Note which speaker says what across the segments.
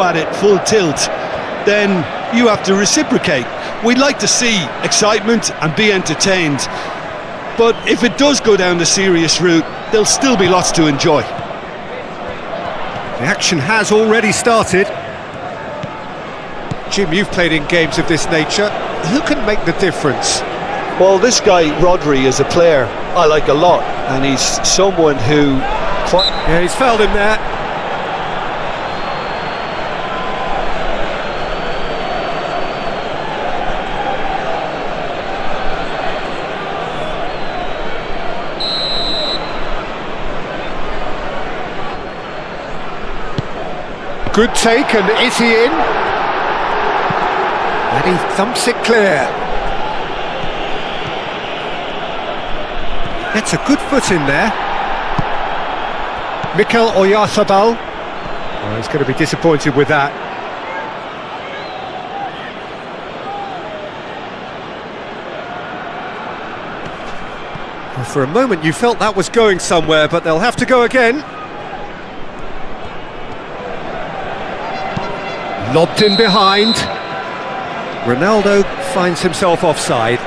Speaker 1: at it full tilt, then you have to reciprocate. We'd like to see excitement and be entertained, but if it does go down the serious route, there'll still be lots to enjoy.
Speaker 2: The action has already started. Jim, you've played in games of this nature. Who can make the difference?
Speaker 1: Well, this guy, Rodri, is a player I like a lot, and he's someone who...
Speaker 2: Yeah, he's fouled him there. Good take, and is he in? And he thumps it clear. Gets a good foot in there. Mikel Oyarzabal. Oh, he's going to be disappointed with that. Well, for a moment you felt that was going somewhere, but they'll have to go again. Lobbed in behind. Ronaldo finds himself offside.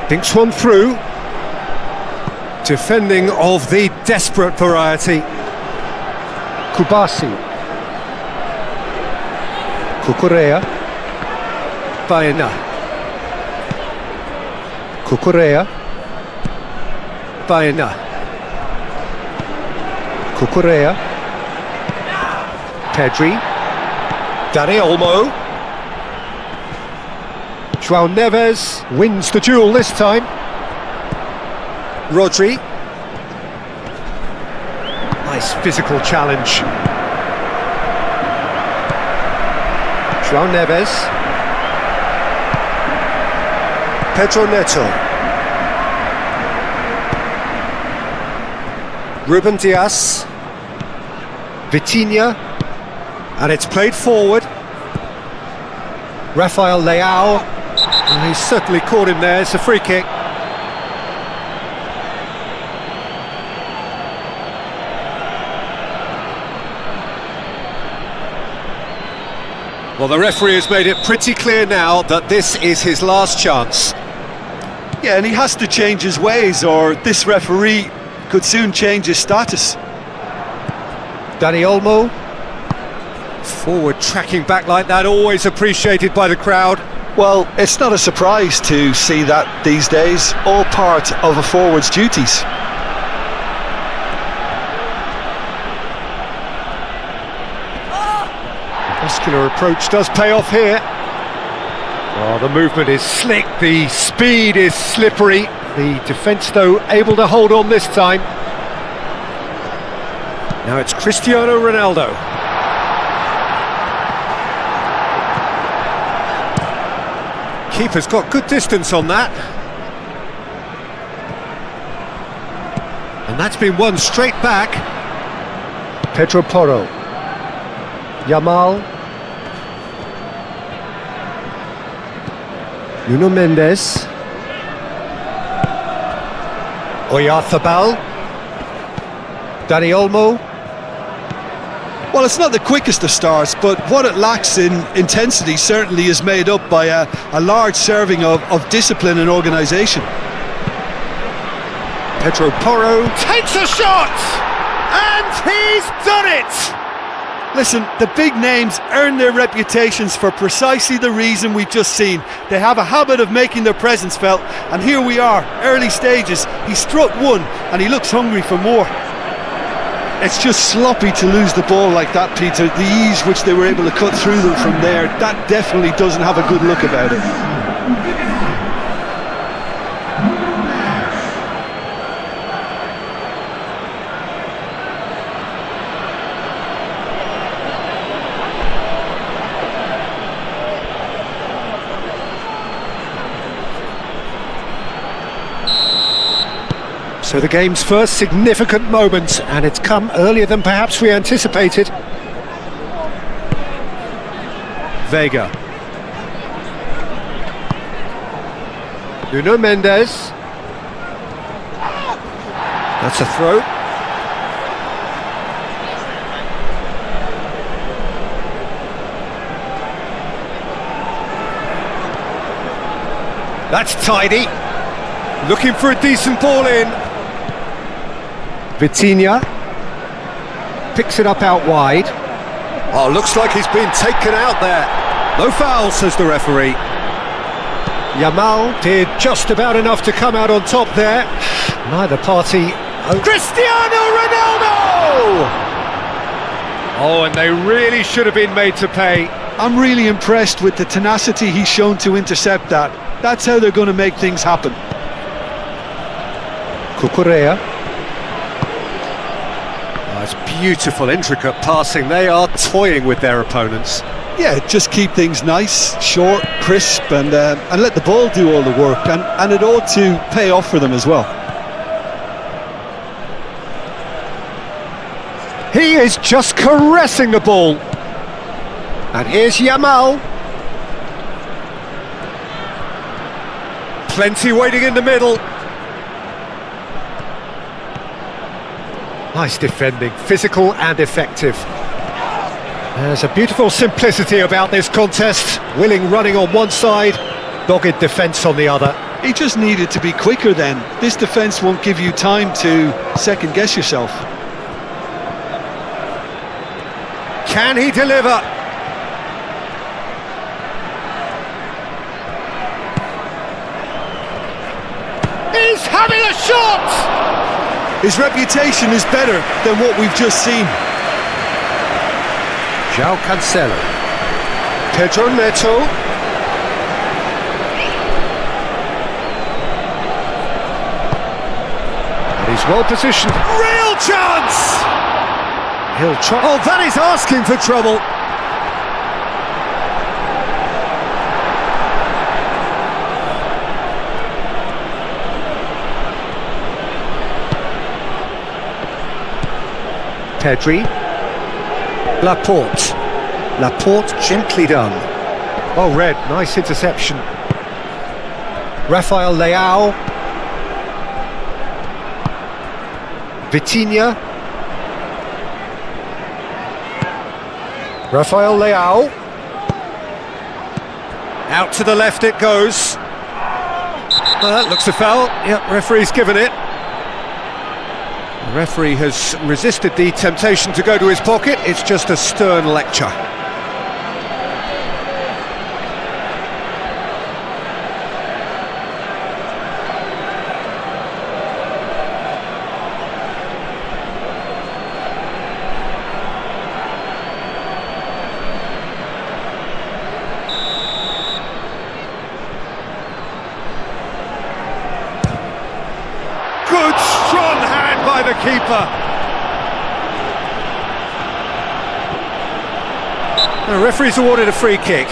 Speaker 2: Thinks one through. Defending of the desperate variety. Kubasi. Cucurella. Baena. Cucurella. Baena. Cucurella. Pedri. Dani Olmo. João Neves wins the duel this time. Rodri. Nice physical challenge. João Neves. Pedro Neto. Ruben Dias. Vitinha. And it's played forward. Rafael Leao. And he's certainly caught him there. It's a free kick. Well, the referee has made it pretty clear now that this is his last chance.
Speaker 1: Yeah, and he has to change his ways, or this referee could soon change his status.
Speaker 2: Dani Olmo. Forward tracking back like that, always appreciated by the crowd.
Speaker 1: Well, it's not a surprise to see that these days, all part of a forward's duties.
Speaker 2: Muscular approach does pay off here. Oh, the movement is slick, the speed is slippery. The defence, though, able to hold on this time. Now it's Cristiano Ronaldo. Keeper's got good distance on that. And that's been won straight back. Pedro Porro. Yamal. Nuno Mendes. Oyarzabal. Dani Olmo.
Speaker 1: Well, it's not the quickest of starts, but what it lacks in intensity certainly is made up by a large serving of discipline and organisation.
Speaker 2: Pedro Porro takes a shot! And he's done it!
Speaker 1: Listen, the big names earn their reputations for precisely the reason we've just seen. They have a habit of making their presence felt, and here we are, early stages. He struck one, and he looks hungry for more. It's just sloppy to lose the ball like that, Peter. The ease which they were able to cut through them from there, that definitely doesn't have a good look about it.
Speaker 2: So the game's first significant moment, and it's come earlier than perhaps we anticipated. Vega. Nuno Mendes. That's a throw. That's tidy. Looking for a decent ball in. Vitinha picks it up out wide. Oh, looks like he's been taken out there. No foul, says the referee. Yamal did just about enough to come out on top there. Neither party... Cristiano Ronaldo! Oh, and they really should have been made to pay.
Speaker 1: I'm really impressed with the tenacity he's shown to intercept that. That's how they're going to make things happen.
Speaker 2: Cucurella. Oh, it's beautiful, intricate passing. They are toying with their opponents.
Speaker 1: Yeah, just keep things nice, short, crisp, and let the ball do all the work, and it ought to pay off for them as well.
Speaker 2: He is just caressing the ball. And here's Yamal. Plenty waiting in the middle. Nice defending, physical and effective. There's a beautiful simplicity about this contest. Willing running on one side, dogged defence on the other.
Speaker 1: He just needed to be quicker then. This defence won't give you time to second guess yourself.
Speaker 2: Can he deliver? He's having a shot!
Speaker 1: His reputation is better than what we've just seen.
Speaker 2: João Cancelo. Pedro Neto. And he's well positioned. Real chance! He'll try. Oh, that is asking for trouble. Pedri. Laporte gently done. Oh, red, nice interception. Rafael Leao. Vitinha. Rafael Leao. Out to the left it goes. That looks a foul. Yep, referee's given it. The referee has resisted the temptation to go to his pocket. It's just a stern lecture. Good strong hand by the keeper. The referee's awarded a free kick.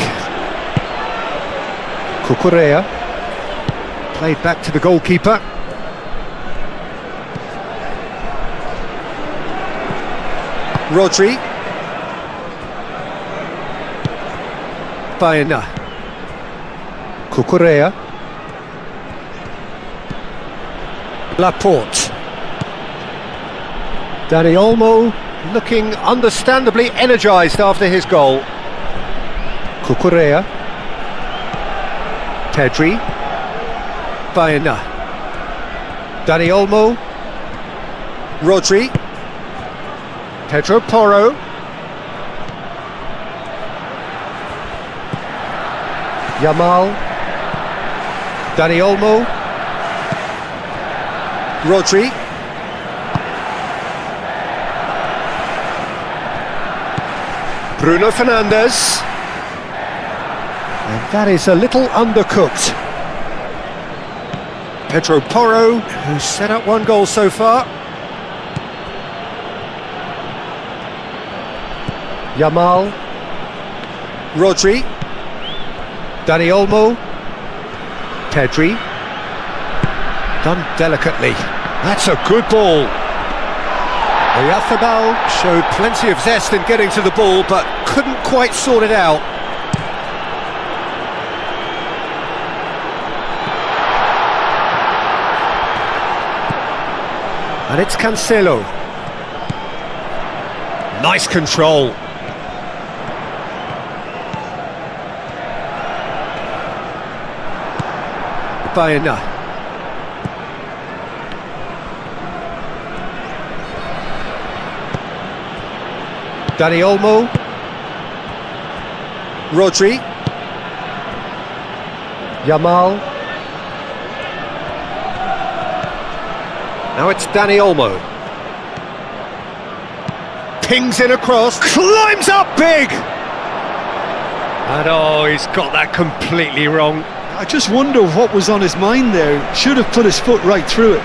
Speaker 2: Cucurella played back to the goalkeeper. Rodri. Baena. Cucurella. Laporte. Dani Olmo looking understandably energised after his goal. Cucurella. Pedri. Baena. Dani Olmo. Rodri. Pedro Porro. Yamal. Dani Olmo. Rodri. Bruno Fernandes. And that is a little undercooked. Pedro Porro, who's set up one goal so far. Yamal. Rodri. Dani Olmo. Pedri. Done delicately. That's a good ball. Oyarzábal showed plenty of zest in getting to the ball, but couldn't quite sort it out. And it's Cancelo. Nice control. Baena. Dani Olmo. Rodri. Yamal. Now it's Dani Olmo. Pings in across, climbs up big! And oh, he's got that completely wrong.
Speaker 1: I just wonder what was on his mind there. Should have put his foot right through it.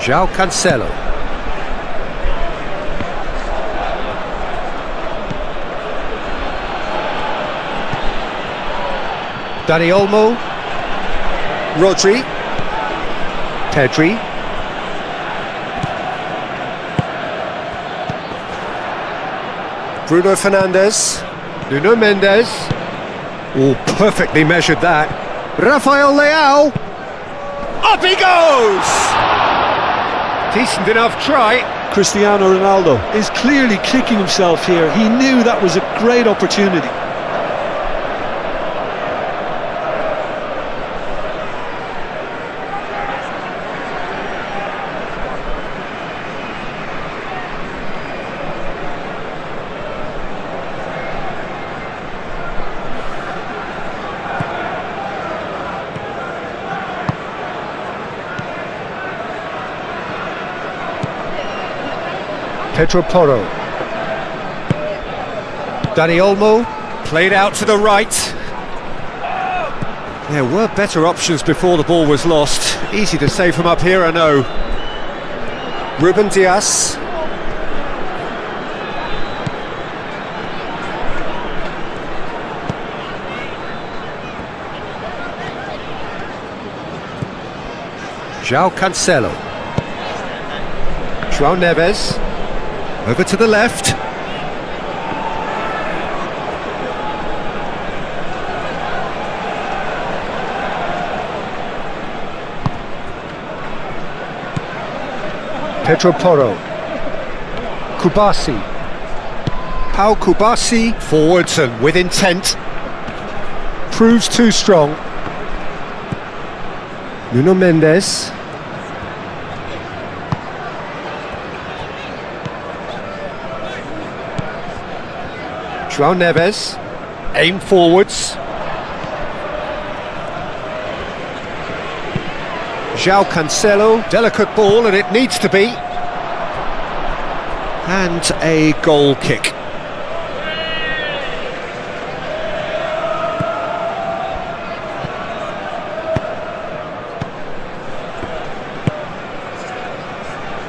Speaker 2: João Cancelo. Dani Olmo. Rodri. Pedri. Bruno Fernandes. Nuno Mendes. Oh, perfectly measured that. Rafael Leao. Up he goes! Decent enough try.
Speaker 1: Cristiano Ronaldo is clearly kicking himself here. He knew that was a great opportunity.
Speaker 2: Pedro Porro. Dani Olmo, played out to the right. There were better options before the ball was lost. Easy to say from up here, I know. Ruben Dias. João Cancelo. João Neves. Over to the left. Pedro Porro. Kubasi. Pau Kubasi. Forwards and with intent. Proves too strong. Nuno Mendes. João Neves, aim forwards. João Cancelo, delicate ball and it needs to be. And a goal kick.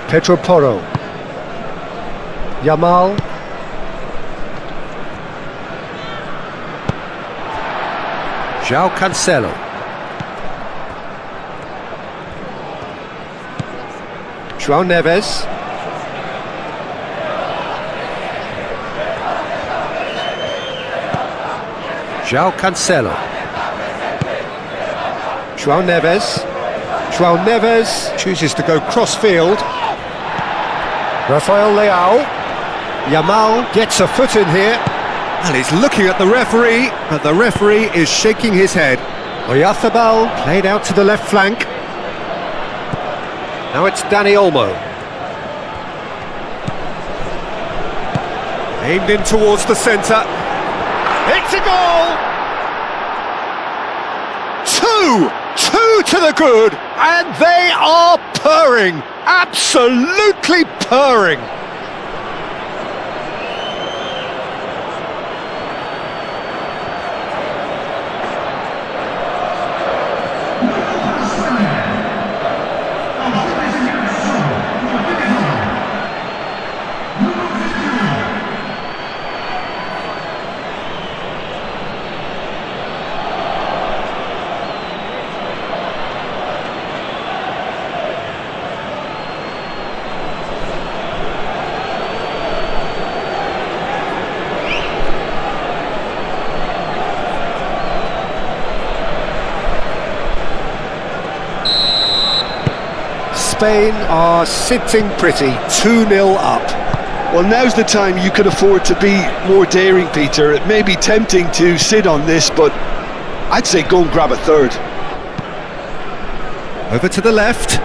Speaker 2: Pedro Porro. Yamal. João Cancelo. João Neves. João Cancelo. João Neves. João Neves chooses to go cross-field. Rafael Leao. Yamal gets a foot in here. And he's looking at the referee, but the referee is shaking his head. Oyarzábal played out to the left flank. Now it's Dani Olmo. Aimed in towards the centre. It's a goal! Two to the good, and they are purring, absolutely purring. Spain are sitting pretty, 2-0 up.
Speaker 1: Well, now's the time you could afford to be more daring, Peter. It may be tempting to sit on this, but I'd say go and grab a third.
Speaker 2: Over to the left.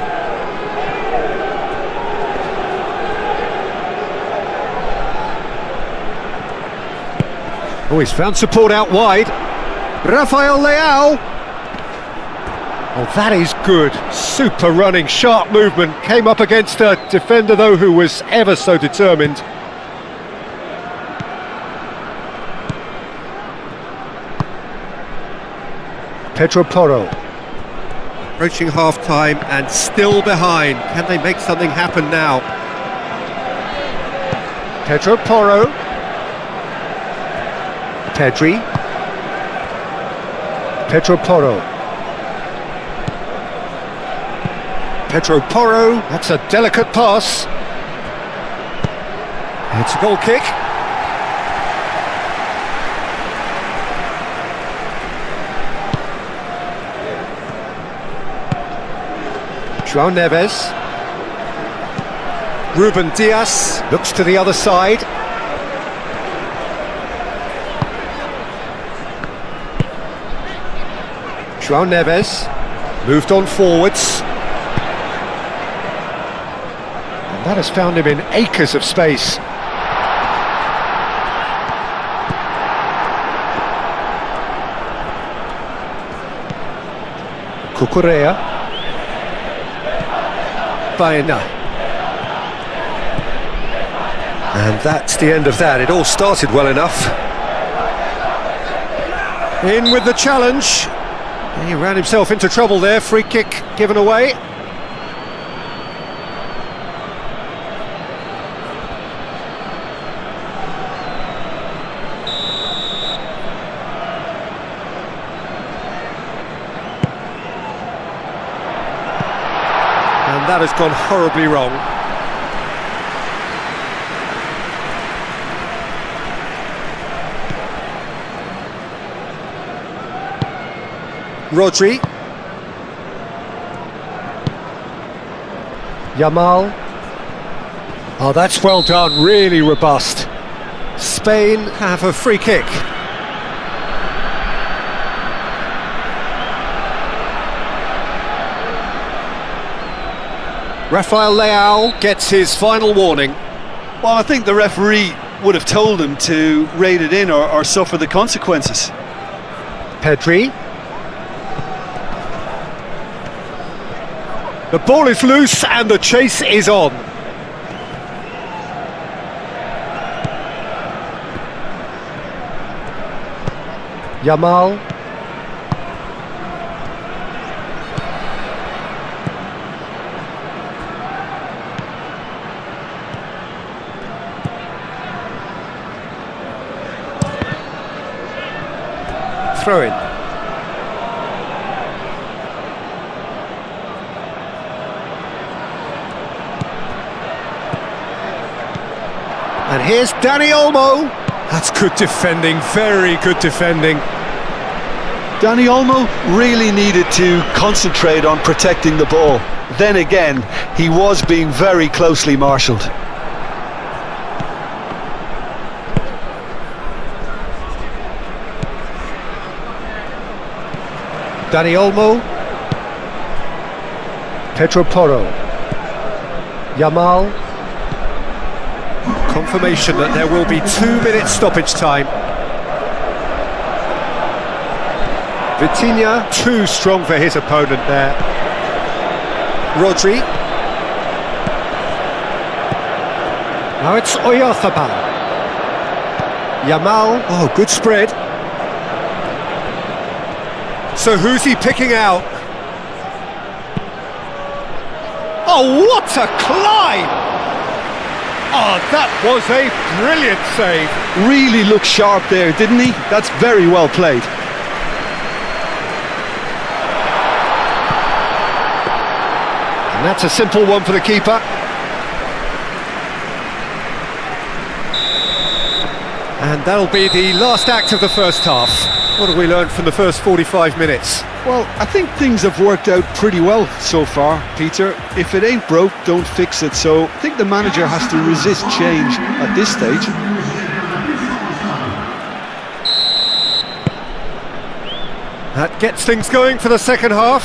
Speaker 2: Oh, he's found support out wide. Rafael Leao. Oh, that is good. Super running, sharp movement. Came up against a defender, though, who was ever so determined. Pedro Porro. Approaching half-time and still behind. Can they make something happen now? Pedro Porro. Pedri. Pedro Porro. Pedro Porro, that's a delicate pass. It's a goal kick. João Neves. Ruben Dias looks to the other side. João Neves moved on forwards. And that has found him in acres of space. Cucurella. Baena. And that's the end of that. It all started well enough. In with the challenge. He ran himself into trouble there. Free kick given away. And that has gone horribly wrong. Rodri. Yamal. Oh, that's well done, really robust. Spain have a free kick. Rafael Leao gets his final warning.
Speaker 1: Well, I think the referee would have told him to rate it in or suffer the consequences.
Speaker 2: Pedri. The ball is loose and the chase is on. Yamal. Throw in. And here's Dani Olmo. That's good defending, very good defending.
Speaker 1: Dani Olmo really needed to concentrate on protecting the ball. Then again, he was being very closely marshalled.
Speaker 2: Dani Olmo. Pedro Porro. Yamal. Confirmation that there will be 2 minutes stoppage time. Vitinha, too strong for his opponent there. Rodri. Now it's Oyarzabal. Yamal, oh, good spread. So who's he picking out? Oh, what a climb! Oh, that was a brilliant save.
Speaker 1: Really looked sharp there, didn't he? That's very well played.
Speaker 2: And that's a simple one for the keeper. And that'll be the last act of the first half. What have we learned from the first 45 minutes?
Speaker 1: Well, I think things have worked out pretty well so far, Peter. If it ain't broke, don't fix it. So I think the manager has to resist change at this stage.
Speaker 2: That gets things going for the second half.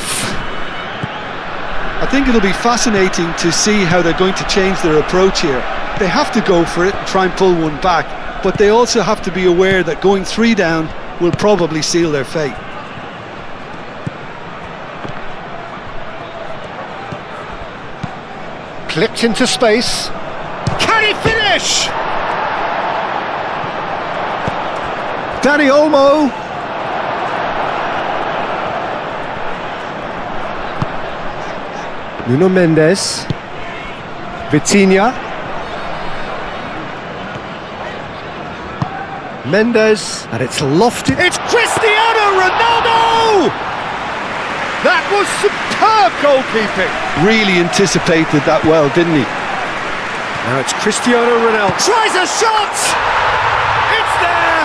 Speaker 1: I think it'll be fascinating to see how they're going to change their approach here. They have to go for it and try and pull one back, but they also have to be aware that going 3 down will probably seal their fate.
Speaker 2: Clipped into space. Can he finish? Dani Olmo. Nuno Mendes. Vitinha. Mendes. And it's lofted. It's Cristiano Ronaldo! That was superb goalkeeping.
Speaker 1: Really anticipated that well, didn't he?
Speaker 2: Now it's Cristiano Ronaldo. Tries a shot! It's there!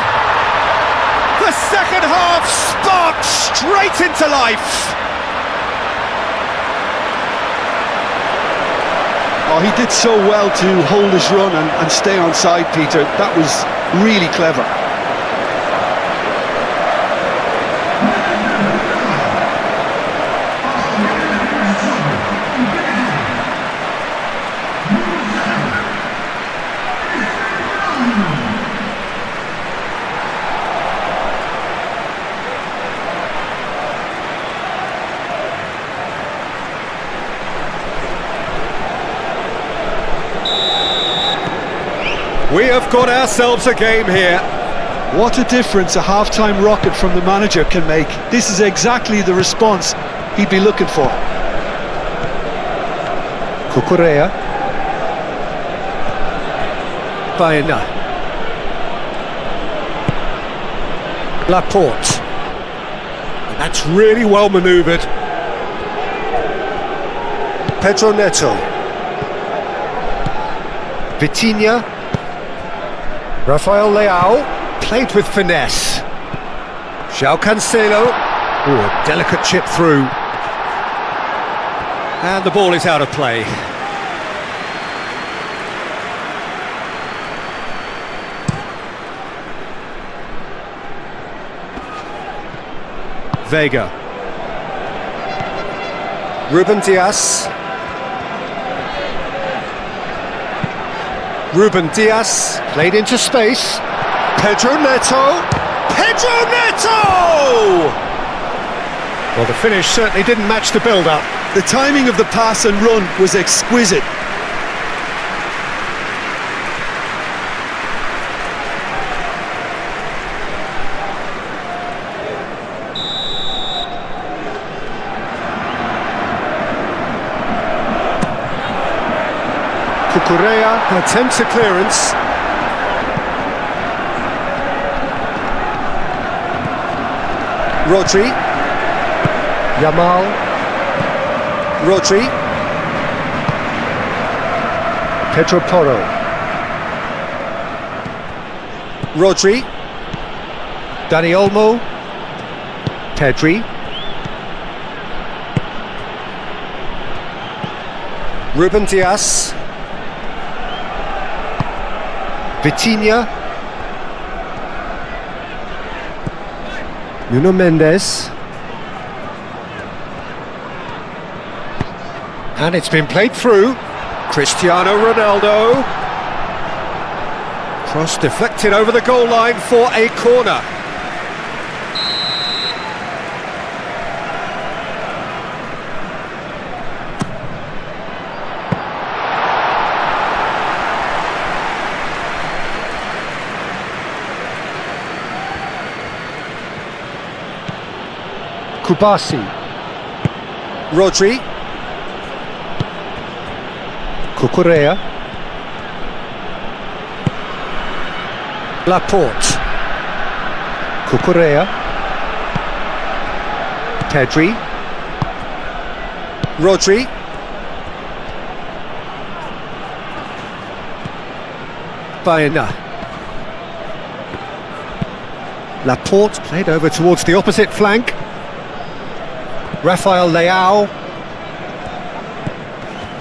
Speaker 2: The second half sparked straight into life.
Speaker 1: Oh, he did so well to hold his run and stay on side, Peter. That was really clever.
Speaker 2: We have got ourselves a game here.
Speaker 1: What a difference a half-time rocket from the manager can make. This is exactly the response he'd be looking for.
Speaker 2: Cucurella. Baena. Laporte. And that's really well manoeuvred. Pedro Neto. Vitinha. Rafael Leao, played with finesse. João Cancelo, a delicate chip through. And the ball is out of play. Vega. Ruben Dias. Ruben Dias, played into space. Pedro Neto. Pedro Neto! Well, the finish certainly didn't match the build-up.
Speaker 1: The timing of the pass and run was exquisite.
Speaker 2: Cucurella attempts a clearance. Rodri. Yamal. Rodri. Pedro Porro. Rodri. Dani Olmo. Pedri. Ruben Dias. Vitinha. Nuno Mendes. And it's been played through. Cristiano Ronaldo. Cross deflected over the goal line for a corner. Kubasi. Rodri. Cucurella. Laporte. Cucurella. Pedri. Rodri. Baena. Laporte played over towards the opposite flank. Rafael Leao.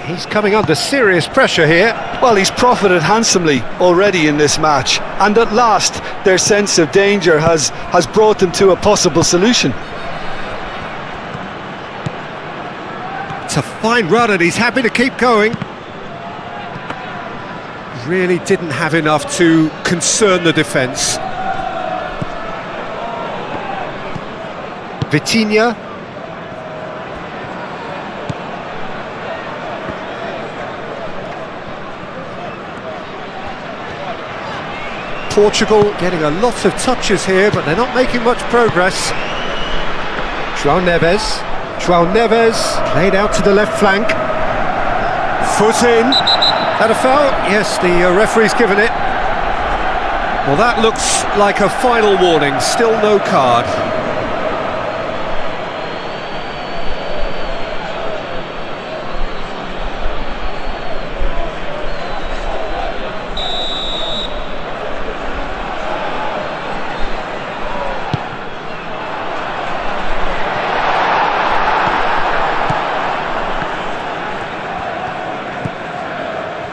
Speaker 2: He's coming under serious pressure here.
Speaker 1: Well, he's profited handsomely already in this match, and at last their sense of danger has brought them to a possible solution.
Speaker 2: It's a fine run and he's happy to keep going. Really didn't have enough to concern the defence. Vitinha. Portugal getting a lot of touches here, but they're not making much progress. João Neves. João Neves laid out to the left flank. Foot in. That a foul? Yes, the referee's given it. Well, that looks like a final warning. Still no card.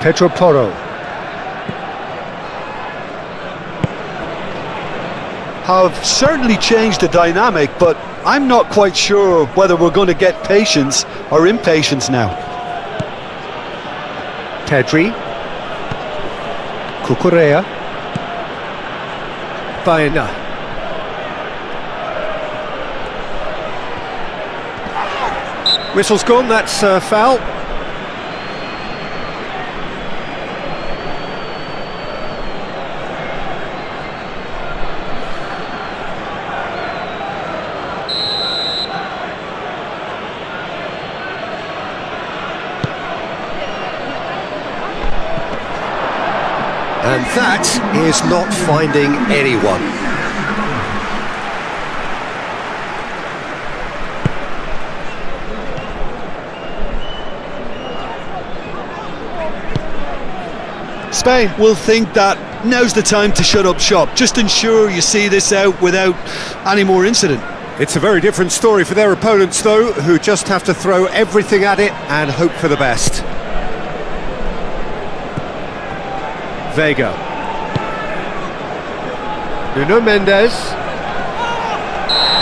Speaker 2: Pedro Porro.
Speaker 1: Have certainly changed the dynamic, but I'm not quite sure whether we're going to get patience or impatience now.
Speaker 2: Pedri. Cucurella. Baena. Whistle's gone, that's a foul. And that is not finding anyone.
Speaker 1: Spain will think that now's the time to shut up shop. Just ensure you see this out without any more incident.
Speaker 2: It's a very different story for their opponents, though, who just have to throw everything at it and hope for the best. Vega. Nuno Mendes.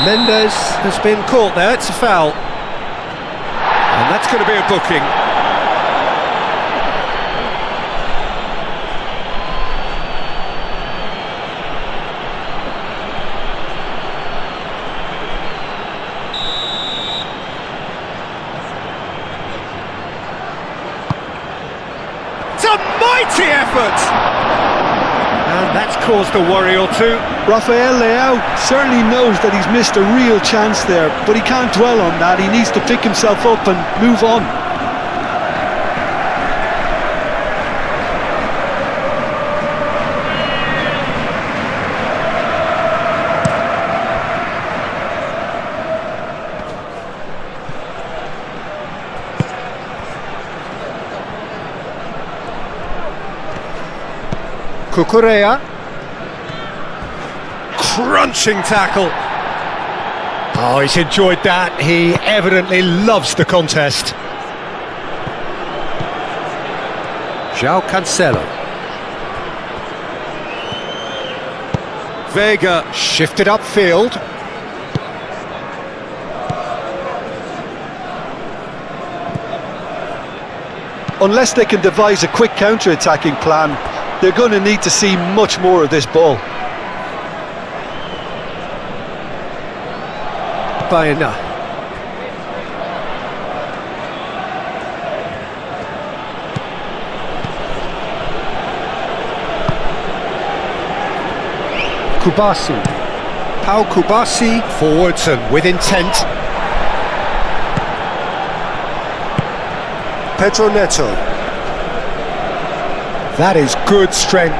Speaker 2: Mendes has been caught there, it's a foul. And that's going to be a booking. It's a mighty effort! And that's caused a worry or two.
Speaker 1: Rafael Leao certainly knows that he's missed a real chance there, but he can't dwell on that. He needs to pick himself up and move on.
Speaker 2: Cucurella. Crunching tackle. Oh, he's enjoyed that. He evidently loves the contest. João Cancelo. Vega shifted upfield.
Speaker 1: Unless they can devise a quick counter-attacking plan, they're going to need to see much more of this ball.
Speaker 2: Baena. Kubasi. Pau Kubasi forwards and with intent. Pedro Neto. That is good strength.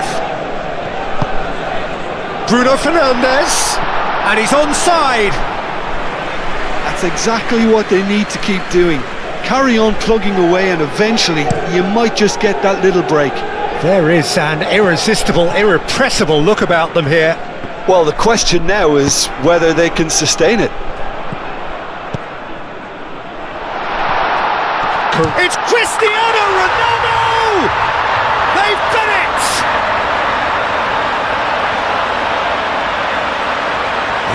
Speaker 2: Bruno Fernandes, and he's onside.
Speaker 1: That's exactly what they need to keep doing. Carry on plugging away, and eventually you might just get that little break.
Speaker 2: There is an irresistible, irrepressible look about them here.
Speaker 1: Well, the question now is whether they can sustain it.
Speaker 2: It's Cristiano Ronaldo! They've done it!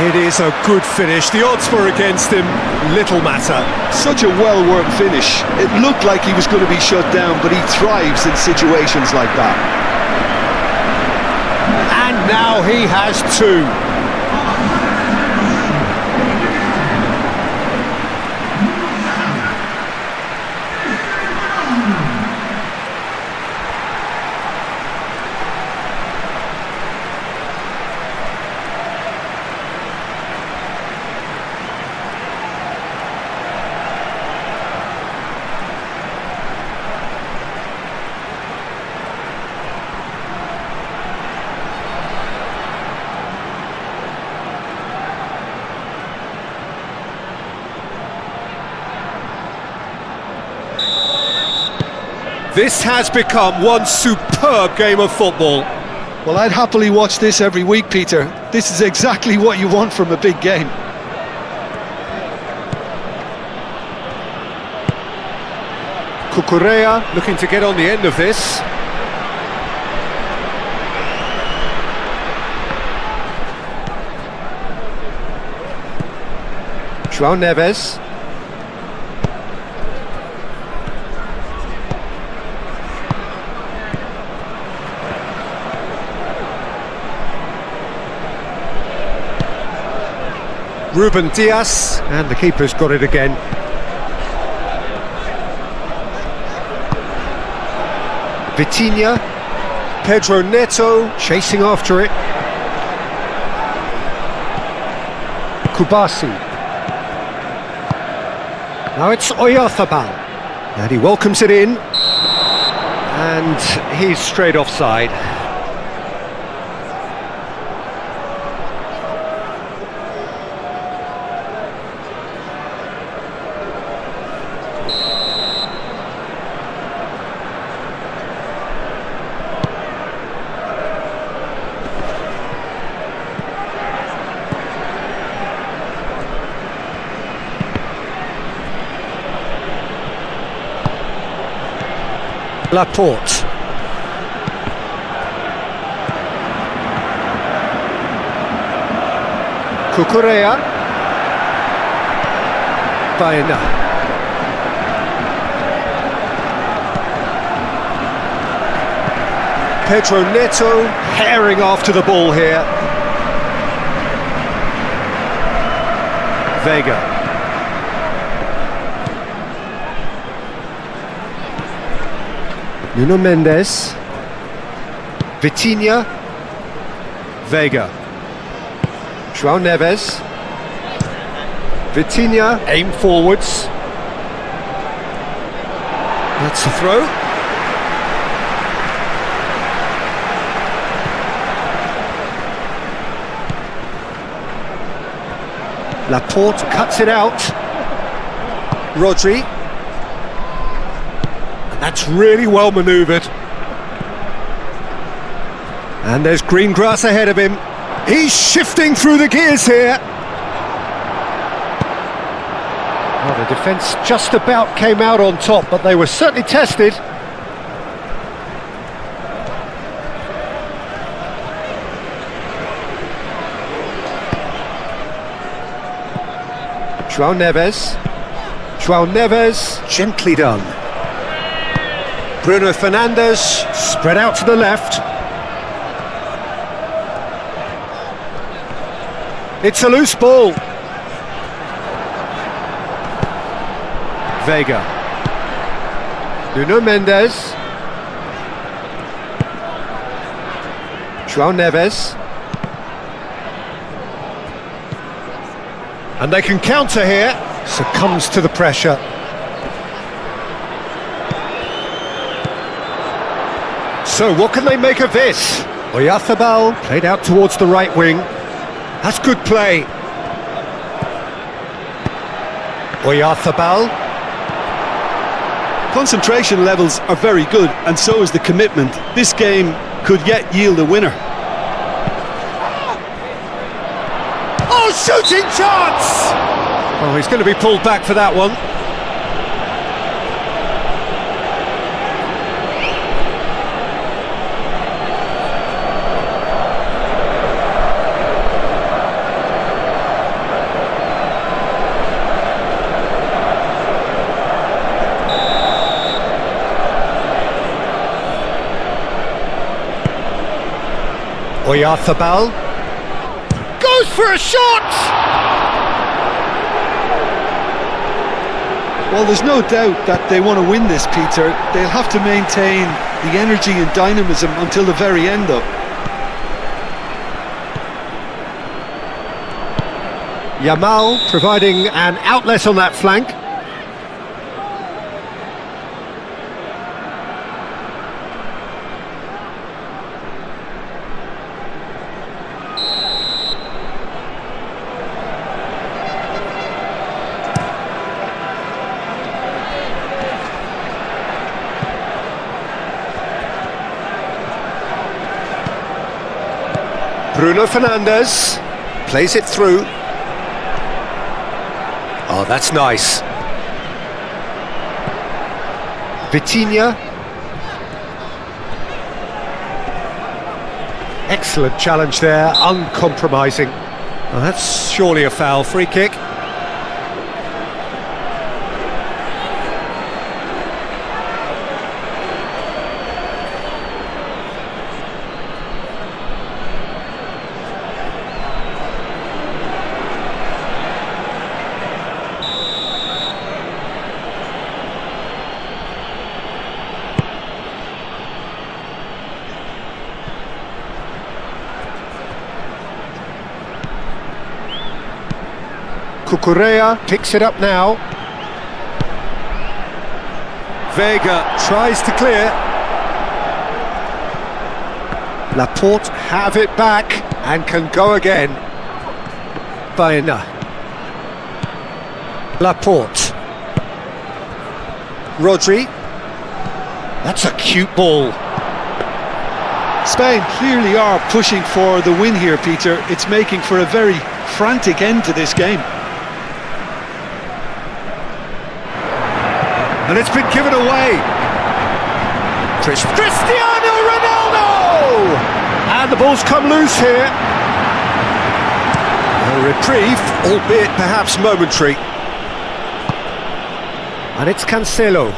Speaker 2: It is a good finish. The odds were against him. Little matter.
Speaker 1: Such a well-worked finish. It looked like he was going to be shut down, but he thrives in situations like that.
Speaker 2: And now he has two. This has become one superb game of football.
Speaker 1: Well, I'd happily watch this every week, Peter. This is exactly what you want from a big game.
Speaker 2: Cucurella looking to get on the end of this. João Neves. Ruben Dias, and the keeper's got it again. Vitinha, Pedro Neto chasing after it. Kubasi. Now it's Oyarzabal, and he welcomes it in, and he's straight offside. Laporte. Cucurella. Baena. Pedro Neto herring after the ball here. Vega. Nuno Mendes, Vitinha, Vega, João Neves, Vitinha, aim forwards. That's a throw. Laporte cuts it out. Rodri. That's really well manoeuvred. And there's green grass ahead of him. He's shifting through the gears here. Well, the defence just about came out on top, but they were certainly tested. João Neves. João Neves, gently done. Bruno Fernandes, spread out to the left. It's a loose ball. Vega. Nuno Mendes. João Neves. And they can counter here. Succumbs to the pressure. So what can they make of this? Oyarzabal played out towards the right wing. That's good play. Oyarzabal.
Speaker 1: Concentration levels are very good, and so is the commitment. This game could yet yield a winner.
Speaker 2: Oh, shooting chance! Oh, he's going to be pulled back for that one. Oyarzabal goes for a shot!
Speaker 1: Well, there's no doubt that they want to win this, Peter. They'll have to maintain the energy and dynamism until the very end, though.
Speaker 2: Yamal providing an outlet on that flank. Bruno Fernandes plays it through. Oh, that's nice. Vitinha. Excellent challenge there, uncompromising. Oh, that's surely a foul. Free kick. Cucurella picks it up now. Vega tries to clear. Laporte have it back and can go again. Baena. Laporte. Rodri. That's a cute ball.
Speaker 1: Spain clearly are pushing for the win here, Peter. It's making for a very frantic end to this game.
Speaker 2: And it's been given away. Cristiano Ronaldo! And the ball's come loose here. A reprieve, albeit perhaps momentary. And it's Cancelo.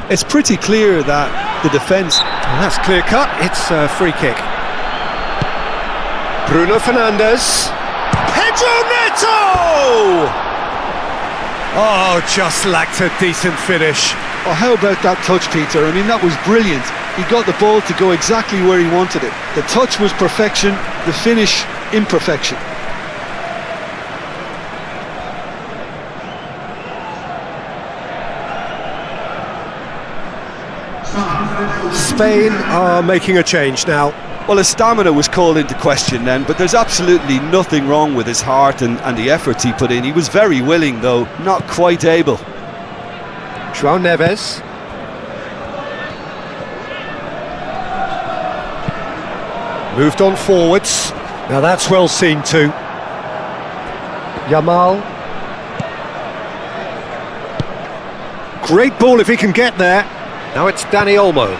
Speaker 1: It's pretty clear that the defence...
Speaker 2: And that's clear cut, it's a free kick. Bruno Fernandes. Pedro Neto! Oh, just lacked a decent finish.
Speaker 1: Oh, how about that touch, Peter? I mean, that was brilliant. He got the ball to go exactly where he wanted it. The touch was perfection, the finish, imperfection.
Speaker 2: Spain are making a change now.
Speaker 1: Well, his stamina was called into question then, but there's absolutely nothing wrong with his heart and the efforts he put in. He was very willing, though, not quite able.
Speaker 2: João Neves. Moved on forwards. Now that's well seen too. Yamal. Great ball if he can get there. Now it's Dani Olmo.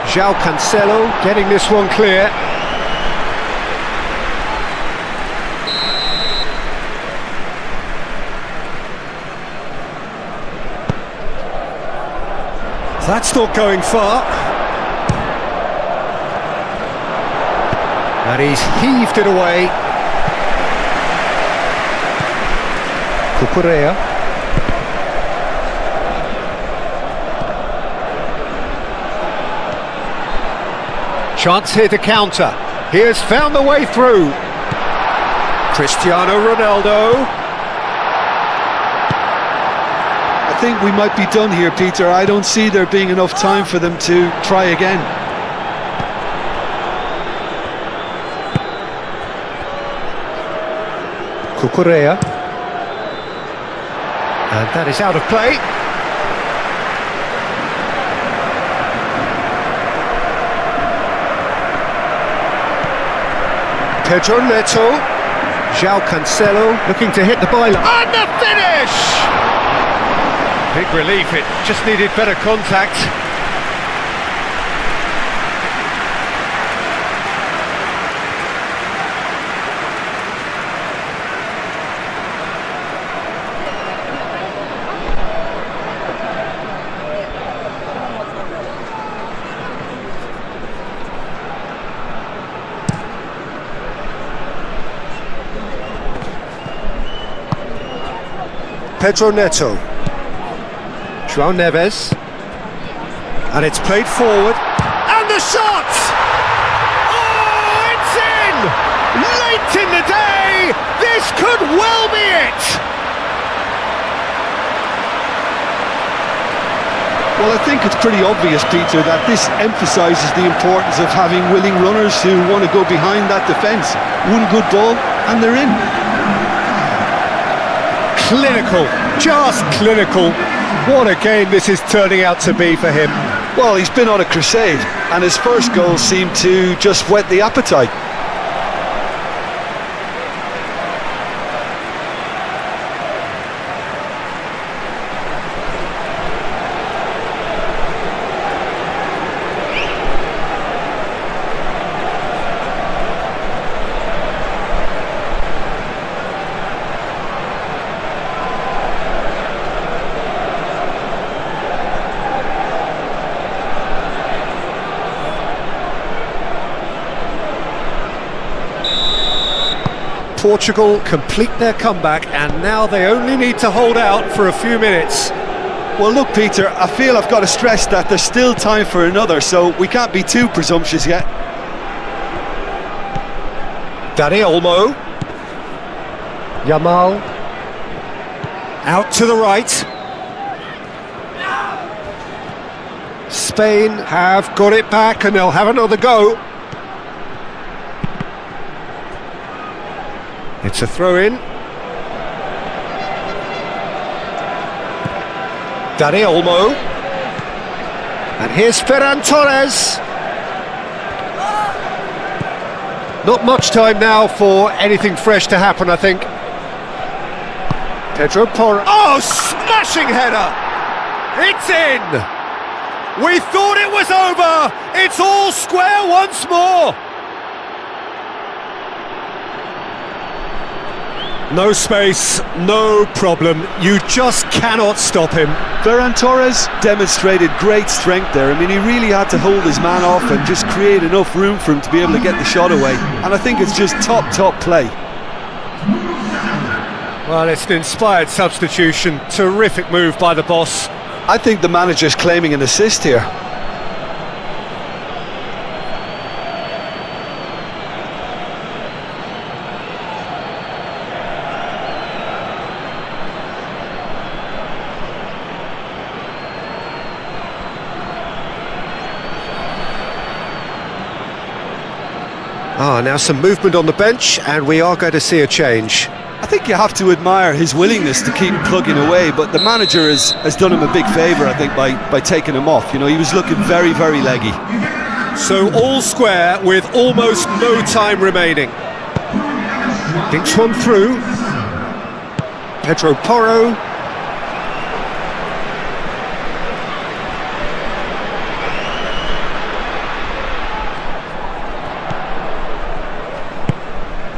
Speaker 2: João Cancelo getting this one clear. That's not going far. And he's heaved it away. Cucurella. Chance here to counter. He has found the way through. Cristiano Ronaldo.
Speaker 1: I think we might be done here, Peter. I don't see there being enough time for them to try again.
Speaker 2: Cucurella. And that is out of play. Pedro Neto. João Cancelo looking to hit the byline. And the finish! Big relief, it just needed better contact. Pedro Neto. João Neves. And it's played forward. And the shot! Oh, it's in! Late in the day! This could well be it!
Speaker 1: Well, I think it's pretty obvious, Peter, that this emphasises the importance of having willing runners who want to go behind that defence. One good ball and they're in.
Speaker 2: Clinical, just clinical. What a game this is turning out to be for him.
Speaker 1: Well, he's been on a crusade, and his first goal seemed to just whet the appetite.
Speaker 2: Portugal complete their comeback, and now they only need to hold out for a few minutes.
Speaker 1: Well, look, Peter, I feel I've got to stress that there's still time for another, so we can't be too presumptuous yet.
Speaker 2: Dani Olmo. Yamal. Out to the right. Spain have got it back, and they'll have another go. It's a throw-in. Dani Olmo. And here's Ferran Torres. Not much time now for anything fresh to happen, I think. Pedro Porro. Oh, smashing header! It's in! We thought it was over! It's all square once more! No space, no problem. You just cannot stop him.
Speaker 1: Ferran Torres demonstrated great strength there. I mean, he really had to hold his man off and just create enough room for him to be able to get the shot away. And I think it's just top play.
Speaker 2: Well, it's an inspired substitution. Terrific move by the boss.
Speaker 1: I think the manager's claiming an assist here.
Speaker 2: Now some movement on the bench, and we are going to see a change.
Speaker 1: I think you have to admire his willingness to keep plugging away, but the manager has done him a big favour, I think, by taking him off. You know, he was looking very, very leggy.
Speaker 2: So all square with almost no time remaining. Dinks one through. Pedro Porro.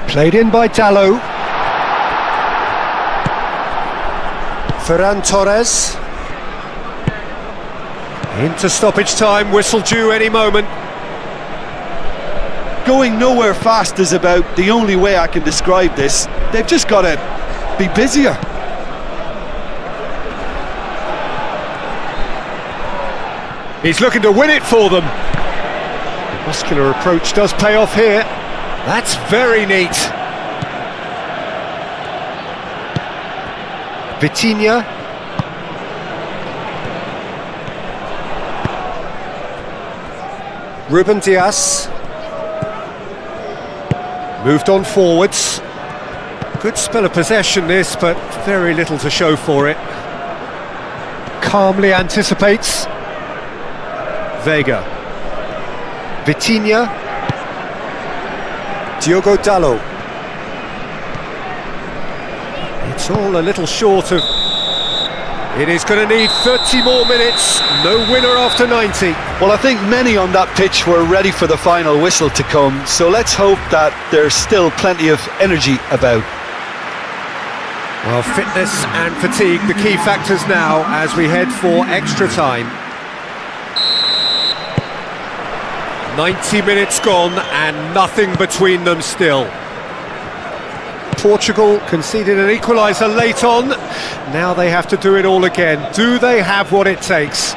Speaker 2: Played in by Dalot. Ferran Torres. Into stoppage time, whistle due any moment.
Speaker 1: Going nowhere fast is about the only way I can describe this. They've just got to be busier.
Speaker 2: He's looking to win it for them. The muscular approach does pay off here. That's very neat. Vitinha. Ruben Dias. Moved on forwards. Good spell of possession this, but very little to show for it. Calmly anticipates. Vega. Vitinha. Diogo Dalot. It's all a little short of... It is going to need 30 more minutes. No winner after 90.
Speaker 1: Well, I think many on that pitch were ready for the final whistle to come, so let's hope that there's still plenty of energy about.
Speaker 2: Well, fitness and fatigue, the key factors now as we head for extra time. 90 minutes gone and nothing between them still. Portugal conceded an equaliser late on. Now they have to do it all again. Do they have what it takes?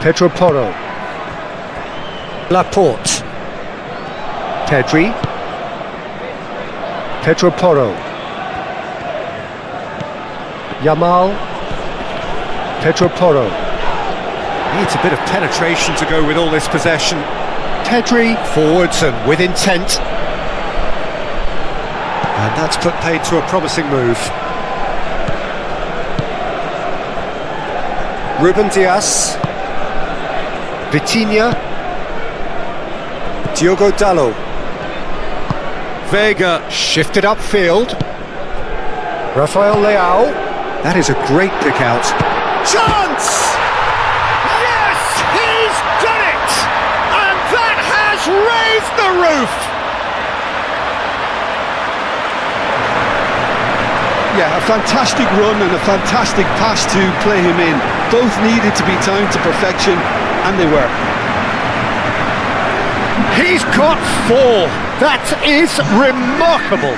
Speaker 2: Pedro Porro. Laporte. Pedri. Pedro Porro. Yamal. Pedro Porro. Needs a bit of penetration to go with all this possession. Pedri forwards and with intent. And that's put paid to a promising move. Ruben Dias. Vitinha. Diogo Dalot. Vega shifted upfield. Rafael Leao. That is a great pick out. Chance! Yes, he's done it! And that has raised the roof!
Speaker 1: Yeah, a fantastic run and a fantastic pass to play him in. Both needed to be timed to perfection, and they were.
Speaker 2: He's got 4. That is remarkable.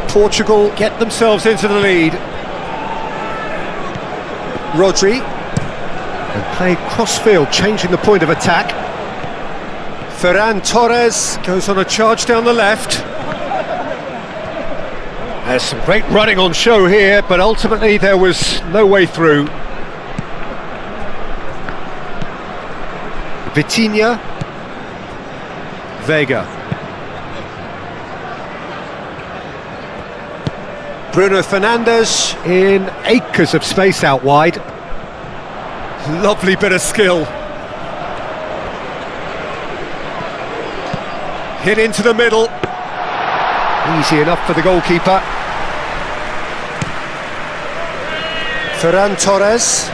Speaker 2: Portugal get themselves into the lead. Rodri. And play cross-field, changing the point of attack. Ferran Torres goes on a charge down the left. There's some great running on show here, but ultimately there was no way through. Vitinha. Vega. Bruno Fernandes in acres of space out wide. Lovely bit of skill. Hit into the middle. Easy enough for the goalkeeper. Ferran Torres.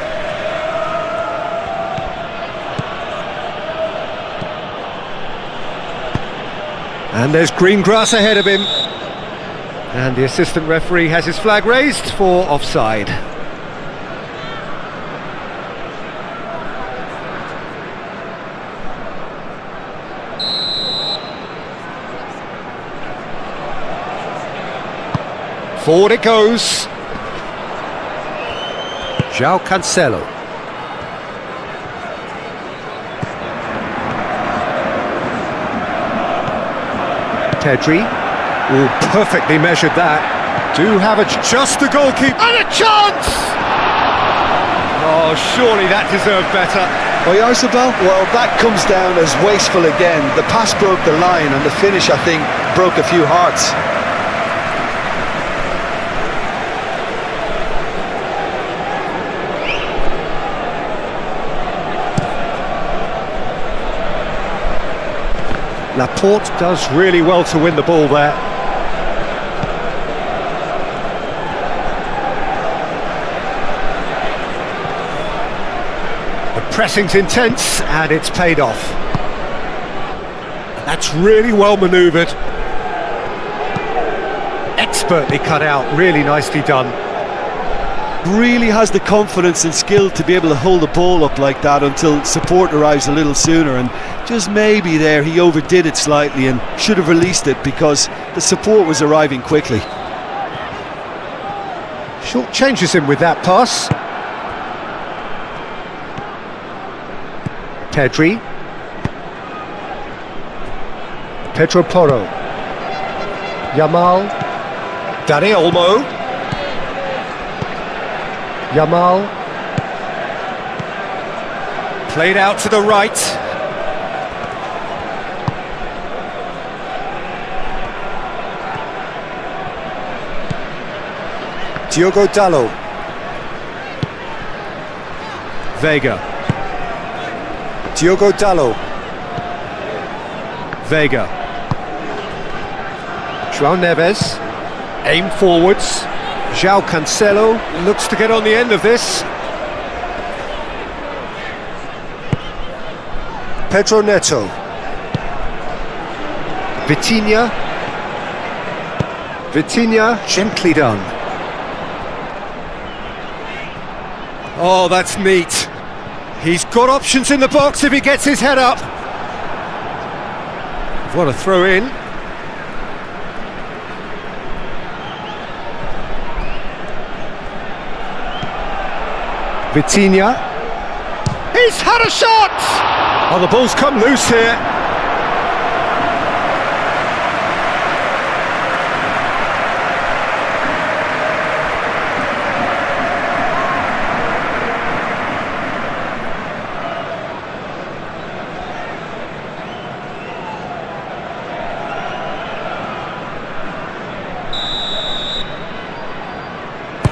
Speaker 2: And there's green grass ahead of him. And the assistant referee has his flag raised for offside. Forward it goes. João Cancelo. Pedri. Oh, perfectly measured that. Do have just the goalkeeper and a chance! Oh, surely that deserved better.
Speaker 1: Oh, Yarzabal? Well, that comes down as wasteful again. The pass broke the line and the finish, I think, broke a few hearts.
Speaker 2: Laporte does really well to win the ball there. The pressing's intense and it's paid off. That's really well manoeuvred. Expertly cut out, really nicely done.
Speaker 1: Really has the confidence and skill to be able to hold the ball up like that until support arrives a little sooner, and just maybe there he overdid it slightly and should have released it because the support was arriving quickly.
Speaker 2: Short changes him with that pass. Pedri. Pedro Porro. Yamal. Dani Olmo. Yamal. Played out to the right. Diogo Dalot. Vega. Diogo Dalot. Vega. João Neves. Aim forwards. João Cancelo looks to get on the end of this. Pedro Neto. Vitinha. Vitinha, gently done. Oh, that's neat. He's got options in the box if he gets his head up. What a throw in. Vitinha. He's had a shot! Oh, the ball's come loose here.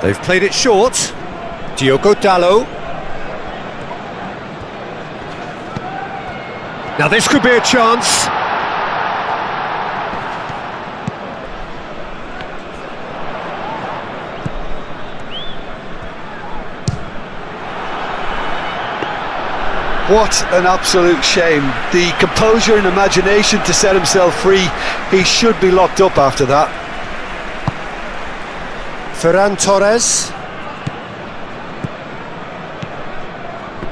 Speaker 2: They've played it short. Diogo Dalot. Now this could be a chance.
Speaker 1: What an absolute shame. The composure and imagination to set himself free. He should be locked up after that.
Speaker 2: Ferran Torres.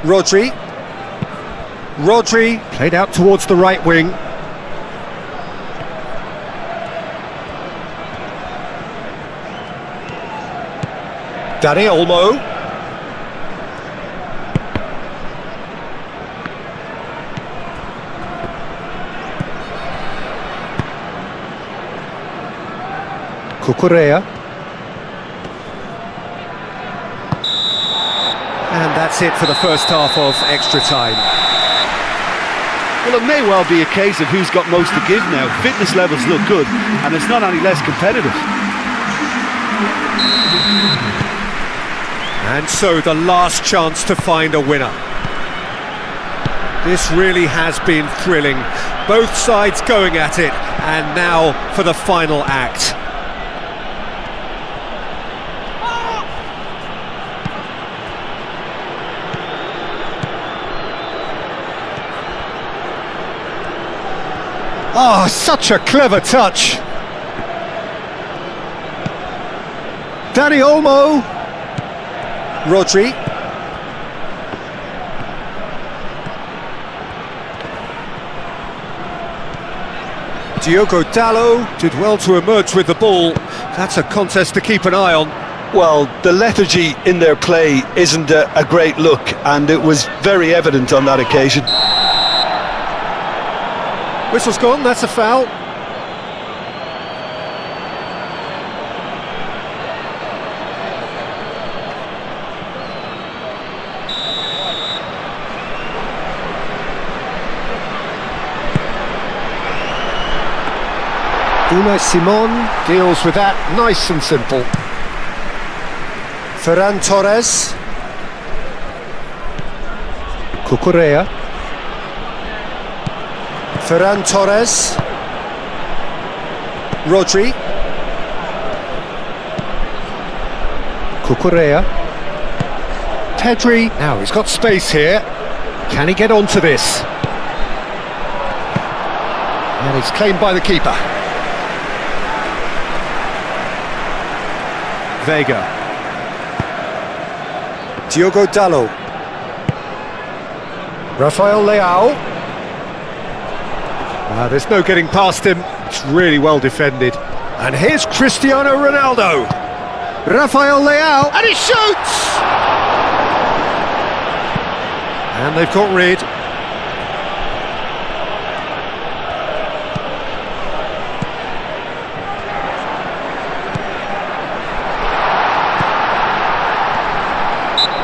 Speaker 2: Rodri. Rodri played out towards the right wing. Dani Olmo. Cucurella. And that's it for the first half of extra time.
Speaker 1: Well, it may well be a case of who's got most to give now. Fitness levels look good, and it's not any less competitive.
Speaker 2: And so the last chance to find a winner. This really has been thrilling. Both sides going at it, and now for the final act. Oh, such a clever touch. Dani Olmo. Rodri. Diogo Dalot did well to emerge with the ball. That's a contest to keep an eye on.
Speaker 1: Well, the lethargy in their play isn't a great look, and it was very evident on that occasion.
Speaker 2: Whistle's gone, that's a foul. Unai Simon deals with that nice and simple. Ferran Torres. Cucurella. Ferran Torres. Rodri. Cucurella. Pedri. Now he's got space here. Can he get onto this? And it's claimed by the keeper. Vega. Diogo Dalot. Rafael Leao. There's no getting past him. It's really well defended. And here's Cristiano Ronaldo. Rafael Leao, and he shoots! And they've got rid.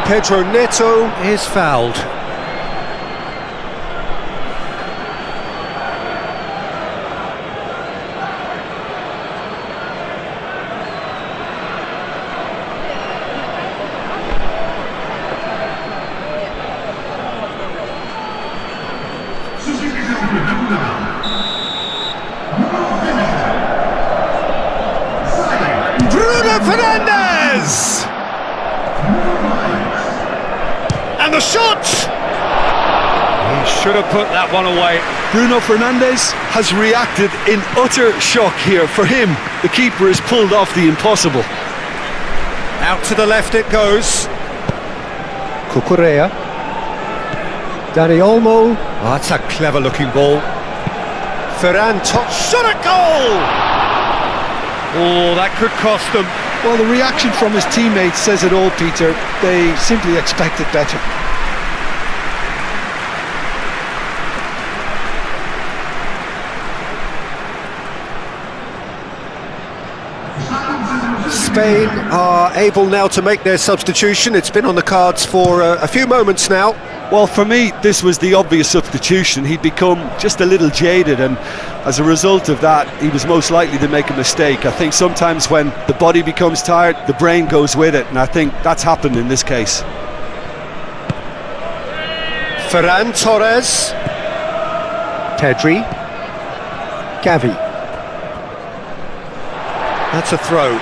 Speaker 2: Pedro Neto is fouled. Bruno Fernandes! And the shot! He should have put that one away.
Speaker 1: Bruno Fernandes has reacted in utter shock here. For him, the keeper has pulled off the impossible.
Speaker 2: Out to the left it goes. Cucurella. Dani Olmo. Oh, that's a clever looking ball. Ferran shot at goal! Oh, that could cost them.
Speaker 1: Well, the reaction from his teammates says it all, Peter. They simply expected better.
Speaker 2: Spain are able now to make their substitution. It's been on the cards for a few moments now.
Speaker 1: Well, for me, this was the obvious substitution. He'd become just a little jaded, and as a result of that, he was most likely to make a mistake. I think sometimes when the body becomes tired, the brain goes with it, and I think that's happened in this case.
Speaker 2: Ferran Torres. Pedri. Gavi. That's a throw.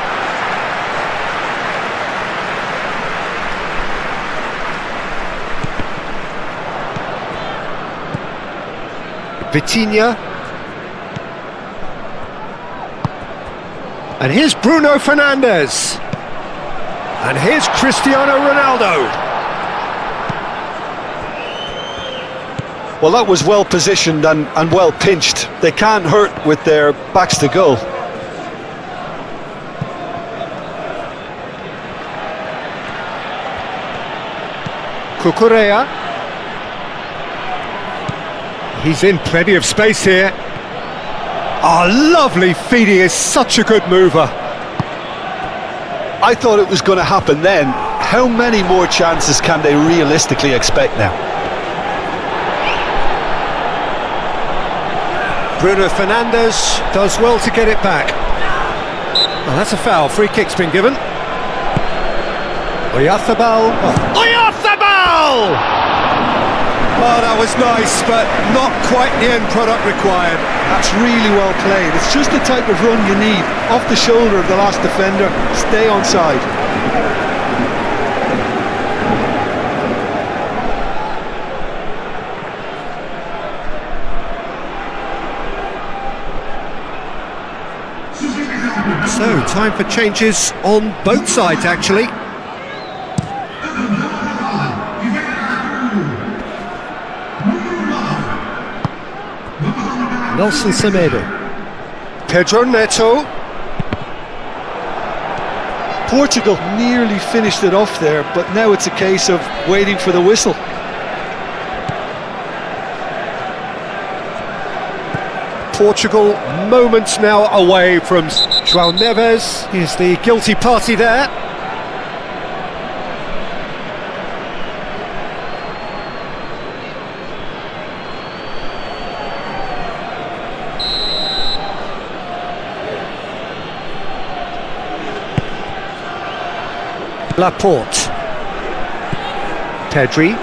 Speaker 2: Vitinha. And here's Bruno Fernandes. And here's Cristiano Ronaldo.
Speaker 1: Well, that was well positioned and well pinched. They can't hurt with their backs to goal.
Speaker 2: Cucurella. He's in plenty of space here. Oh, lovely feed, he is such a good mover.
Speaker 1: I thought it was going to happen then. How many more chances can they realistically expect now?
Speaker 2: Bruno Fernandes does well to get it back. Oh, that's a foul, free kick's been given. Oyarzabal. Oyarzabal! Oh, that was nice, but not quite the end product required.
Speaker 1: That's really well played. It's just the type of run you need. Off the shoulder of the last defender, stay onside.
Speaker 2: So, time for changes on both sides, actually. Nelson Semedo. Pedro Neto.
Speaker 1: Portugal nearly finished it off there, but now it's a case of waiting for the whistle.
Speaker 2: Portugal moments now away from João Neves. Is the guilty party there. Laporte. Pedri.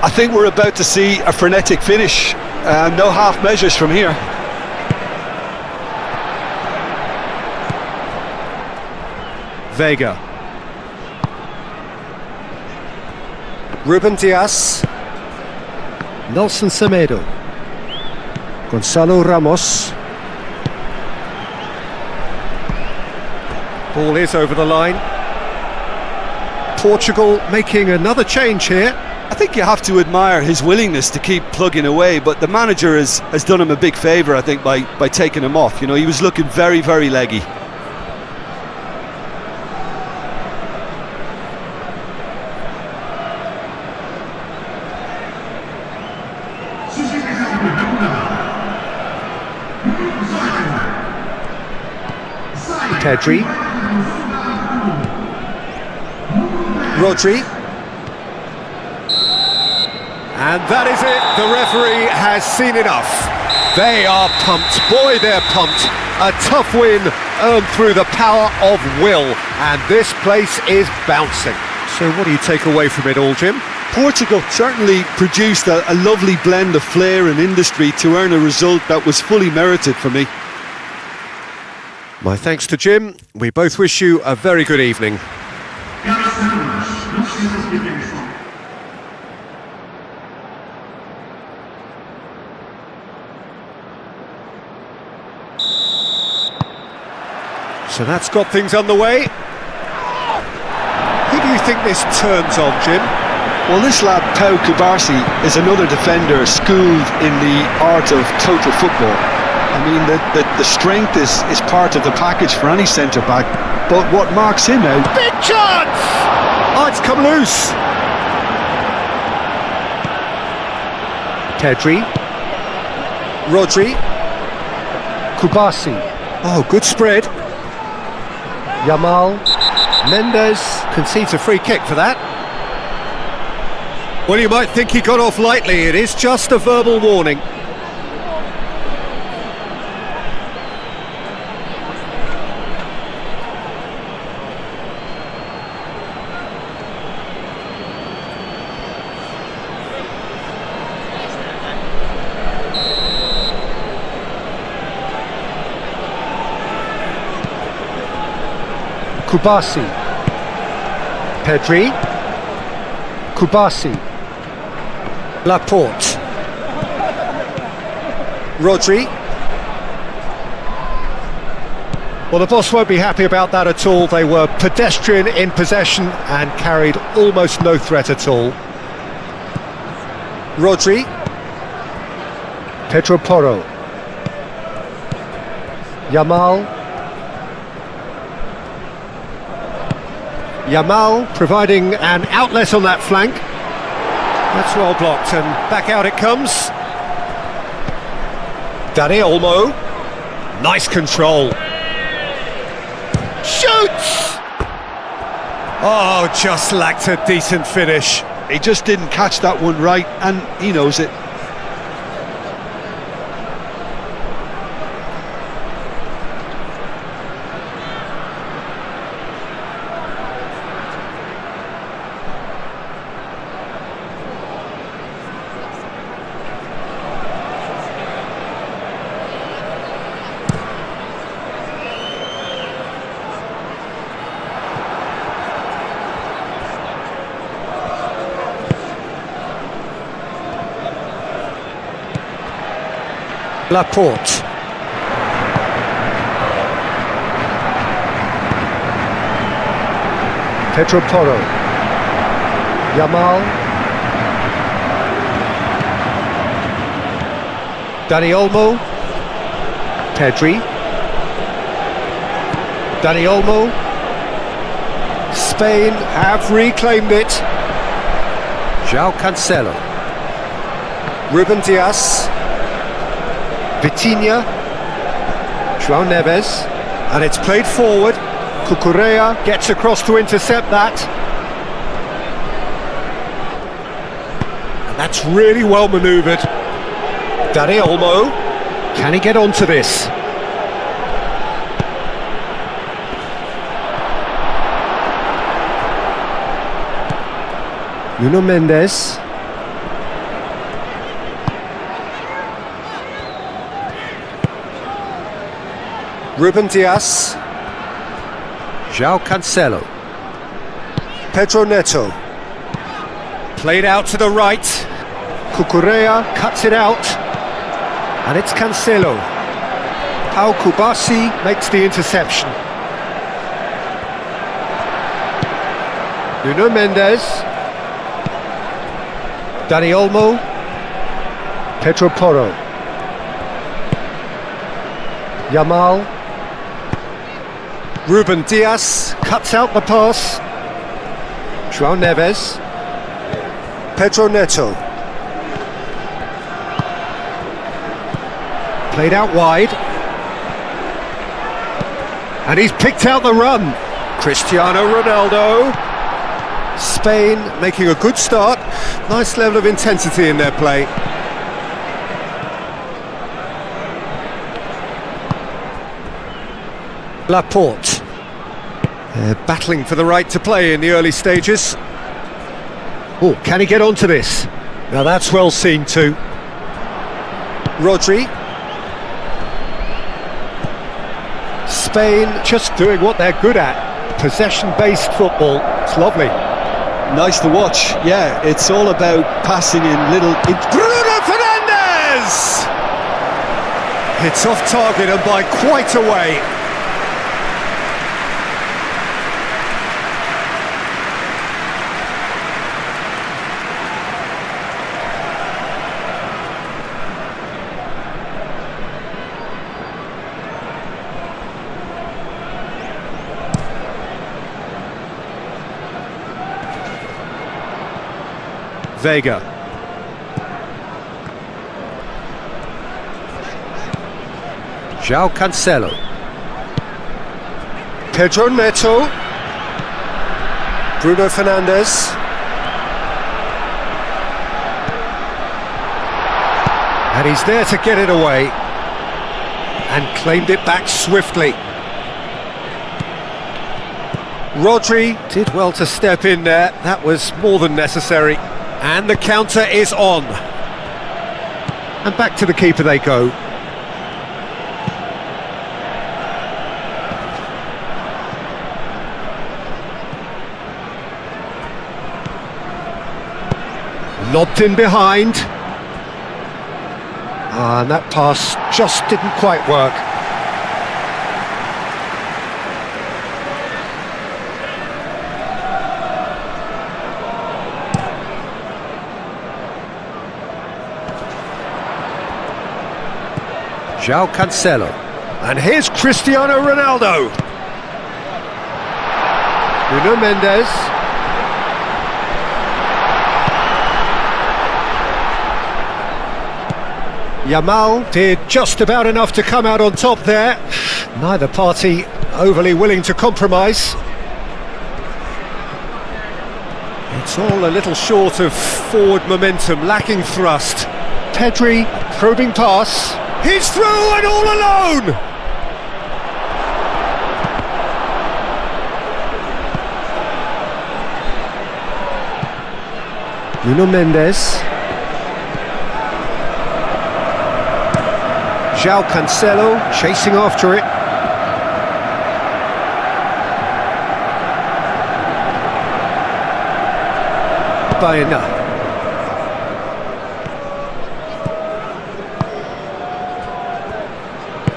Speaker 1: I think we're about to see a frenetic finish. No half measures from here.
Speaker 2: Vega. Ruben Dias. Nelson Semedo. Gonzalo Ramos. Ball is over the line. Portugal making another change here.
Speaker 1: I think you have to admire his willingness to keep plugging away, but the manager has done him a big favour, I think, by taking him off. You know, he was looking very, very leggy.
Speaker 2: Pedri. Rodri. And that is it, the referee has seen enough. They are pumped, boy they're pumped. A tough win earned through the power of will, and this place is bouncing. So what do you take away from it all, Jim?
Speaker 1: Portugal certainly produced a lovely blend of flair and industry to earn a result that was fully merited for me.
Speaker 2: My thanks to Jim. We both wish you a very good evening. So that's got things underway. Who do you think this turns on, Jim?
Speaker 1: Well, this lad, Pau Cubarsí, is another defender schooled in the art of total football. I mean, the strength is part of the package for any centre-back, but what marks him out...
Speaker 2: Big chance! Oh, it's come loose. Pedri. Rodri.
Speaker 3: Cubarsí.
Speaker 2: Oh, good spread.
Speaker 3: Yamal.
Speaker 2: Mendes concedes a free kick for that. Well, you might think he got off lightly. It is just a verbal warning.
Speaker 3: Cubarsí.
Speaker 2: Pedri.
Speaker 3: Cubarsí.
Speaker 2: Laporte. Rodri. Well, the boss won't be happy about that at all. They were pedestrian in possession and carried almost no threat at all. Rodri.
Speaker 3: Pedro Porro. Yamal.
Speaker 2: Yamal providing an outlet on that flank. That's well blocked, and back out it comes. Dani Olmo. Nice control. Shoots! Oh, just lacked a decent finish.
Speaker 1: He just didn't catch that one right, and he knows it.
Speaker 2: Laporte.
Speaker 3: Pedro Porro. Yamal.
Speaker 2: Dani Olmo. Pedri. Dani Olmo. Spain have reclaimed it. João Cancelo. Ruben Dias. Vitinha. João Neves. And it's played forward. Cucurella gets across to intercept that. And that's really well manoeuvred. Dani Olmo. Can he get onto this? Nuno Mendes. Ruben Dias. João Cancelo. Pedro Neto. Played out to the right. Cucurella cuts it out. And it's Cancelo. Pau Cubarsí makes the interception. Nuno Mendes. Dani Olmo.
Speaker 3: Pedro Porro. Yamal.
Speaker 2: Ruben Dias cuts out the pass. João Neves. Pedro Neto. Played out wide. And he's picked out the run. Cristiano Ronaldo. Spain making a good start. Nice level of intensity in their play. Laporte. They're battling for the right to play in the early stages. Oh, can he get onto this? Now that's well seen too. Rodri. Spain just doing what they're good at. Possession-based football. It's lovely.
Speaker 1: Nice to watch. Yeah, it's all about passing in little...
Speaker 2: Bruno Fernandes! It's off target and by quite a way. Vega. João Cancelo. Pedro Neto. Bruno Fernandes. And he's there to get it away. And claimed it back swiftly. Rodri did well to step in there. That was more than necessary. And the counter is on. And back to the keeper they go. Lobbed in behind. And that pass just didn't quite work. João Cancelo. And here's Cristiano Ronaldo. Nuno Mendes. Yamal did just about enough to come out on top there. Neither party overly willing to compromise. It's all a little short of forward momentum, lacking thrust. Pedri, probing pass. He's through and all alone! Nuno Mendes. João Cancelo chasing after it. Baena.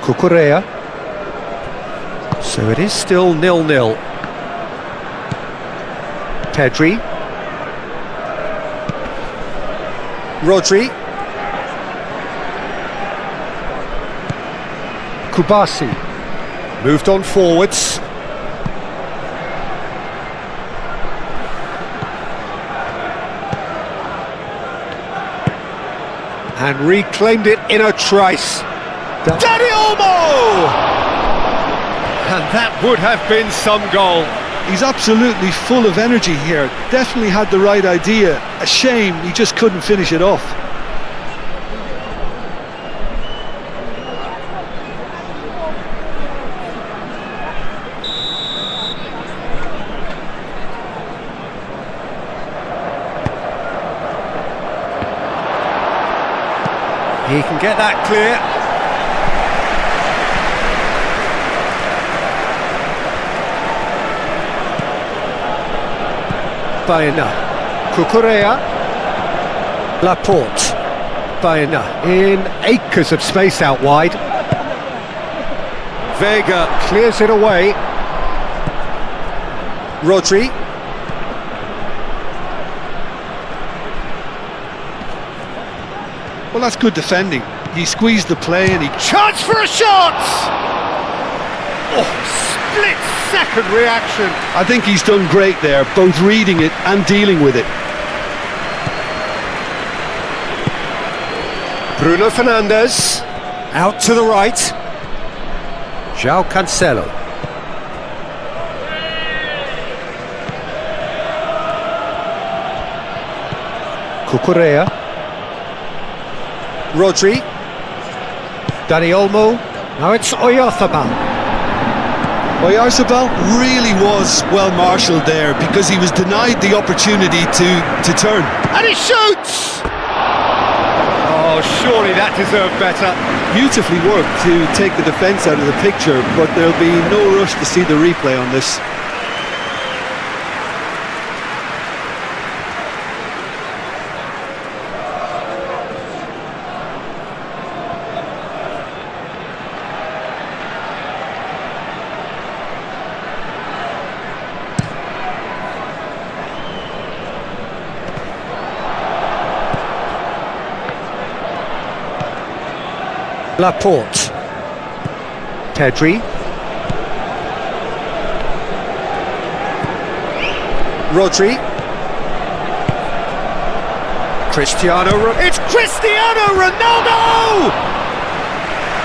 Speaker 2: Cucurella. So it is still 0-0. Pedri. Rodri. Kubasi. Moved on forwards. And reclaimed it in a trice. Dani Olmo! And that would have been some goal.
Speaker 1: He's absolutely full of energy here. Definitely had the right idea. A shame he just couldn't finish it off.
Speaker 2: He can get that clear. Baena. Cucurella. Laporte. Baena in acres of space out wide. Vega clears it away. Rodri.
Speaker 1: Well, that's good defending. He squeezed the play and he...
Speaker 2: Chance for a shot! Oh, split-second reaction.
Speaker 1: I think he's done great there, both reading it and dealing with it.
Speaker 2: Bruno Fernandes. Out to the right. João Cancelo. Cucurella. Rodri. Dani Olmo. Now it's Oyarzabal.
Speaker 1: Oyarzabal really was well marshalled there because he was denied the opportunity to turn.
Speaker 2: And he shoots! Oh, surely that deserved better.
Speaker 1: Beautifully worked to take the defence out of the picture, but there'll be no rush to see the replay on this.
Speaker 3: Laporte. Pedri. Rodri.
Speaker 2: It's Cristiano Ronaldo!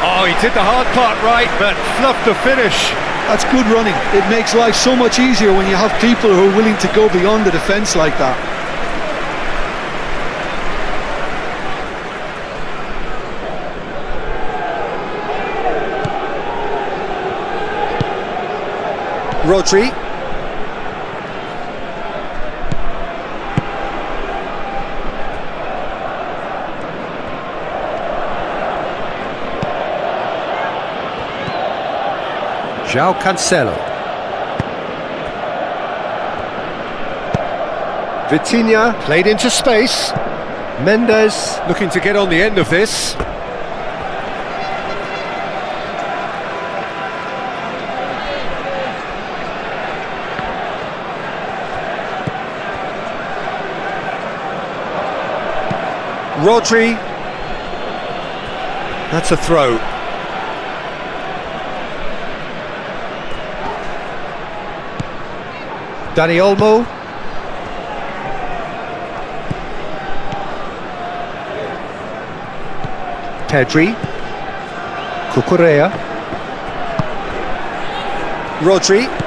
Speaker 2: Oh, he did the hard part right, but fluffed the finish.
Speaker 1: That's good running. It makes life so much easier when you have people who are willing to go beyond the defence like that.
Speaker 3: Rodri. João Cancelo. Vitinha played into space. Mendes
Speaker 2: Looking to get on the end of this.
Speaker 3: Rodri.
Speaker 2: That's a throw.
Speaker 3: Dani Olmo. Pedri. Cucurella. Rodri.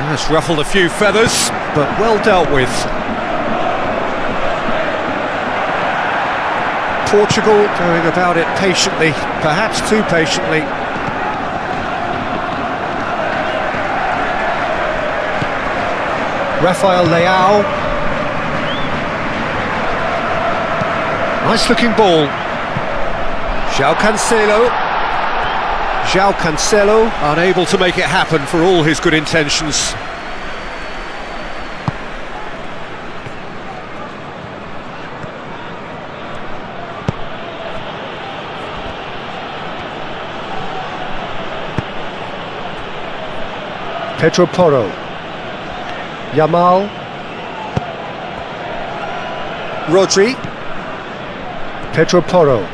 Speaker 2: That's ruffled a few feathers, but well dealt with. Portugal going about it patiently, perhaps too patiently.
Speaker 3: Rafael Leao.
Speaker 2: Nice looking ball.
Speaker 3: João Cancelo. João Cancelo.
Speaker 2: Unable to make it happen for all his good intentions.
Speaker 3: Pedro Porro. Yamal. Rodri. Pedro Porro.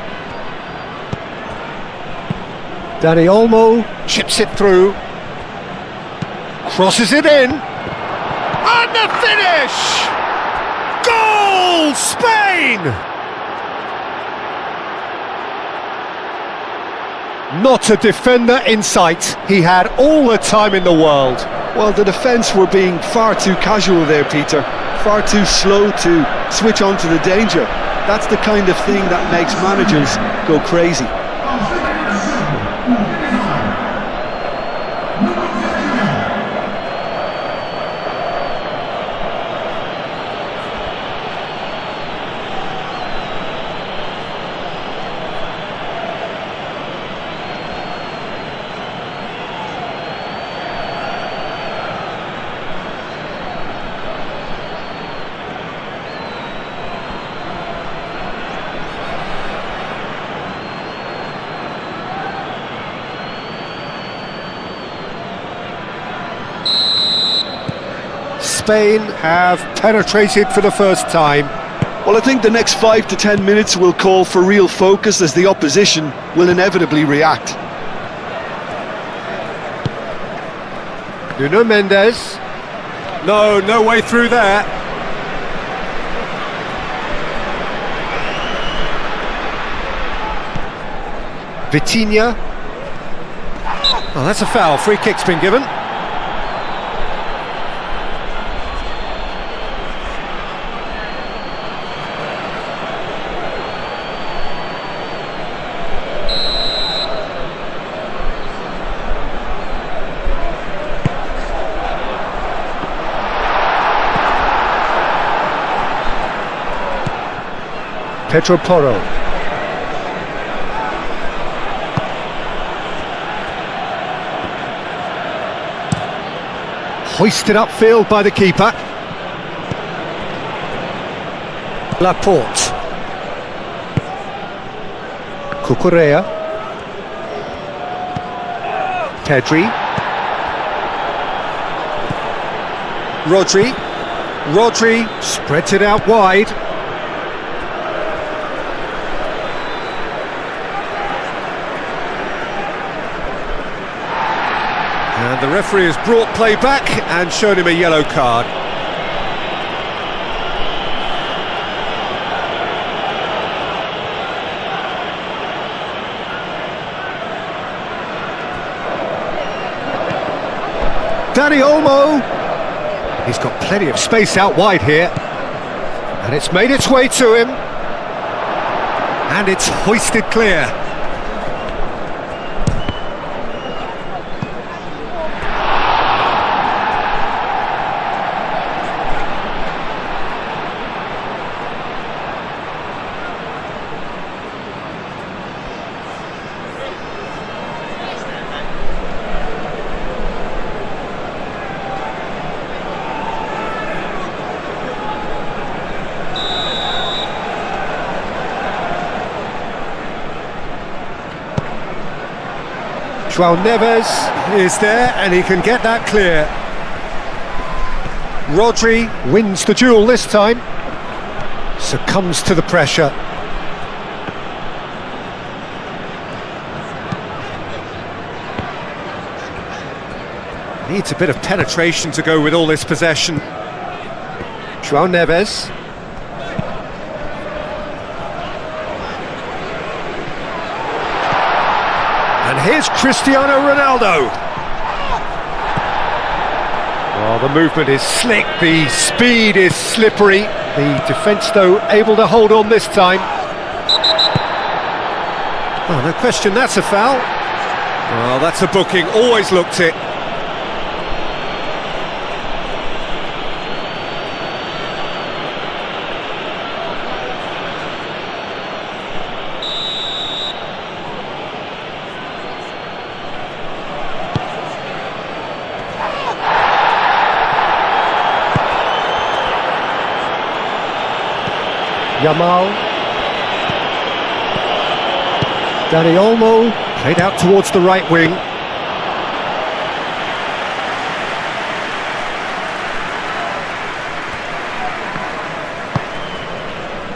Speaker 3: Dani Olmo
Speaker 2: Chips it through. Crosses it in. And the finish! Goal! Spain! Not a defender in sight. He had all the time in the world.
Speaker 1: Well, the defence were being far too casual there, Peter. Far too slow to switch on to the danger. That's the kind of thing that makes managers go crazy.
Speaker 2: Spain have penetrated for the first time.
Speaker 1: Well, I think the next 5 to 10 minutes will call for real focus as the opposition will inevitably react.
Speaker 2: Nuno Mendes. No way through there.
Speaker 3: Vitinha.
Speaker 2: Oh, that's a foul. Free kick's been given.
Speaker 3: Pedro Porro.
Speaker 2: Hoisted upfield by the keeper. Laporte.
Speaker 3: Cucurella. Pedri.
Speaker 2: Rodri spreads it out wide. And the referee has brought play back and shown him a yellow card. Dani Olmo. He's got plenty of space out wide here. And it's made its way to him. And it's hoisted clear. João Neves is there and he can get that clear. Rodri wins the duel this time, succumbs to the pressure. Needs a bit of penetration to go with all this possession. João Neves. And here's Cristiano Ronaldo. Well, the movement is slick, the speed is slippery. The defence, though, able to hold on this time. Oh, no question, that's a foul. Well, that's a booking, always looked it.
Speaker 3: Yamal. Dani Olmo.
Speaker 2: Played out towards the right wing.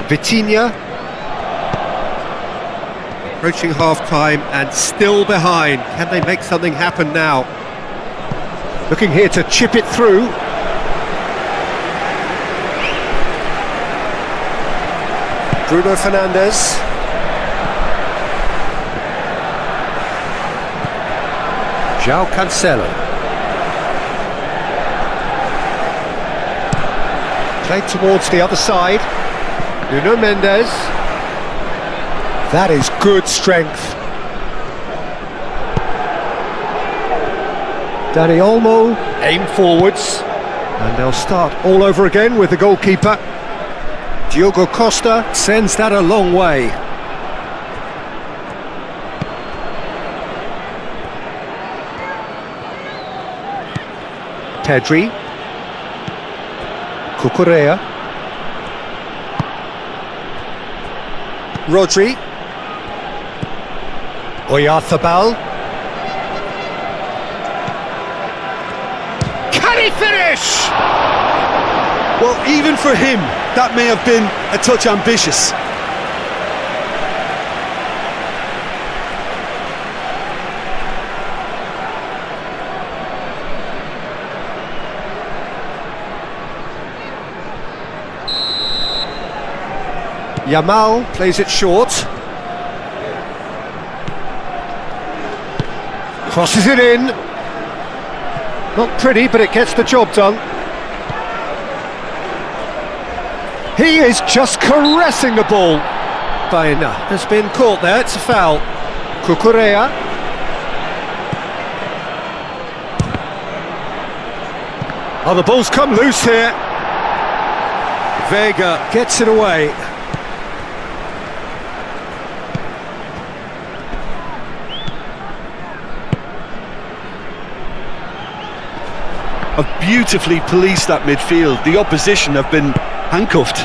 Speaker 3: Vitinha.
Speaker 2: Approaching half-time and still behind. Can they make something happen now? Looking here to chip it through. Bruno Fernandes. João Cancelo. Played towards the other side. Nuno Mendes. That is good strength.
Speaker 3: Dani Olmo.
Speaker 2: Aim forwards. And they'll start all over again with the goalkeeper. Diogo Costa sends that a long way.
Speaker 3: Pedri. Cucurella.
Speaker 2: Rodri. Oyarzabal. Can he finish?
Speaker 1: Well, even for him, that may have been a touch ambitious.
Speaker 2: Yamal plays it short. Crosses it in. Not pretty, but it gets the job done. He is just caressing the ball. Baena has been caught there, it's a foul. Cucurella. Oh, the ball's come loose here. Vega gets it away.
Speaker 1: have beautifully policed that midfield. The opposition have been handcuffed.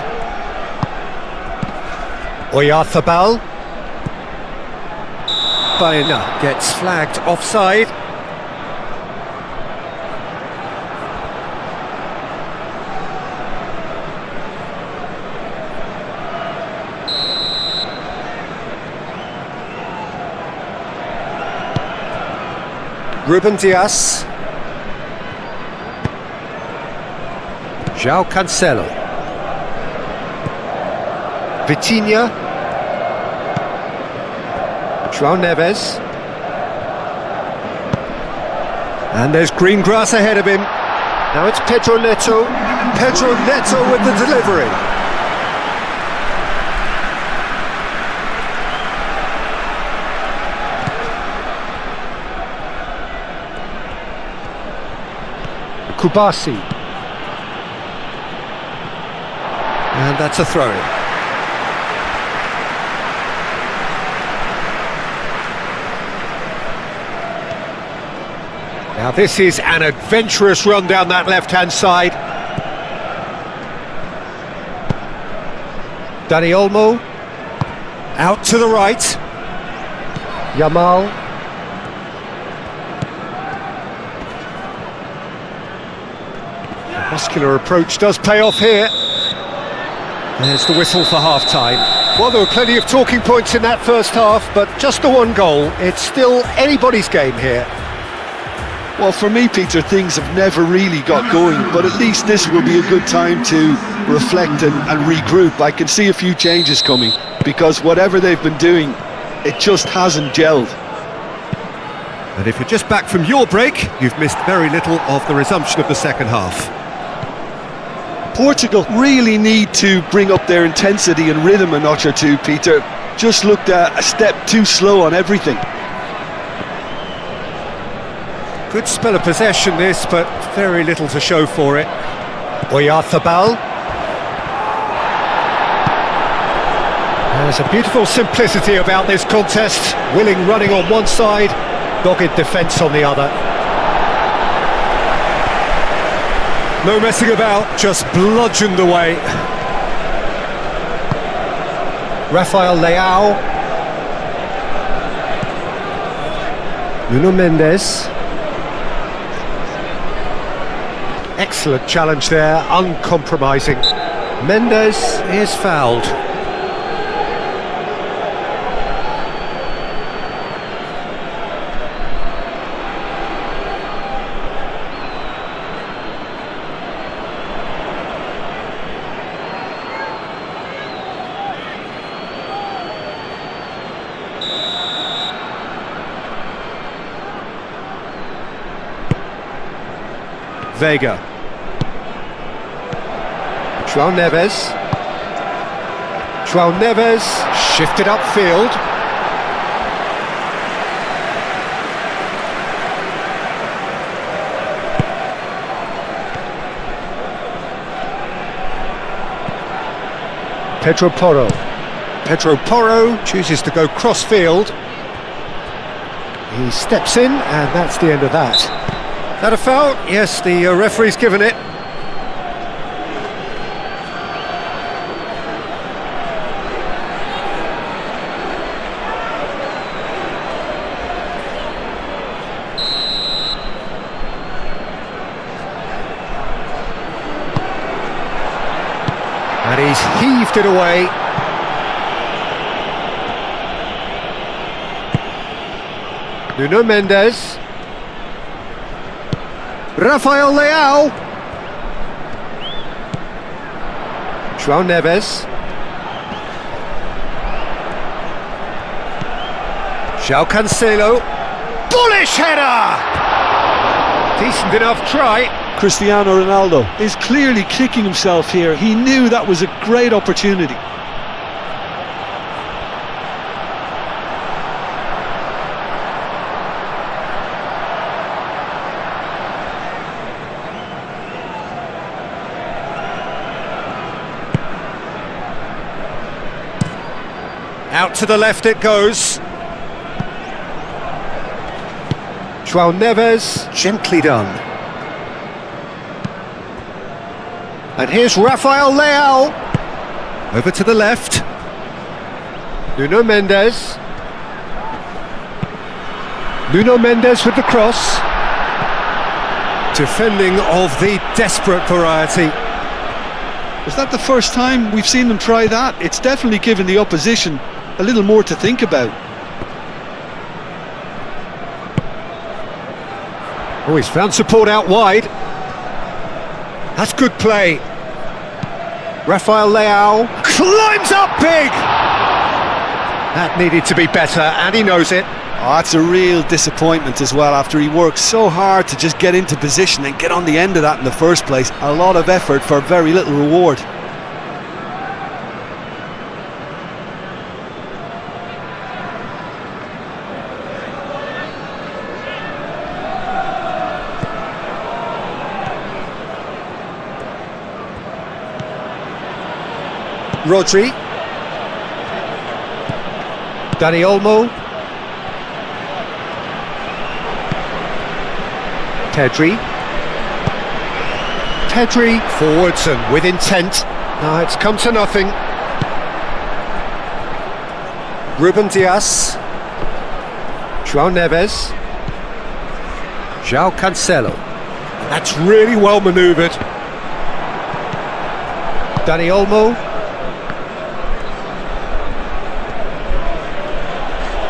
Speaker 2: Oyarzabal. Baena gets flagged offside. Ruben Dias. João Cancelo.
Speaker 3: Vitinha.
Speaker 2: João Neves. And there's green grass ahead of him.
Speaker 3: Now it's Pedro Neto.
Speaker 2: Pedro Neto with the delivery.
Speaker 3: Kubasi.
Speaker 2: And that's a throw-in. Now this is an adventurous run down that left-hand side.
Speaker 3: Dani Olmo.
Speaker 2: Out to the right.
Speaker 3: Yamal.
Speaker 2: Muscular approach does pay off here. There's the whistle for half-time. Well, there were plenty of talking points in that first half, but just the one goal. It's still anybody's game here.
Speaker 1: Well, for me, Peter, things have never really got going, but at least this will be a good time to reflect and regroup. I can see a few changes coming, because whatever they've been doing, it just hasn't gelled.
Speaker 2: And if you're just back from your break, you've missed very little of the resumption of the second half.
Speaker 1: Portugal really need to bring up their intensity and rhythm a notch or two, Peter. Just looked a step too slow on everything.
Speaker 2: Good spell of possession this, but very little to show for it. Oyarzabal. There's a beautiful simplicity about this contest. Willing running on one side, dogged defence on the other. No messing about, just bludgeoned away.
Speaker 3: Rafael Leao. Nuno Mendes.
Speaker 2: Excellent challenge there, uncompromising. Mendes is fouled. Vega.
Speaker 3: João Neves.
Speaker 2: João Neves shifted upfield.
Speaker 3: Pedro Porro.
Speaker 2: Pedro Porro chooses to go cross-field. He steps in, and that's the end of that. That a foul? Yes, the referee's given it. And he's heaved it away. Nuno Mendes. Rafael Leao. João Neves. João Cancelo. Bullish header! Decent enough try.
Speaker 1: Cristiano Ronaldo is clearly kicking himself here. He knew that was a great opportunity.
Speaker 2: Out to the left it goes. João Neves, gently done. And here's Rafael Leao. Over to the left.
Speaker 3: Nuno Mendes. Nuno Mendes with the cross.
Speaker 2: Defending of the desperate variety.
Speaker 1: Is that the first time we've seen them try that? It's definitely given the opposition a little more to think about.
Speaker 2: Oh, he's found support out wide. That's good play.
Speaker 3: Rafael Leao.
Speaker 2: Climbs up big! That needed to be better, and he knows it.
Speaker 1: Oh, that's a real disappointment as well, after he worked so hard to just get into position and get on the end of that in the first place. A lot of effort for very little reward.
Speaker 2: Rodri.
Speaker 3: Dani Olmo. Pedri.
Speaker 2: Forwards and with intent.
Speaker 3: No, it's come to nothing. Ruben Dias. João Neves. João Cancelo.
Speaker 2: That's really well manoeuvred.
Speaker 3: Dani Olmo.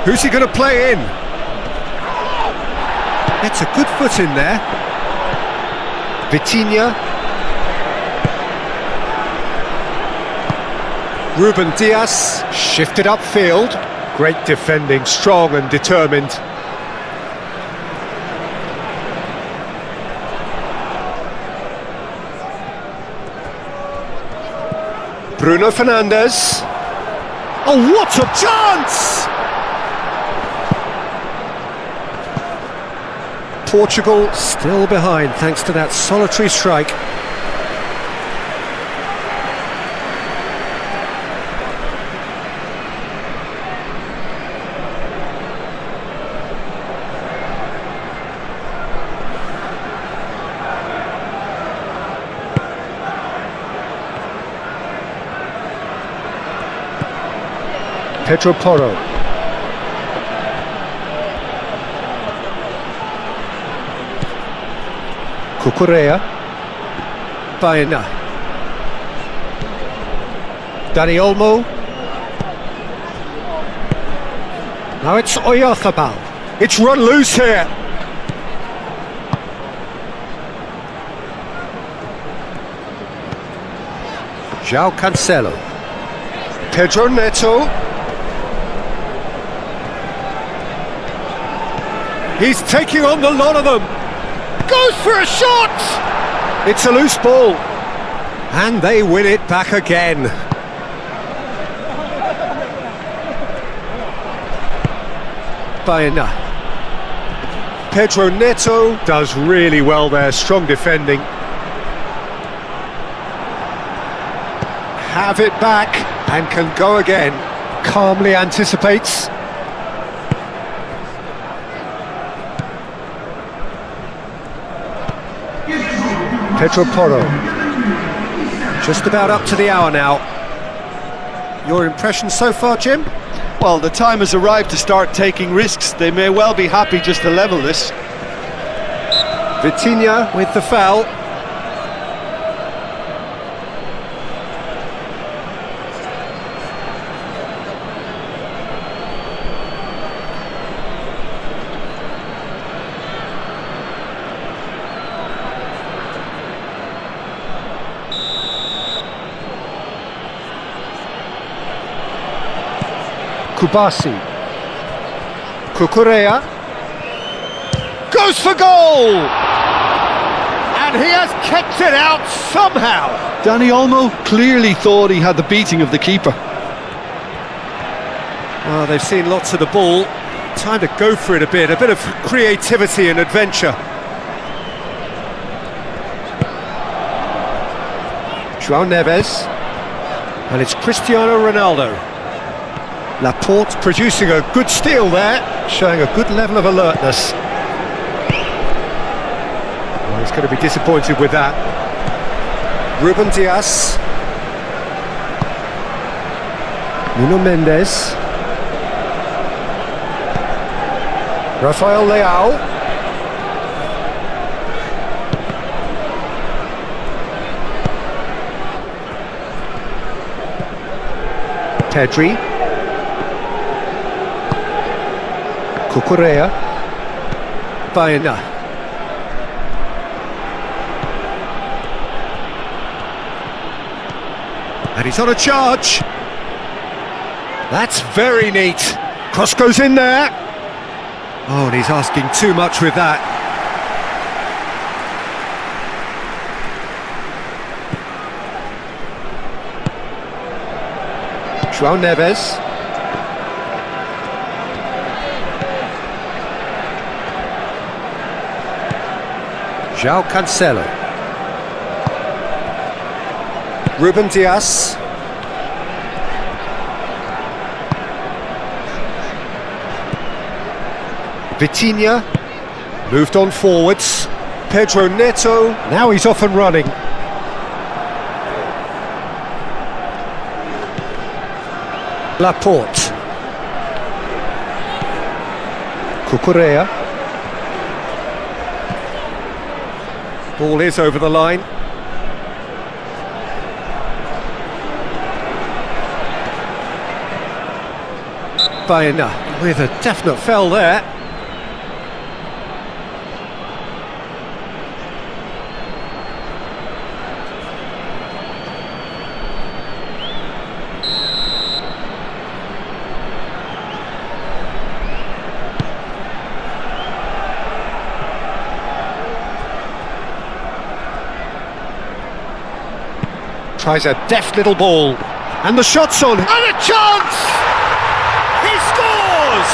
Speaker 2: Who's he going to play in? Gets a good foot in there.
Speaker 3: Vitinha.
Speaker 2: Ruben Dias shifted upfield. Great defending, strong and determined.
Speaker 3: Bruno Fernandes.
Speaker 2: Oh, what a chance! Portugal still behind thanks to that solitary strike.
Speaker 3: Pedro Porro. Cucurella.
Speaker 2: Baena.
Speaker 3: Dani Olmo. Now it's Oyarzabal.
Speaker 2: It's run loose here.
Speaker 3: João Cancelo.
Speaker 2: Pedro Neto. He's taking on the lot of them. Goes for a shot! It's a loose ball. And they win it back again.
Speaker 3: Baena.
Speaker 2: Pedro Neto does really well there, strong defending. Have it back and can go again.
Speaker 3: Calmly anticipates. Pedro Porro.
Speaker 2: Just about up to the hour now. Your impression so far, Jim?
Speaker 1: Well, the time has arrived to start taking risks. They may well be happy just to level this.
Speaker 2: Vitinha with the foul.
Speaker 3: Kubasi.
Speaker 2: Cucurella goes for goal! And he has kept it out somehow!
Speaker 1: Dani Olmo clearly thought he had the beating of the keeper.
Speaker 2: Well, they've seen lots of the ball. Time to go for it a bit of creativity and adventure.
Speaker 3: João Neves.
Speaker 2: And it's Cristiano Ronaldo. Laporte producing a good steal there, showing a good level of alertness. Well, he's going to be disappointed with that. Ruben Dias.
Speaker 3: Nuno Mendes. Rafael Leao. Pedri. Cucurella. Baena.
Speaker 2: And he's on a charge. That's very neat. Cross goes in there. Oh, and he's asking too much with that.
Speaker 3: João Neves. João Cancelo.
Speaker 2: Ruben Dias.
Speaker 3: Vitinha.
Speaker 2: Moved on forwards. Pedro Neto.
Speaker 3: Now he's off and running. Laporte. Cucurella.
Speaker 2: Ball is over the line.
Speaker 3: Baena with a definite foul there. Tries a deft little ball.
Speaker 2: And the shot's on.
Speaker 3: And a chance! He scores!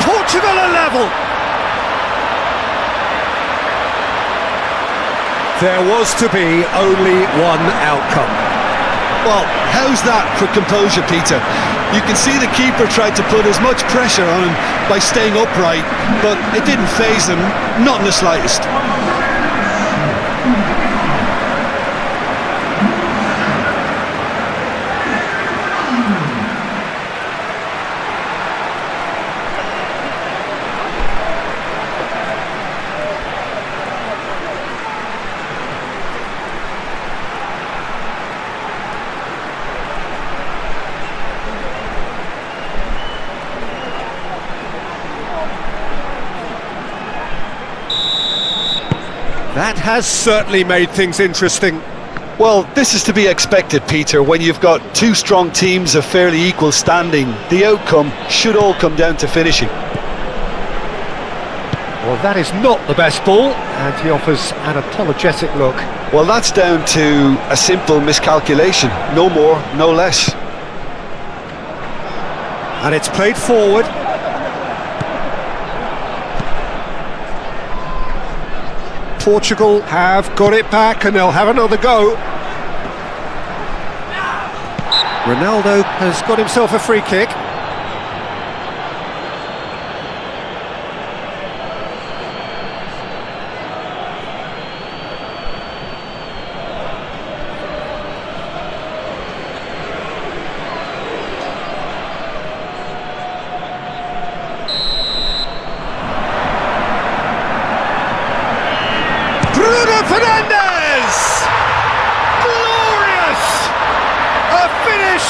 Speaker 3: Portugal are level.
Speaker 2: There was to be only one outcome.
Speaker 1: Well, how's that for composure, Peter? You can see the keeper tried to put as much pressure on him by staying upright, but it didn't faze him, not in the slightest.
Speaker 2: That has certainly made things interesting.
Speaker 1: Well, this is to be expected, Peter. When you've got two strong teams of fairly equal standing, the outcome should all come down to finishing.
Speaker 3: Well, that is not the best ball, and he offers an apologetic look.
Speaker 1: Well, that's down to a simple miscalculation. No more, no less.
Speaker 2: And it's played forward. Portugal have got it back and they'll have another go. Ronaldo has got himself a free kick.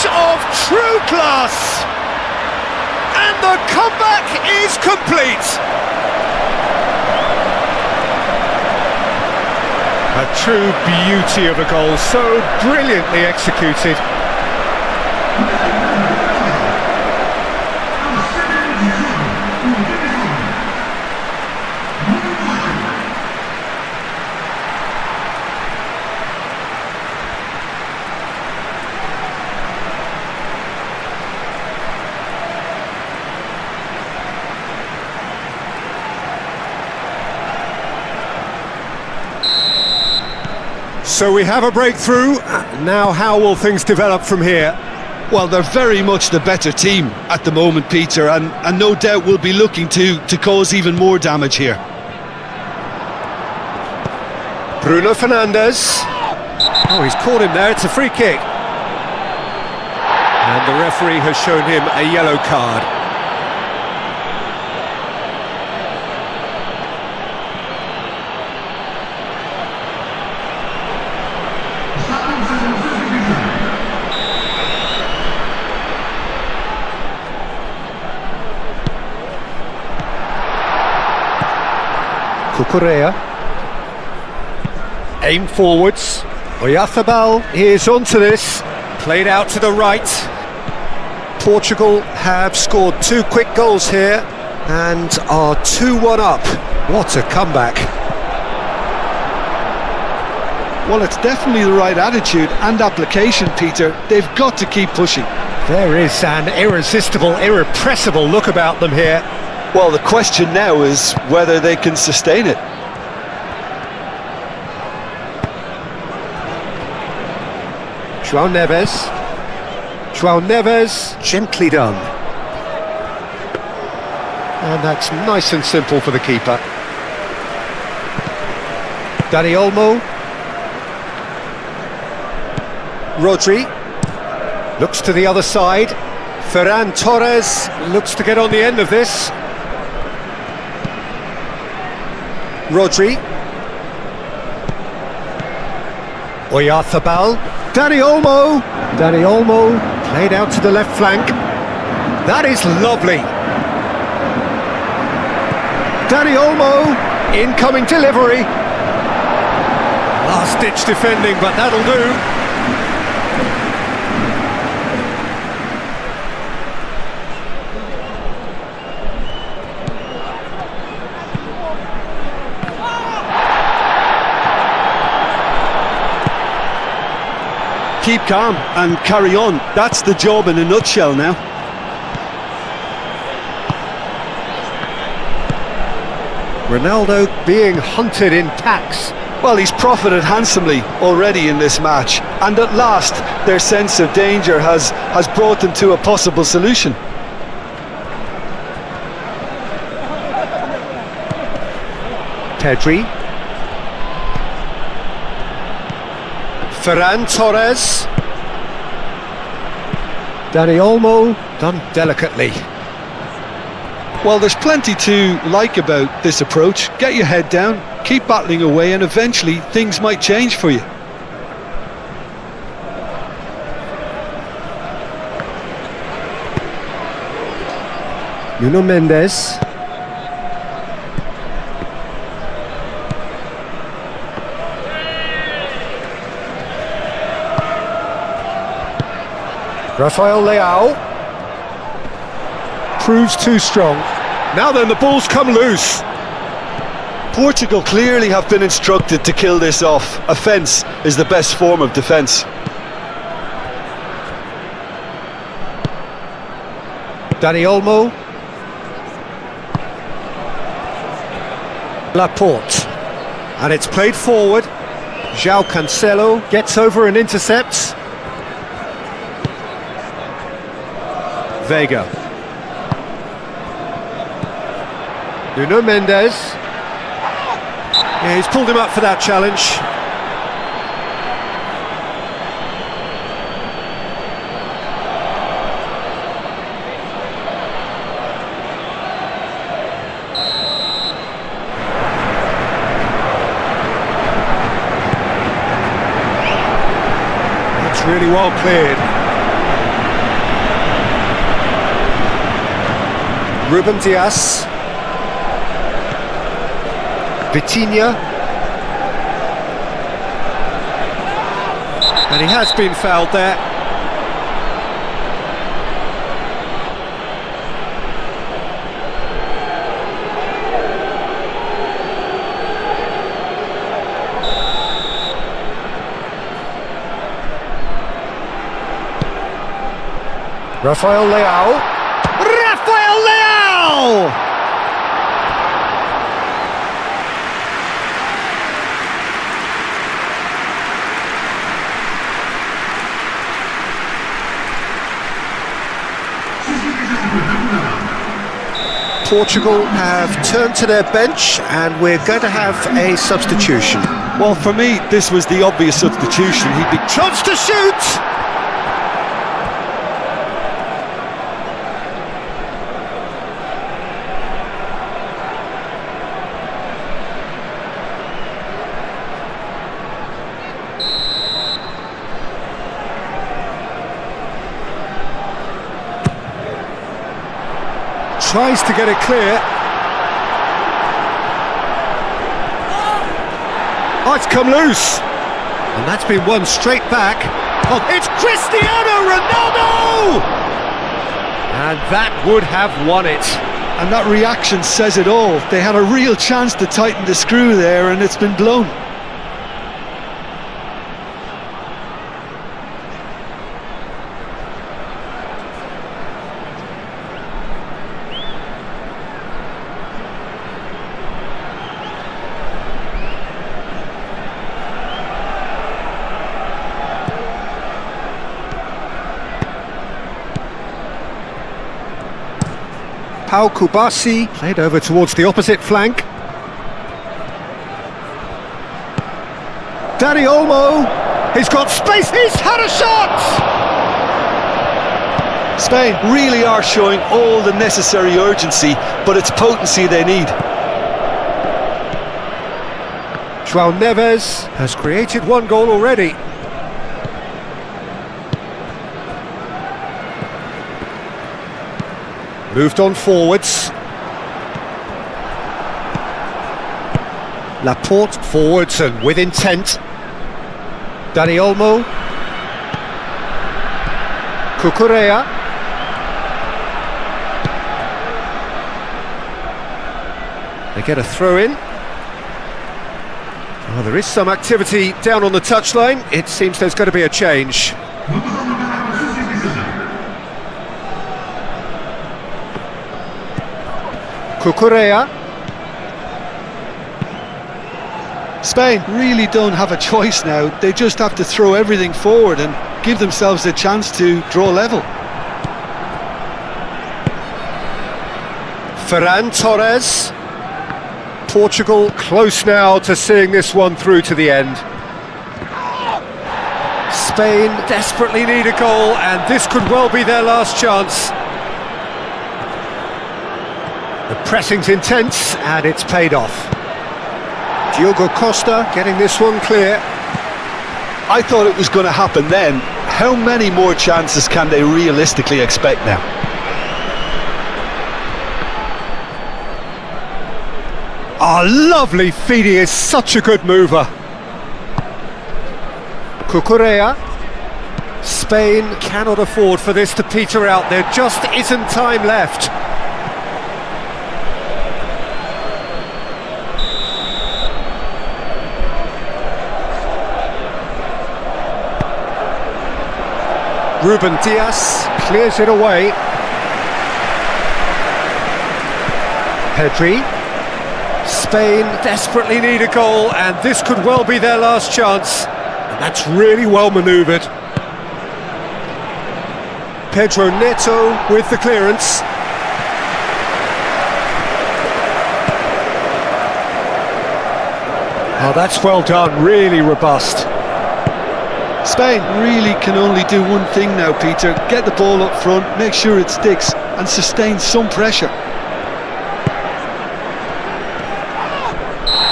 Speaker 3: Of true class, and the comeback is complete. A true beauty of a goal, so brilliantly executed.
Speaker 2: So we have a breakthrough. Now how will things develop from here?
Speaker 1: Well, they're very much the better team at the moment, Peter, and no doubt will be looking to cause even more damage here.
Speaker 2: Bruno Fernandes. Oh, he's caught him there, it's a free kick. And the referee has shown him a yellow card. Cucurella. Aim forwards. Oyarzabal is onto this. Played out to the right. Portugal have scored 2 quick goals here and are 2-1 up. What a comeback.
Speaker 1: Well, it's definitely the right attitude and application, Peter. They've got to keep pushing.
Speaker 2: There is an irresistible, irrepressible look about them here.
Speaker 1: Well, the question now is whether they can sustain it.
Speaker 2: João Neves. João Neves, gently done. And that's nice and simple for the keeper. Dani Olmo. Rodri. Looks to the other side. Ferran Torres looks to get on the end of this. Rodri. Oyarzabal. Dani Olmo. Dani Olmo played out to the left flank. That is lovely. Dani Olmo, incoming delivery. Last-ditch defending, but that'll do.
Speaker 1: Keep calm and carry on. That's the job in a nutshell now.
Speaker 2: Ronaldo being hunted in packs.
Speaker 1: Well, he's profited handsomely already in this match, and at last their sense of danger has brought them to a possible solution.
Speaker 2: Pedri. Ferran Torres. Dani Olmo, done delicately.
Speaker 1: Well, there's plenty to like about this approach. Get your head down, keep battling away, and eventually things might change for you.
Speaker 2: Nuno Mendes. Rafael Leao proves too strong. Now then, the ball's come loose.
Speaker 1: Portugal clearly have been instructed to kill this off. Offence is the best form of defence.
Speaker 2: Dani Olmo. Laporte. And it's played forward. João Cancelo gets over and intercepts. Vega. Nuno Mendes. Yeah, he's pulled him up for that challenge. That's really well cleared. Ruben Dias. Vitinha. And he has been fouled there. Rafael Leao. Rafael Leao! Portugal have turned to their bench and we're going to have a substitution.
Speaker 1: Well, for me, this was the obvious substitution. He'd be...
Speaker 2: Chance to shoot! Tries to get it clear. Oh, it's come loose. And that's been won straight back. Oh, it's Cristiano Ronaldo! And that would have won it.
Speaker 1: And that reaction says it all. They had a real chance to tighten the screw there, and it's been blown.
Speaker 2: Pau Kubasi played over towards the opposite flank. Dani Olmo, he's got space, he's had a shot!
Speaker 1: Spain really are showing all the necessary urgency, but it's potency they need.
Speaker 2: João Neves has created one goal already. Moved on forwards. Laporte forwards and with intent. Dani Olmo. Cucurella. They get a throw in. Well, there is some activity down on the touchline. It seems there's going to be a change. Cucurella.
Speaker 1: Spain really don't have a choice now. They just have to throw everything forward and give themselves a chance to draw level.
Speaker 2: Ferran Torres. Portugal close now to seeing this one through to the end. Spain desperately need a goal, and this could well be their last chance. The pressing's intense, and it's paid off. Diogo Costa getting this one clear.
Speaker 1: I thought it was going to happen then. How many more chances can they realistically expect now?
Speaker 2: Oh, lovely feed, he is such a good mover. Cucurella. Spain cannot afford for this to peter out, there just isn't time left. Ruben Dias clears it away. Pedri. Spain desperately need a goal, and this could well be their last chance. And that's really well manoeuvred. Pedro Neto with the clearance. Oh, that's well done, really robust.
Speaker 1: Spain really can only do one thing now, Peter. Get the ball up front, make sure it sticks, and sustain some pressure.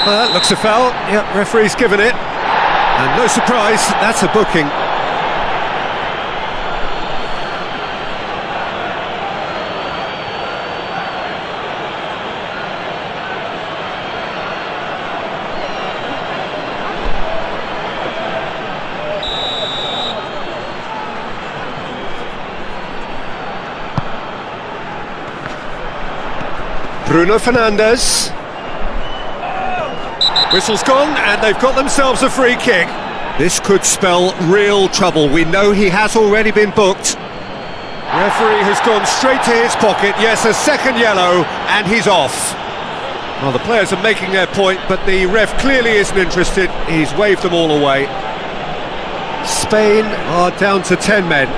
Speaker 2: Well, that looks a foul. Yep, referee's given it. And no surprise, that's a booking. Bruno Fernandes. Whistle's gone, and they've got themselves a free kick. This could spell real trouble. We know he has already been booked. Referee has gone straight to his pocket. Yes, a second yellow, and he's off. Well, the players are making their point, but the ref clearly isn't interested. He's waved them all away. Spain are down to 10 men. .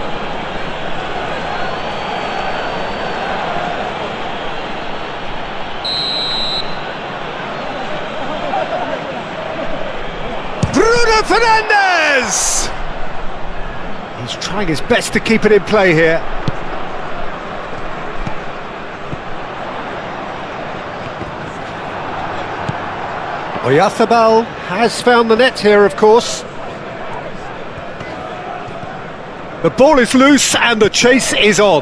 Speaker 2: Fernandes! He's trying his best to keep it in play here. Oyarzabal has found the net here, of course. The ball is loose and the chase is on.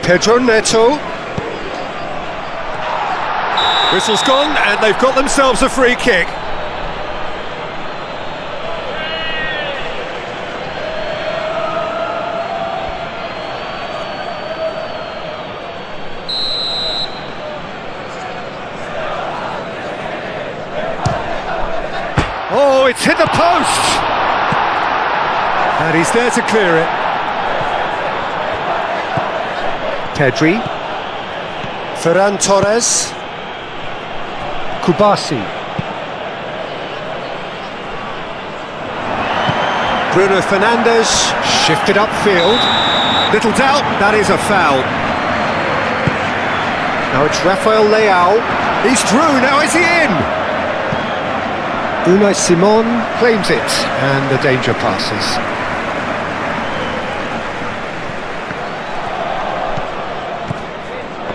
Speaker 2: Pedro Neto. Whistle's gone and they've got themselves a free kick. Oh, it's hit the post! And he's there to clear it. Pedri. Ferran Torres. Kubasi. Bruno Fernandes. Shifted upfield. Little doubt, that is a foul. Now it's Rafael Leao. He's through, now is he in? Unai Simon claims it, and the danger passes.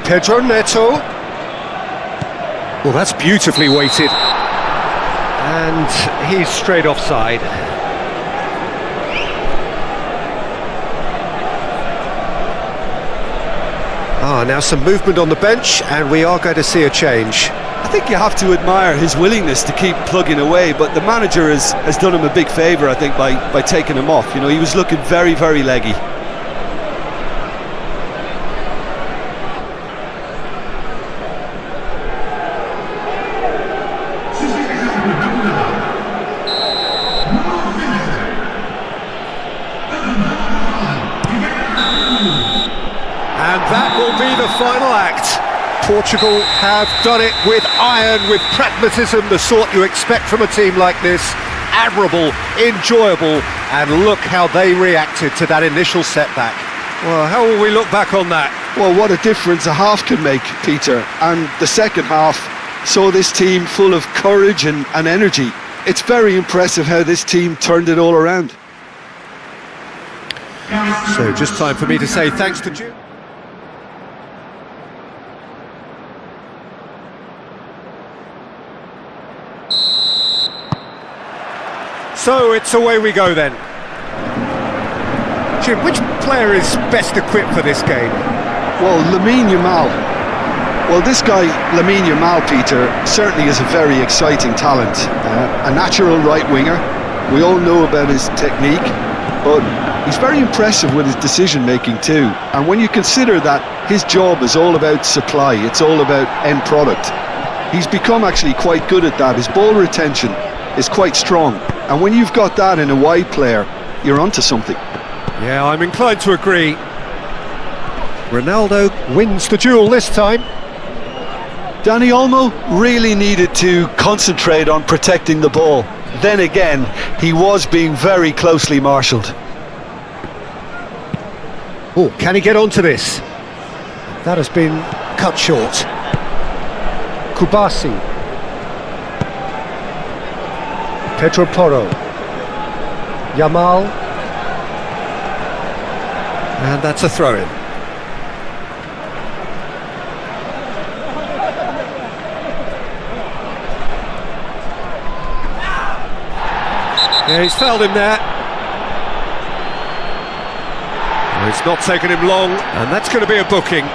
Speaker 2: Pedro Neto. Well, that's beautifully weighted. And he's straight offside. Now some movement on the bench, and we are going to see a change.
Speaker 1: I think you have to admire his willingness to keep plugging away, but the manager has done him a big favour, I think, by taking him off. You know, he was looking very, very leggy.
Speaker 2: And that will be the final act. Portugal have done it with iron, with pragmatism, the sort you expect from a team like this. Admirable, enjoyable, and look how they reacted to that initial setback. Well, how will we look back on that?
Speaker 1: Well, what a difference a half can make, Peter. And the second half saw this team full of courage and energy. It's very impressive how this team turned it all around.
Speaker 2: So just time for me to say thanks to Jim. So it's away we go then. Jim, which player is best equipped for this game?
Speaker 1: Well, Lamine Yamal. Well, this guy, Lamine Yamal, Peter, certainly is a very exciting talent. A natural right winger. We all know about his technique, but he's very impressive with his decision making too. And when you consider that his job is all about supply, it's all about end product, he's become actually quite good at that. His ball retention is quite strong, and when you've got that in a wide player, you're onto something.
Speaker 2: Yeah, I'm inclined to agree. Ronaldo wins the duel this time.
Speaker 1: Dani Olmo really needed to concentrate on protecting the ball. Then again, he was being very closely marshalled.
Speaker 2: Oh, can he get onto this? That has been cut short. Kubasi. Pedro Porro. Yamal. And that's a throw-in. Yeah, he's fouled him there. Well, it's not taken him long, and that's going to be a booking.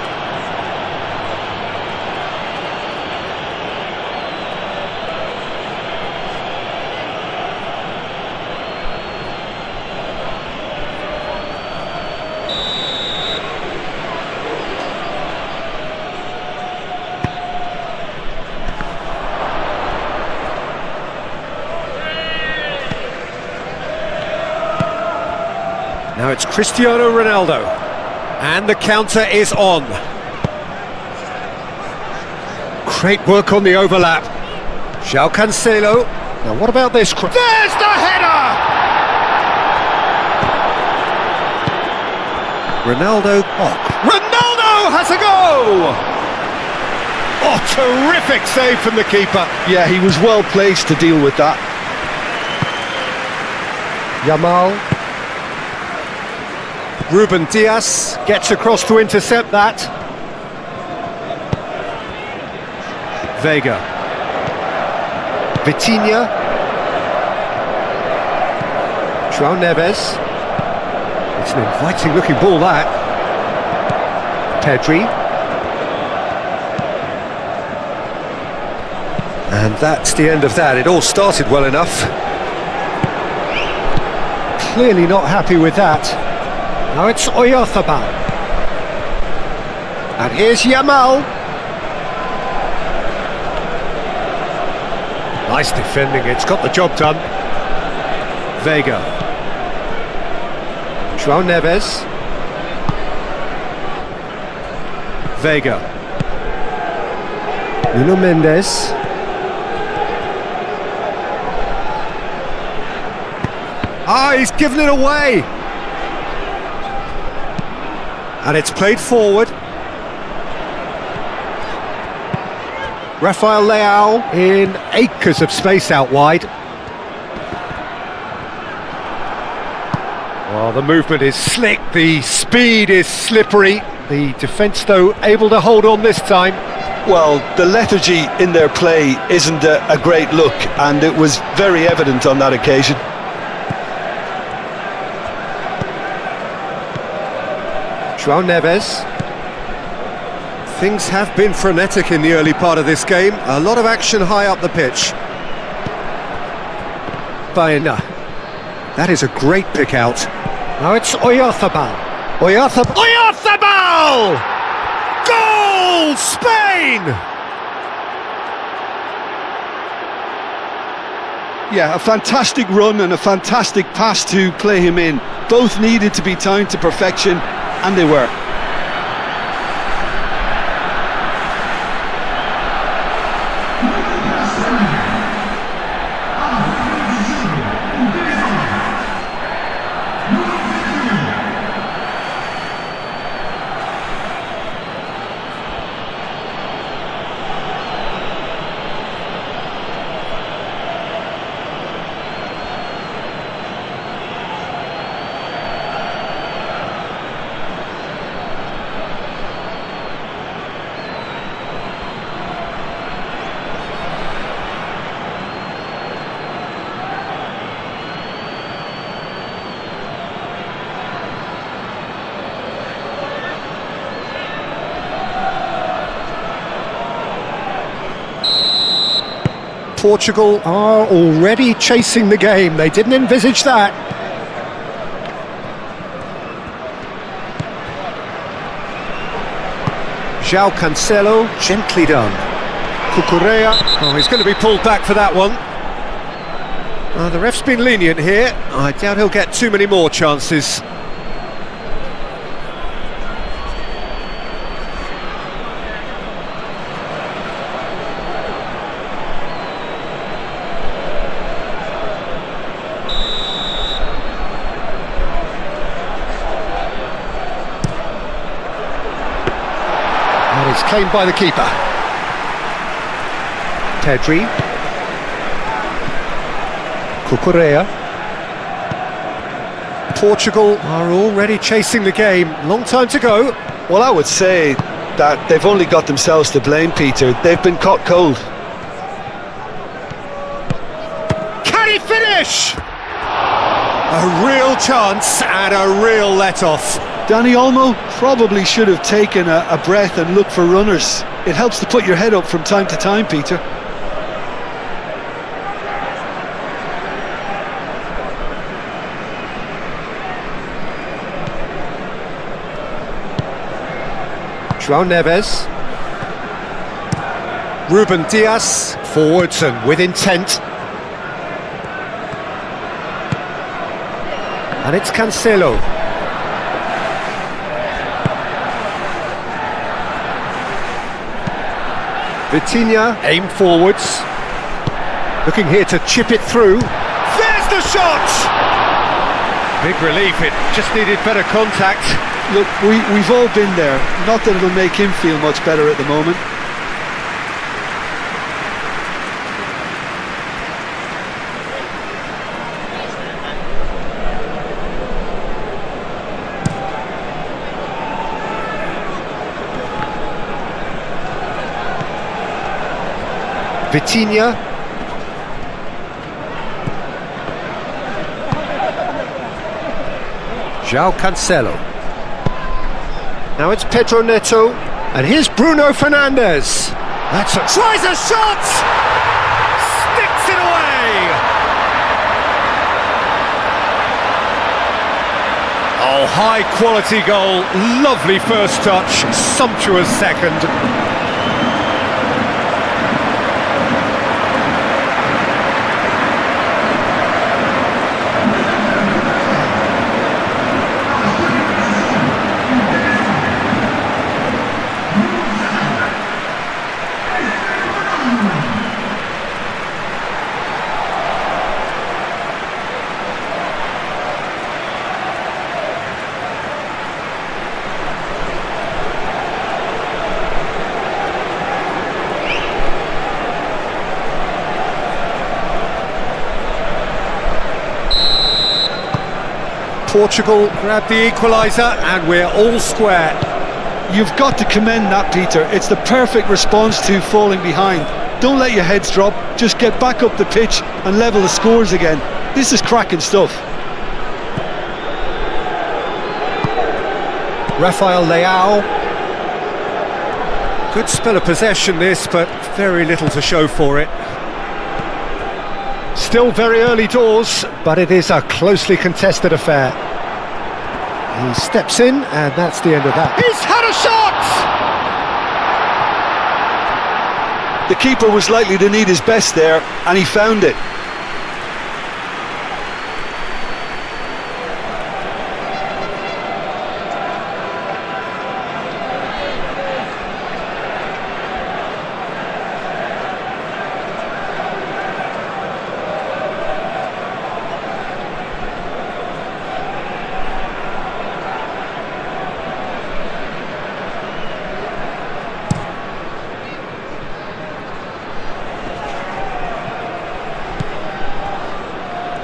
Speaker 2: Now it's Cristiano Ronaldo, and the counter is on. Great work on the overlap. João Cancelo. Now what about this? There's the header! Ronaldo. Oh, Ronaldo has a go! Oh, terrific save from the keeper.
Speaker 1: Yeah, he was well placed to deal with that.
Speaker 2: Yamal. Ruben Diaz gets across to intercept that. Vega. Vitinha. João Neves. It's an inviting looking ball, that. Pedri. And that's the end of that. It all started well enough. Clearly not happy with that. Now it's Oyarzabal. And here's Yamal. Nice defending, it's got the job done. Vega. João Neves. Vega. Nuno Mendes. Ah, he's given it away! And it's played forward. Rafael Leao in acres of space out wide. Well, the movement is slick, the speed is slippery. The defence, though, able to hold on this time.
Speaker 1: Well, the lethargy in their play isn't a great look, and it was very evident on that occasion.
Speaker 2: João Neves. Things have been frenetic in the early part of this game. A lot of action high up the pitch. Baena. That is a great pick out. Now it's Oyarzabal. Oyarzabal! Goal! Spain!
Speaker 1: Yeah, a fantastic run and a fantastic pass to play him in. Both needed to be timed to perfection, and they were.
Speaker 2: Portugal are already chasing the game. They didn't envisage that. João Cancelo, gently done. Cucurella, oh, he's going to be pulled back for that one. The ref's been lenient here. I doubt he'll get too many more chances. It's claimed by the keeper. Pedri. Cucurella. Portugal are already chasing the game. Long time to go.
Speaker 1: Well, I would say that they've only got themselves to blame, Peter. They've been caught cold.
Speaker 2: Can he finish? A real chance and a real let-off.
Speaker 1: Dani Olmo probably should have taken a breath and looked for runners. It helps to put your head up from time to time, Peter.
Speaker 2: João Neves. Ruben Diaz, forwards and with intent. And it's Cancelo. Vitinha, aim forwards. Looking here to chip it through. There's the shot! Big relief, it just needed better contact.
Speaker 1: Look, we've all been there. Not that it'll make him feel much better at the moment.
Speaker 2: Vitinha. João Cancelo. Now it's Pedro Neto, and here's Bruno Fernandes. That's a... tries a shot! Sticks it away!
Speaker 3: Oh, high quality goal, lovely first touch, sumptuous second.
Speaker 2: Portugal grab the equaliser, and we're all square.
Speaker 1: You've got to commend that, Peter. It's the perfect response to falling behind. Don't let your heads drop, just get back up the pitch and level the scores again. This is cracking stuff.
Speaker 2: Rafael Leao. Good spell of possession this, but very little to show for it. Still very early doors, but it is a closely contested affair. He steps in, and that's the end of that.
Speaker 3: He's had a shot!
Speaker 1: The keeper was likely to need his best there, and he found it.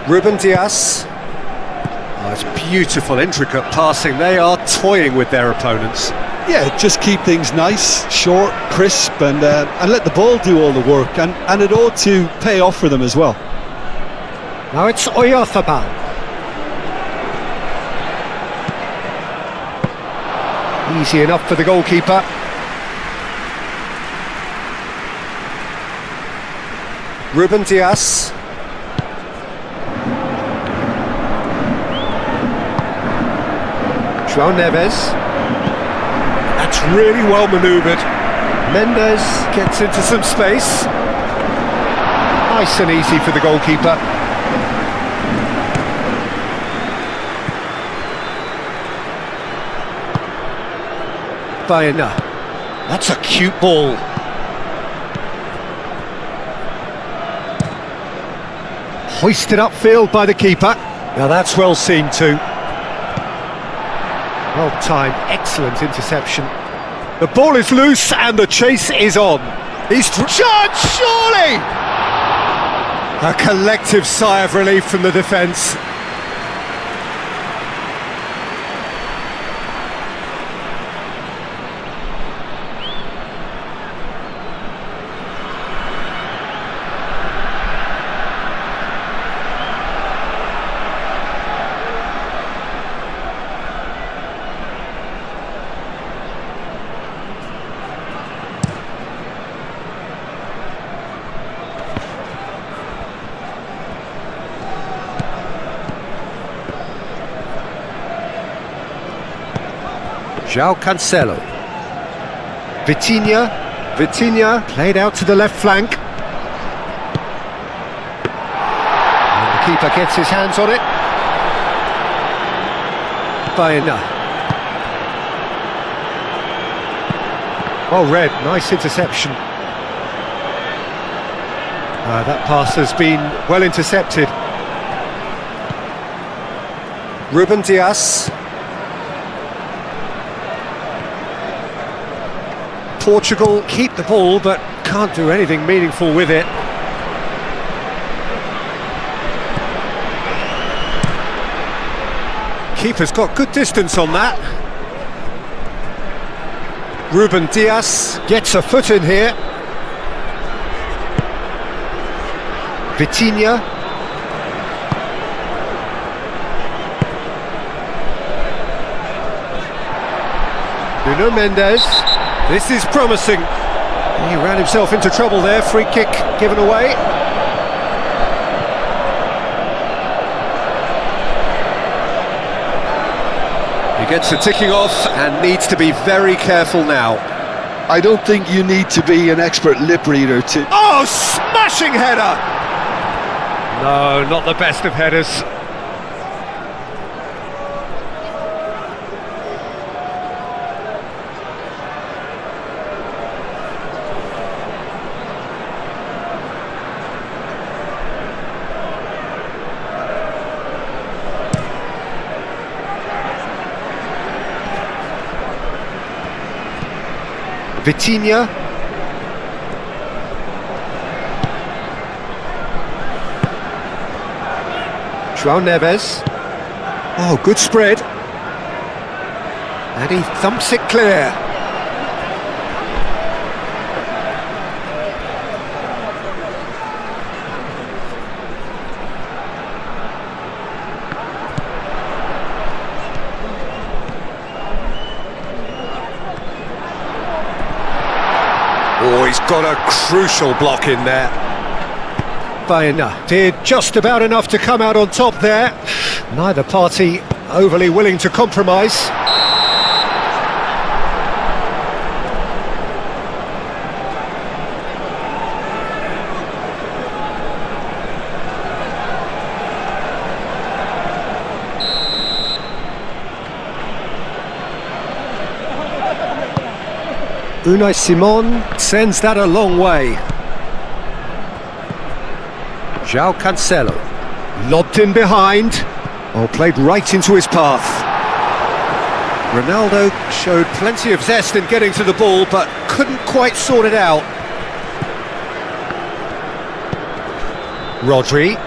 Speaker 2: Ruben Dias. Oh, it's beautiful, intricate passing. They are toying with their opponents.
Speaker 1: Yeah, just keep things nice, short, crisp, and let the ball do all the work, and it ought to pay off for them as well.
Speaker 2: Now it's Oyarzabal. Easy enough for the goalkeeper. Ruben Dias. João Neves. That's really well manoeuvred. Mendes gets into some space. Nice and easy for the goalkeeper. Baena. That's a cute ball. Hoisted upfield by the keeper. Now that's well seen too. Well timed, excellent interception. The ball is loose and the chase is on. He's judged, surely! A collective sigh of relief from the defence. João Cancelo. Vitinha played out to the left flank. And the keeper gets his hands on it. Baena. Well read, nice interception. That pass has been well intercepted. Ruben Dias. Portugal keep the ball but can't do anything meaningful with it. Keeper's got good distance on that. Ruben Dias gets a foot in here. Vitinha. Nuno Mendes. This is promising. He ran himself into trouble there. Free kick given away. He gets the ticking off and needs to be very careful now.
Speaker 1: I don't think you need to be an expert lip reader to...
Speaker 2: Oh, smashing header!
Speaker 3: No, not the best of headers.
Speaker 2: Vitinha. João Neves. Oh, good spread. And he thumps it clear. Oh, he's got a crucial block in there. Baena did just about enough to come out on top there. Neither party overly willing to compromise. Unai Simon sends that a long way. João Cancelo, lobbed in behind. Oh, played right into his path. Ronaldo showed plenty of zest in getting to the ball, but couldn't quite sort it out. Rodri.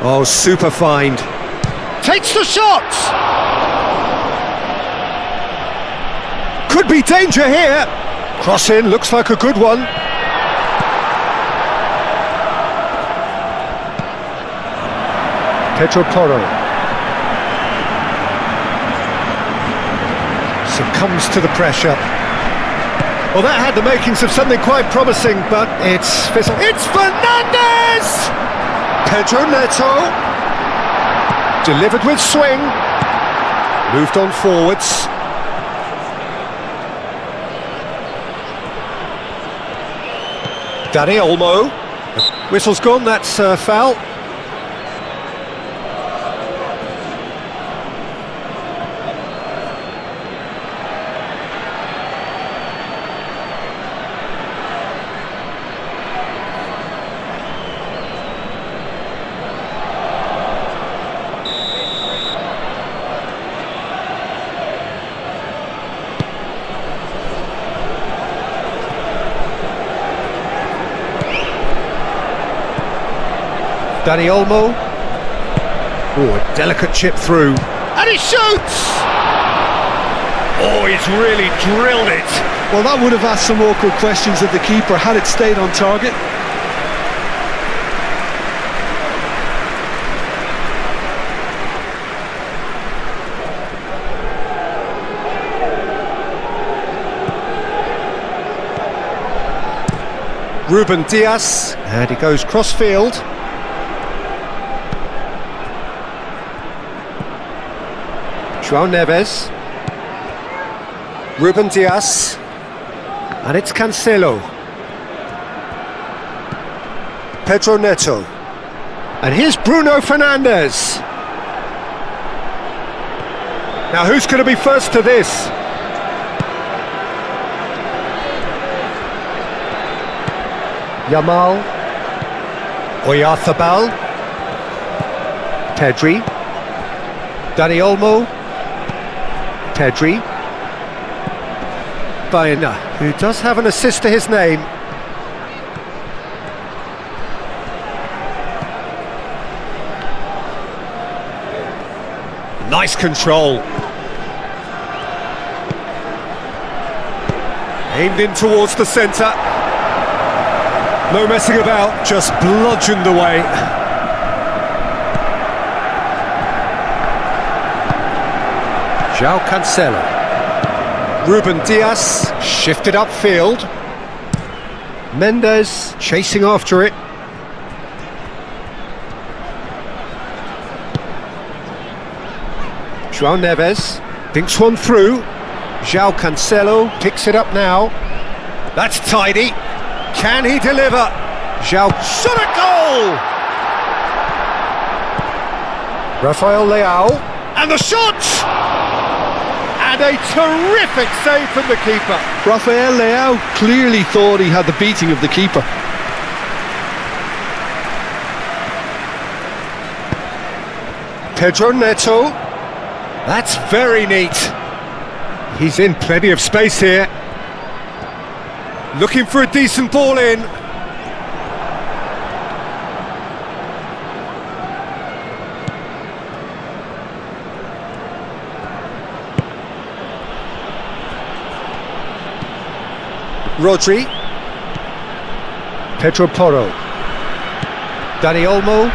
Speaker 2: Oh, super find. Takes the shot! Could be danger here. Cross in, looks like a good one. Pedro Porro succumbs to the pressure. Well, that had the makings of something quite promising, but it's fizzled. It's Fernandes! Pedro Neto. Delivered with swing. Moved on forwards. Dani Olmo. Whistle's gone, that's foul. Dani Olmo. Oh, a delicate chip through. And he shoots!
Speaker 3: Oh, he's really drilled it.
Speaker 1: Well, that would have asked some awkward questions of the keeper had it stayed on target.
Speaker 2: Ruben Dias, and he goes cross-field. João Neves. Ruben Dias. And it's Cancelo. Pedro Neto. And here's Bruno Fernandes. Now who's going to be first to this? Yamal. Oyarzabal. Pedri. Dani Olmo. Pedri. Baena, who does have an assist to his name. Nice control. Aimed in towards the centre.
Speaker 3: No messing about, just bludgeoned away.
Speaker 2: João Cancelo. Ruben Dias shifted upfield. Mendes chasing after it. João Neves thinks one through. João Cancelo picks it up now.
Speaker 3: That's tidy. Can he deliver?
Speaker 2: João
Speaker 3: Shot a goal!
Speaker 2: Rafael Leao.
Speaker 3: And the shot! And a terrific save from the keeper.
Speaker 1: Rafael Leao clearly thought he had the beating of the keeper.
Speaker 2: Pedro Neto.
Speaker 3: That's very neat.
Speaker 2: He's in plenty of space here.
Speaker 3: Looking for a decent ball in.
Speaker 2: Rodri. Pedro Porro. Dani Olmo.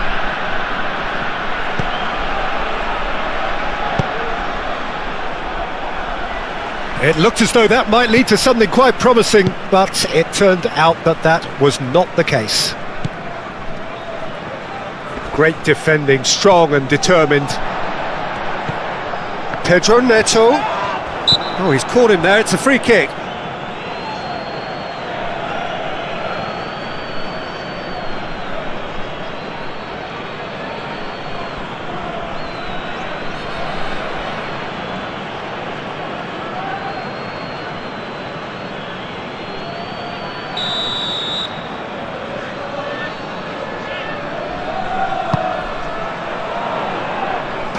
Speaker 2: It looked as though that might lead to something quite promising, but it turned out that that was not the case. Great defending, strong and determined. Pedro Neto.
Speaker 3: Oh, he's caught him there, it's a free kick.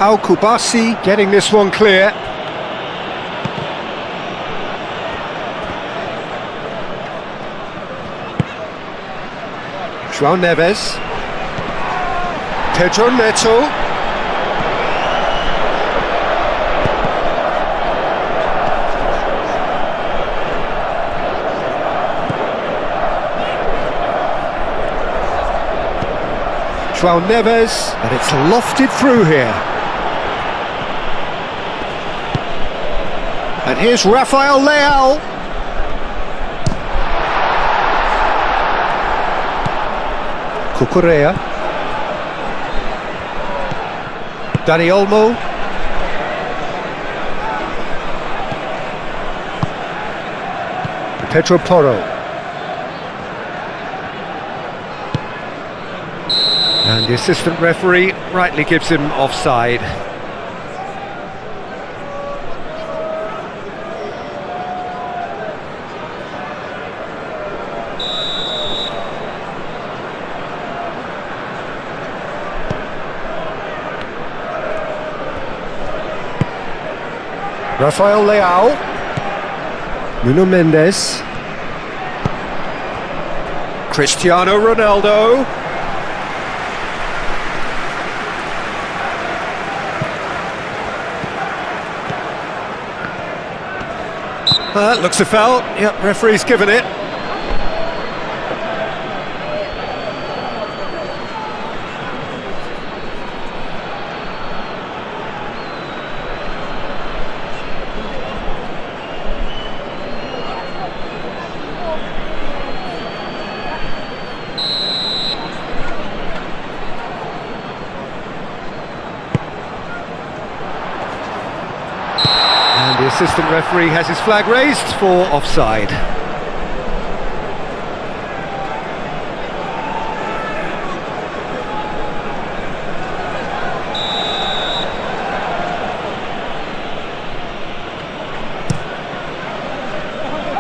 Speaker 2: Pau Kubasi getting this one clear. João Neves. Pedro Neto. João Neves, and it's lofted through here. And here's Rafael Leao. Cucurella. Dani Olmo. Pedro Porro. And the assistant referee rightly gives him offside. Rafael Leao. Nuno Mendes.
Speaker 3: Cristiano Ronaldo. Looks a foul. Yep, referee's given it.
Speaker 2: The assistant referee has his flag raised for offside.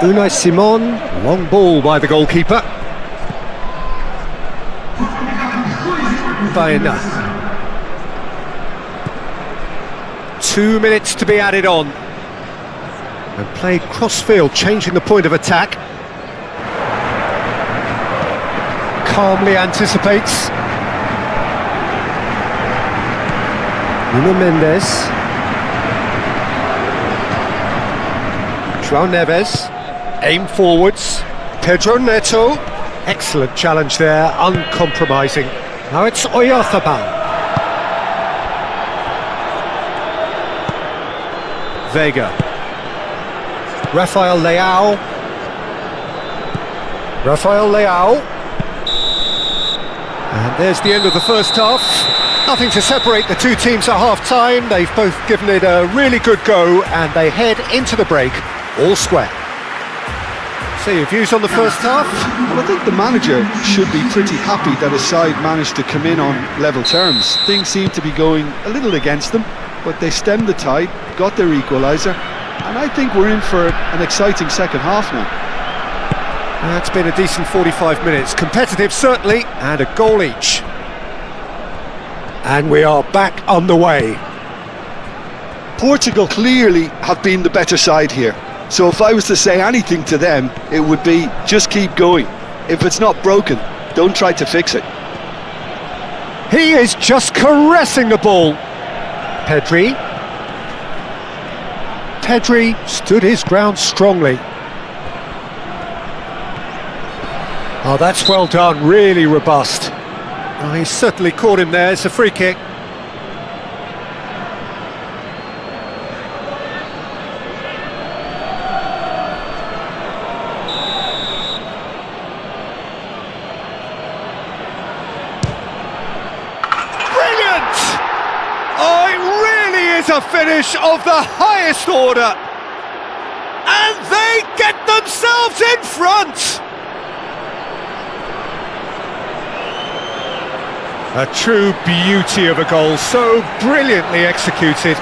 Speaker 2: Unai Simon, long ball by the goalkeeper. Baena. 2 minutes to be added on. And played cross-field, changing the point of attack. Calmly anticipates. Nuno Mendes. João Neves. Aim forwards. Pedro Neto. Excellent challenge there, uncompromising. Now it's Oyarzabal. Vega. Rafael Leao. And there's the end of the first half. Nothing to separate the two teams at half-time. They've both given it a really good go, and they head into the break all square. So your views on the first half?
Speaker 1: Well, I think the manager should be pretty happy that his side managed to come in on level terms. Things seem to be going a little against them, but they stemmed the tide, got their equaliser, and I think we're in for an exciting second half now.
Speaker 2: It's been a decent 45 minutes, competitive certainly, and a goal each. And we are back on the way.
Speaker 1: Portugal clearly have been the better side here, so if I was to say anything to them, it would be just keep going. If it's not broken, don't try to fix it.
Speaker 2: He is just caressing the ball. Pedri stood his ground strongly. Oh, that's well done, really robust. Oh, he certainly caught him there, it's a free kick.
Speaker 3: Brilliant! Oh, it really is a finish of the highest order. And they get themselves in front. A true beauty of a goal, so brilliantly executed.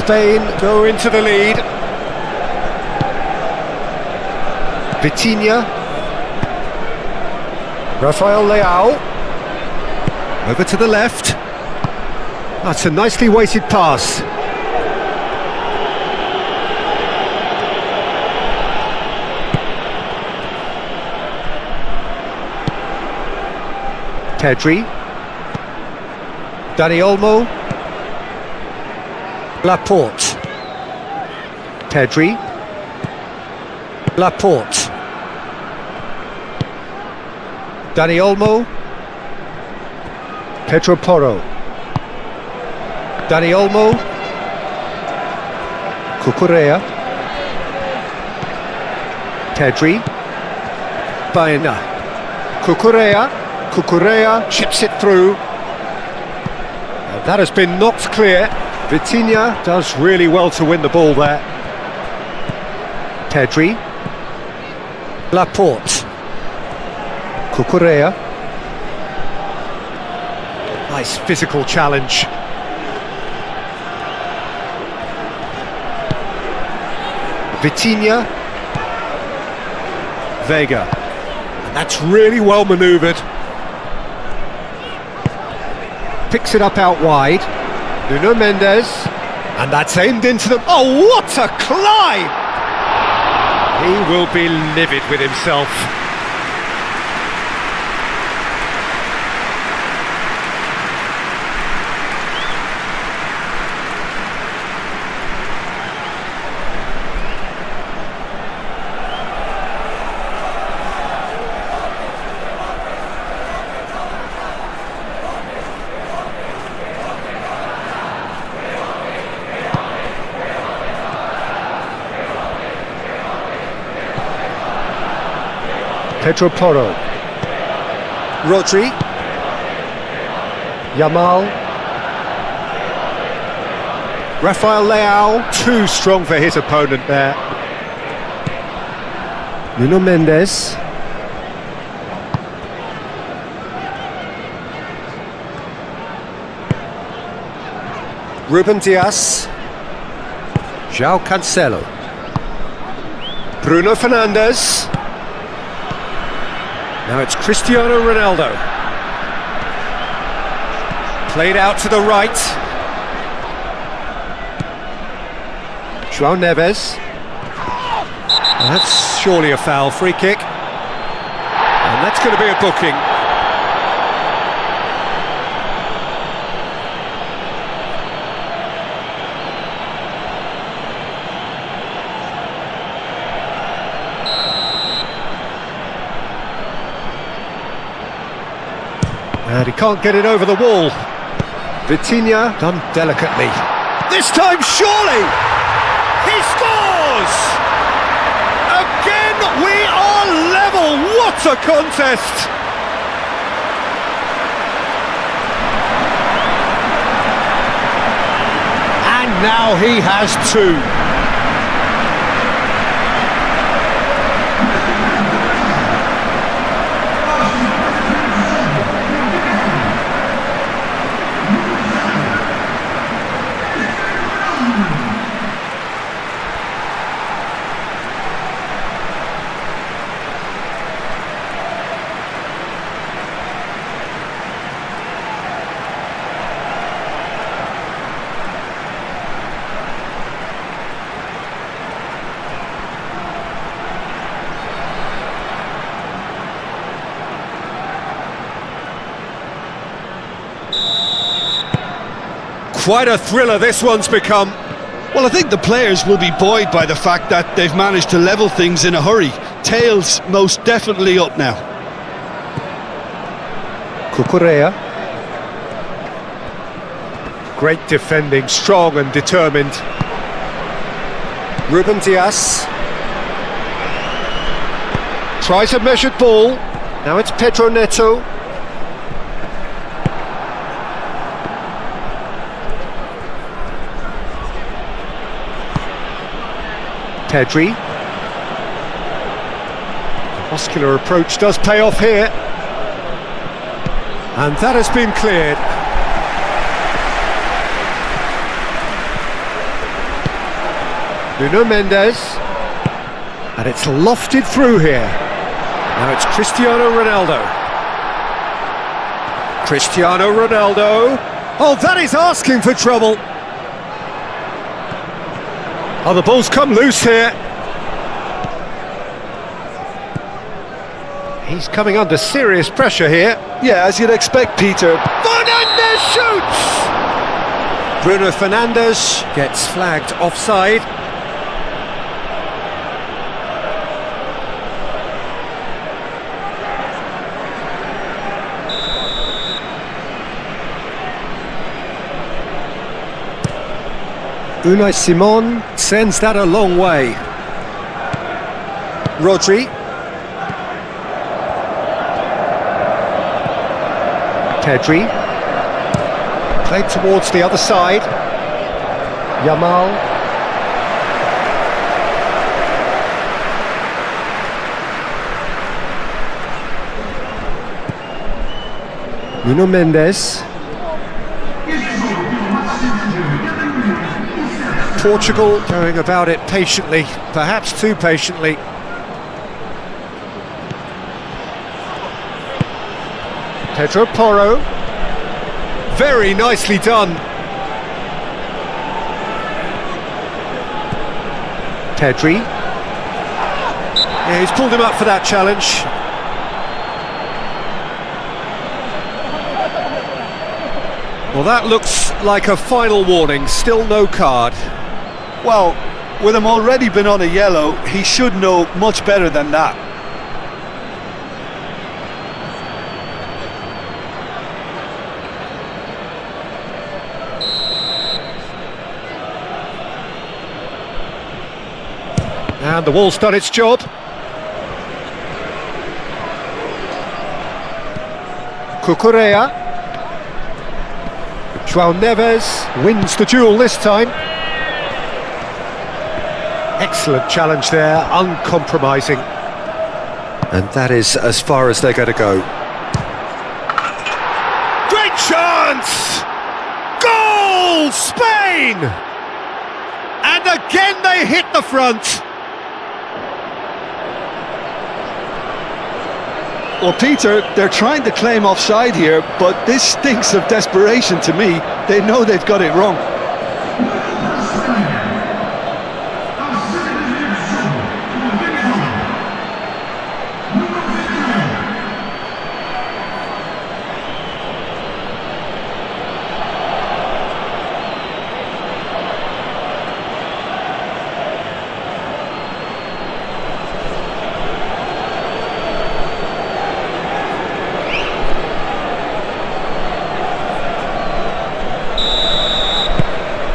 Speaker 2: Spain go into the lead. Vitinha. Rafael Leao. Over to the left. That's a nicely weighted pass. Pedri. Dani Olmo. Laporte. Pedri. Laporte. Dani Olmo. Pedro Porro. Dani Olmo. Cucurella. Pedri. Baena. Cucurella chips it through. And that has been knocked clear. Vitinha does really well to win the ball there. Pedri. Laporte. Cucurella. Nice physical challenge. Vitinha. Vega. And that's really well manoeuvred. Picks it up out wide. Nuno Mendes, and that's aimed into them. Oh, what a climb!
Speaker 3: He will be livid with himself.
Speaker 2: Pedro Porro. Rodri. Yamal. Rafael Leao. Too strong for his opponent there. Nuno Mendes. Ruben Dias. João Cancelo. Bruno Fernandes. Now it's Cristiano Ronaldo. Played out to the right. João Neves. That's surely a foul, free kick. And that's going to be a booking. And he can't get it over the wall. Vitinha done delicately.
Speaker 3: This time, surely! He scores! Again, we are level! What a contest!
Speaker 2: And now he has two.
Speaker 3: Quite a thriller this one's become.
Speaker 1: Well, I think the players will be buoyed by the fact that they've managed to level things in a hurry. Tails most definitely up now.
Speaker 2: Cucurella. Great defending, strong and determined. Ruben Dias. Tries a measured ball. Now it's Pedro Neto. Pedri. The muscular approach does pay off here. And that has been cleared. Nuno Mendes. And it's lofted through here. Now it's Cristiano Ronaldo. Cristiano Ronaldo. Oh, that is asking for trouble. Oh, the ball's come loose here. He's coming under serious pressure here.
Speaker 1: Yeah, as you'd expect, Peter.
Speaker 3: Fernandes shoots!
Speaker 2: Bruno Fernandes gets flagged offside. Unai Simon sends that a long way. Rodri. Pedri. Played towards the other side. Yamal. Nuno Mendes. Portugal going about it patiently, perhaps too patiently. Pedro Porro. Very nicely done. Pedri. Yeah, he's pulled him up for that challenge. Well, that looks like a final warning, still no card.
Speaker 1: Well, with him already been on a yellow, he should know much better than that.
Speaker 2: And the wall's done its job. Cucurella. João Neves wins the duel this time. Excellent challenge there, uncompromising. And that is as far as they're going to go.
Speaker 3: Great chance! Goal! Spain! And again they hit the front.
Speaker 1: Well, Peter, they're trying to claim offside here, but this stinks of desperation to me. They know they've got it wrong.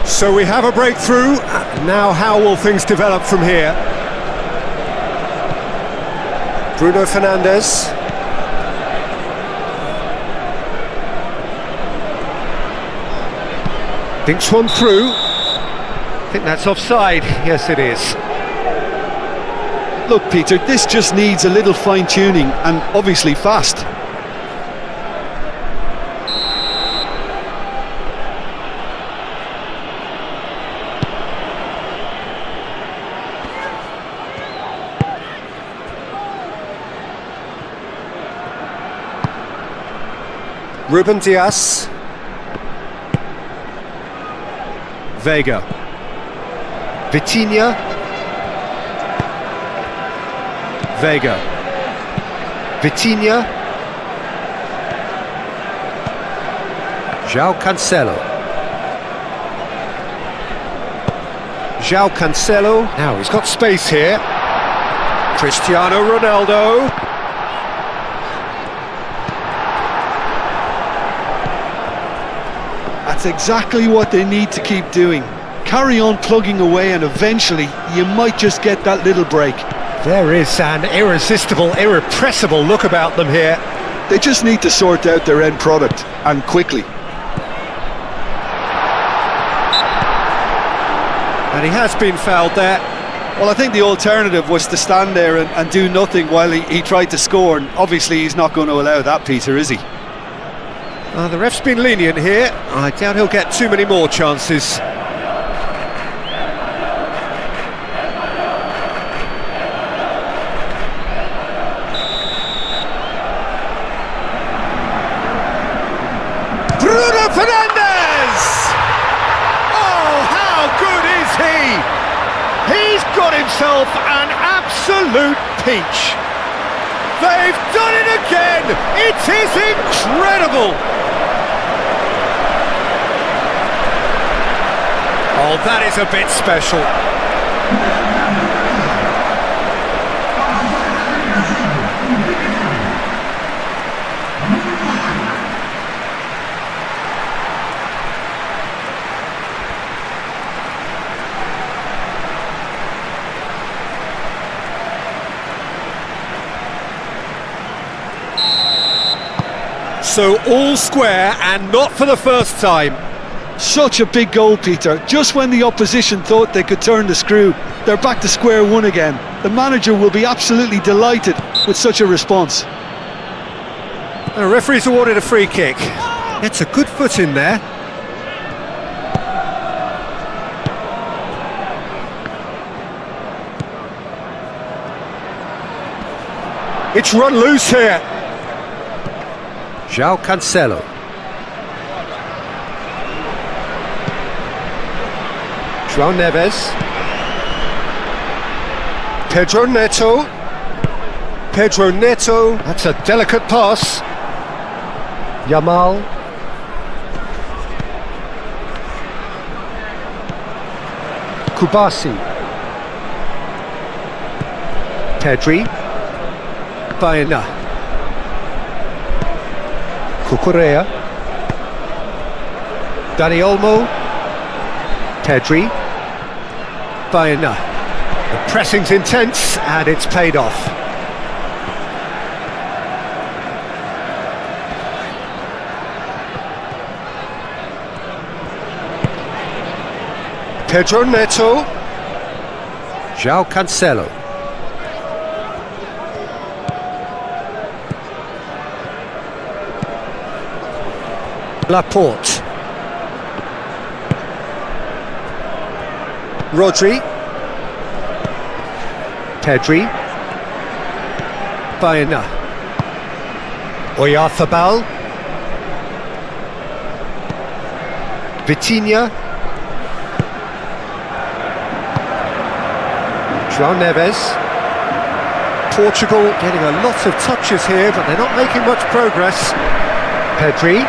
Speaker 2: So we have a breakthrough. Now how will things develop from here? Bruno Fernandes. Thinks one through. I think that's offside. Yes, it is.
Speaker 1: Look, Peter, this just needs a little fine-tuning and obviously fast.
Speaker 2: Ruben Dias. Vega. Vitinha. Vega. Vitinha. João Cancelo. João Cancelo. Now he's got space here. Cristiano Ronaldo.
Speaker 1: That's exactly what they need to keep doing. Carry on plugging away and eventually you might just get that little break.
Speaker 2: There is an irresistible, irrepressible look about them here.
Speaker 1: They just need to sort out their end product, and quickly.
Speaker 2: And he has been fouled there.
Speaker 1: Well, I think the alternative was to stand there and do nothing while he tried to score, and obviously he's not going to allow that, Peter, is he?
Speaker 2: The ref's been lenient here. I doubt he'll get too many more chances.
Speaker 3: Bruno Fernandes! Oh, how good is he? He's got himself an absolute peach. They've done it again! It is incredible!
Speaker 2: Oh, that is a bit special. So all square, and not for the first time.
Speaker 1: Such a big goal, Peter. Just when the opposition thought they could turn the screw, they're back to square one again. The manager will be absolutely delighted with such a response.
Speaker 2: The referee's awarded a free kick. It's a good foot in there. It's run loose here. João Cancelo. João Neves. Pedro Neto. Pedro Neto. That's a delicate pass. Yamal. Kubasi. Pedri. Baena. Cucurella. Dani Olmo. Pedri. Baena. The pressing's intense and it's paid off. Pedro Neto. João Cancelo. Laporte. Rodri. Pedri. Baena. Oyarzabal. Vitinha. João Neves. Portugal getting a lot of touches here, but they're not making much progress. Pedri.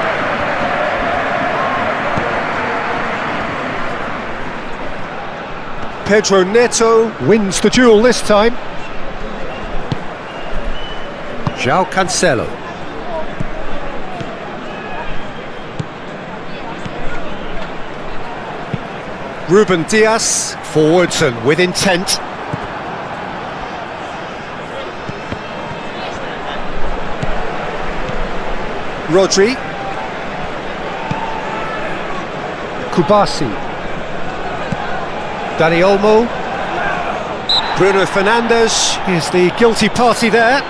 Speaker 2: Pedro Neto wins the duel this time. João Cancelo. Ruben Dias, forwards and with intent. Rodri. Kubasi. Dani Olmo. Bruno Fernandes is the guilty party there.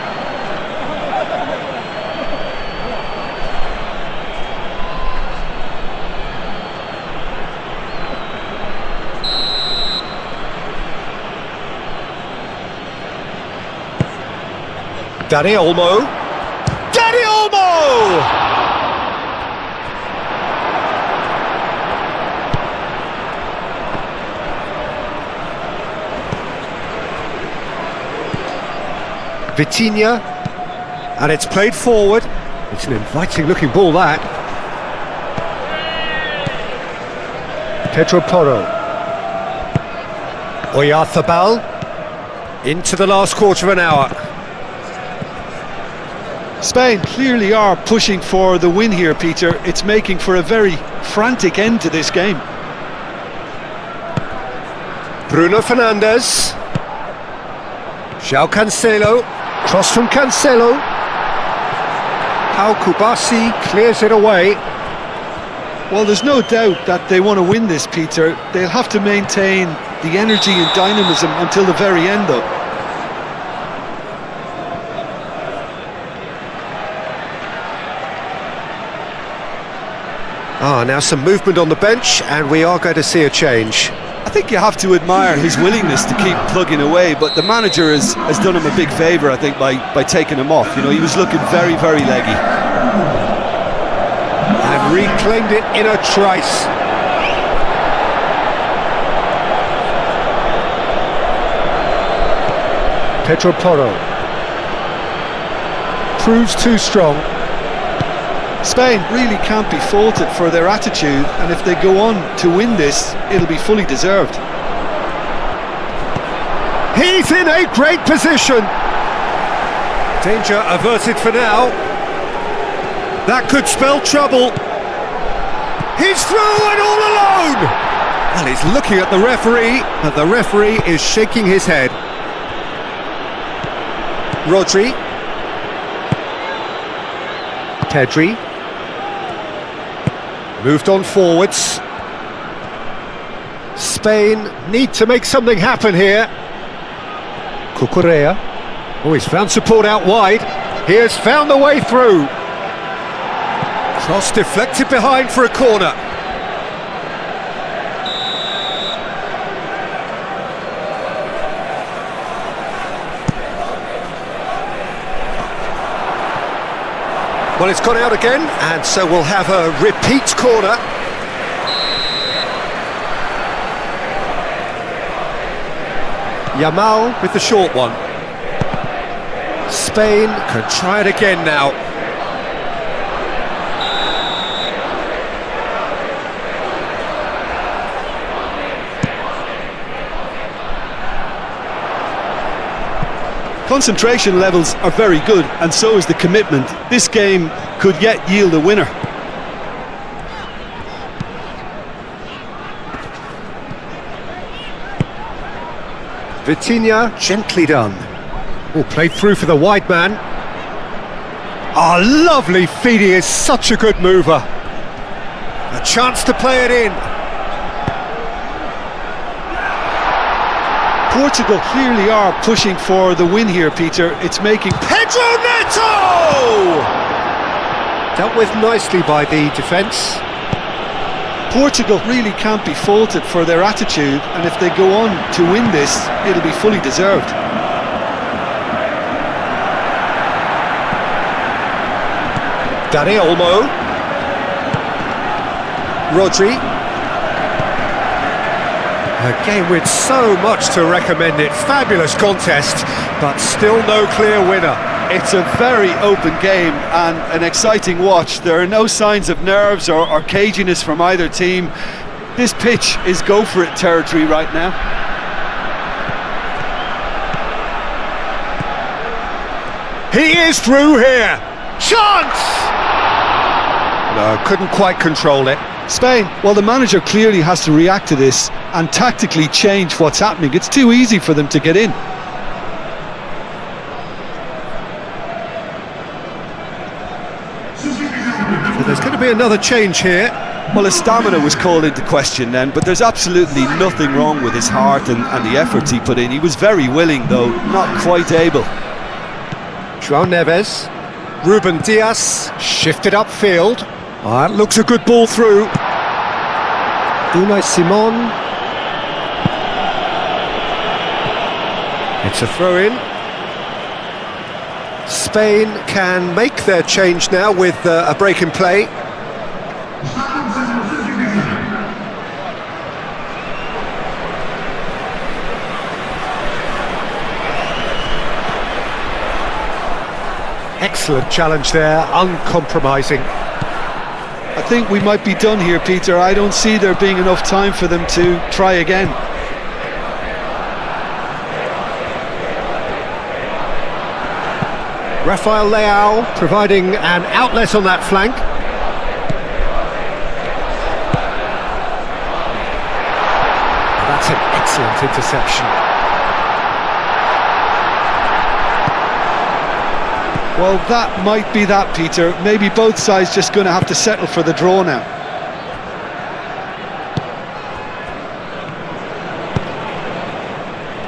Speaker 2: Dani Olmo. Dani Olmo! Vitinha, and it's played forward. It's an inviting looking ball, that. Pedro Porro. Oyarzabal. Into the last quarter of an hour.
Speaker 1: Spain clearly are pushing for the win here, Peter. It's making for a very frantic end to this game.
Speaker 2: Bruno Fernandes. João Cancelo. Cross from Cancelo. Pau Kubasi clears it away.
Speaker 1: Well, there's no doubt that they want to win this, Peter. They'll have to maintain the energy and dynamism until the very end, though.
Speaker 2: Now some movement on the bench, and we are going to see a change.
Speaker 1: I think you have to admire his willingness to keep plugging away, but the manager has done him a big favour, I think, by taking him off. You know, he was looking very, very leggy.
Speaker 2: And reclaimed it in a trice. Pedro Porro. Proves too strong.
Speaker 1: Spain really can't be faulted for their attitude, and if they go on to win this, it'll be fully deserved.
Speaker 2: He's in a great position. Danger averted for now. That could spell trouble. He's through and all alone. Well, he's looking at the referee, and the referee is shaking his head. Rodri. Pedri. Moved on forwards. Spain need to make something happen here. Cucurella. Oh, he's found support out wide. He has found the way through. Cross deflected behind for a corner. Well, it's gone out again, and so we'll have a repeat corner. Yamal with the short one. Spain can try it again now.
Speaker 1: Concentration levels are very good, and so is the commitment. This game could yet yield a winner.
Speaker 2: Vitinha, gently done. Oh, played through for the wide man. Lovely feed, he is such a good mover. A chance to play it in.
Speaker 1: Portugal clearly are pushing for the win here, Peter. It's making...
Speaker 2: Pedro Neto! Dealt with nicely by the defence.
Speaker 1: Portugal really can't be faulted for their attitude, and if they go on to win this, it'll be fully deserved.
Speaker 2: Dani Olmo. Rodri. A game with so much to recommend it. Fabulous contest, but still no clear winner.
Speaker 1: It's a very open game and an exciting watch. There are no signs of nerves or caginess from either team. This pitch is go-for-it territory right now.
Speaker 2: He is through here. Chance! No, couldn't quite control it.
Speaker 1: Spain, well, the manager clearly has to react to this and tactically change what's happening. It's too easy for them to get in.
Speaker 2: So there's going to be another change here.
Speaker 1: Well, his stamina was called into question then, but there's absolutely nothing wrong with his heart and the efforts he put in. He was very willing, though, not quite able.
Speaker 2: João Neves. Ruben Dias shifted upfield. That looks a good ball through. Unai Simon. It's a throw-in. Spain can make their change now with a break in play. Excellent challenge there, uncompromising.
Speaker 1: I think we might be done here, Peter. I don't see there being enough time for them to try again.
Speaker 2: Rafael Leao providing an outlet on that flank. That's an excellent interception.
Speaker 1: Well, that might be that, Peter. Maybe both sides just going to have to settle for the draw now.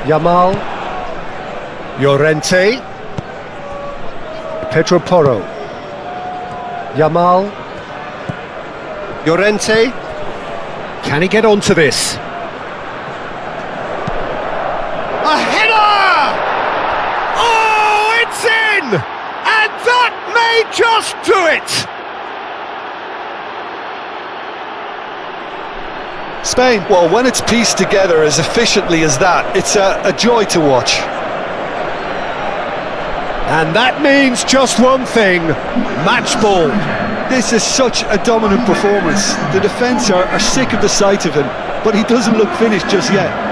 Speaker 2: Yamal. Llorente. Pedro Porro. Yamal. Llorente. Can he get onto this? A header! Oh, it's in! And that may just do it!
Speaker 1: Spain, well, when it's pieced together as efficiently as that, it's a joy to watch.
Speaker 2: And that means just one thing, match ball.
Speaker 1: This is such a dominant performance. The defence are sick of the sight of him, but he doesn't look finished just yet.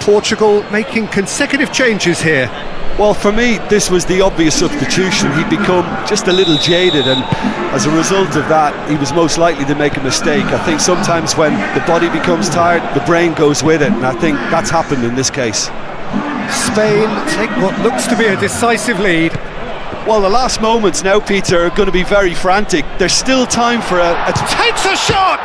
Speaker 2: Portugal making consecutive changes here.
Speaker 1: Well, for me, this was the obvious substitution. He'd become just a little jaded, and as a result of that, he was most likely to make a mistake. I think sometimes when the body becomes tired, the brain goes with it, and I think that's happened in this case.
Speaker 2: Spain take what looks to be a decisive lead.
Speaker 1: Well, the last moments now, Peter, are going to be very frantic. There's still time for a
Speaker 2: takes a shot!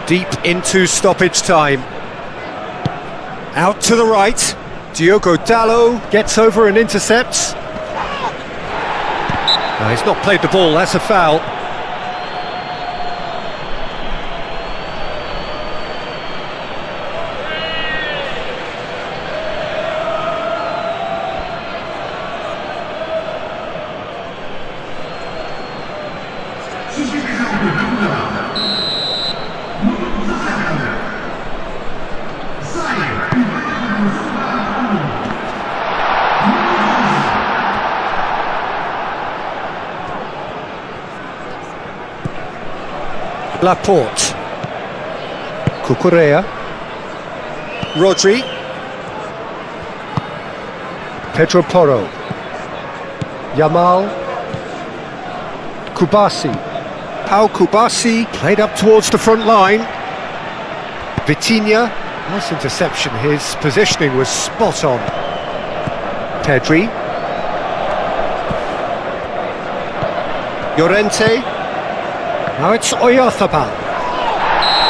Speaker 2: Deep into stoppage time. Out to the right. Diogo Dalot gets over and intercepts. No, he's not played the ball, that's a foul. Laporte. Cucurella. Rodri. Pedro Porro. Yamal. Kubasi. Pau Kubasi played up towards the front line. Vitinha, nice interception, his positioning was spot on. Pedri. Llorente. Now it's Oyarzabal.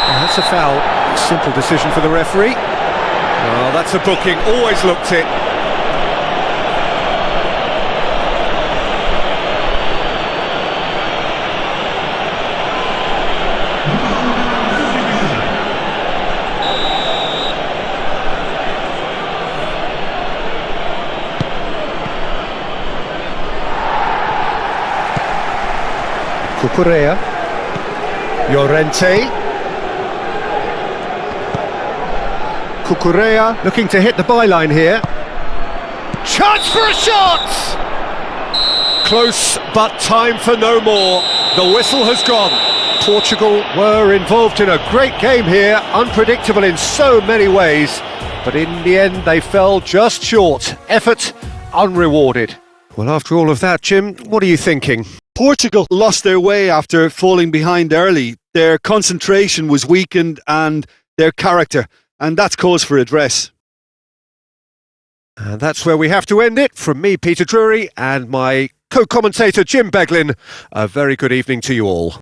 Speaker 2: That's a foul. Simple decision for the referee.
Speaker 3: Oh, that's a booking, always looked it.
Speaker 2: Cucurella. Llorente. Cucurella looking to hit the byline here.
Speaker 3: Chance for a shot! Close, but time for no more. The whistle has gone.
Speaker 2: Portugal were involved in a great game here, unpredictable in so many ways, but in the end they fell just short. Effort unrewarded. Well, after all of that, Jim, what are you thinking?
Speaker 1: Portugal lost their way after falling behind early. Their concentration was weakened and their character, and that's cause for address.
Speaker 2: And that's where we have to end it. From me, Peter Drury, and my co-commentator, Jim Beglin, a very good evening to you all.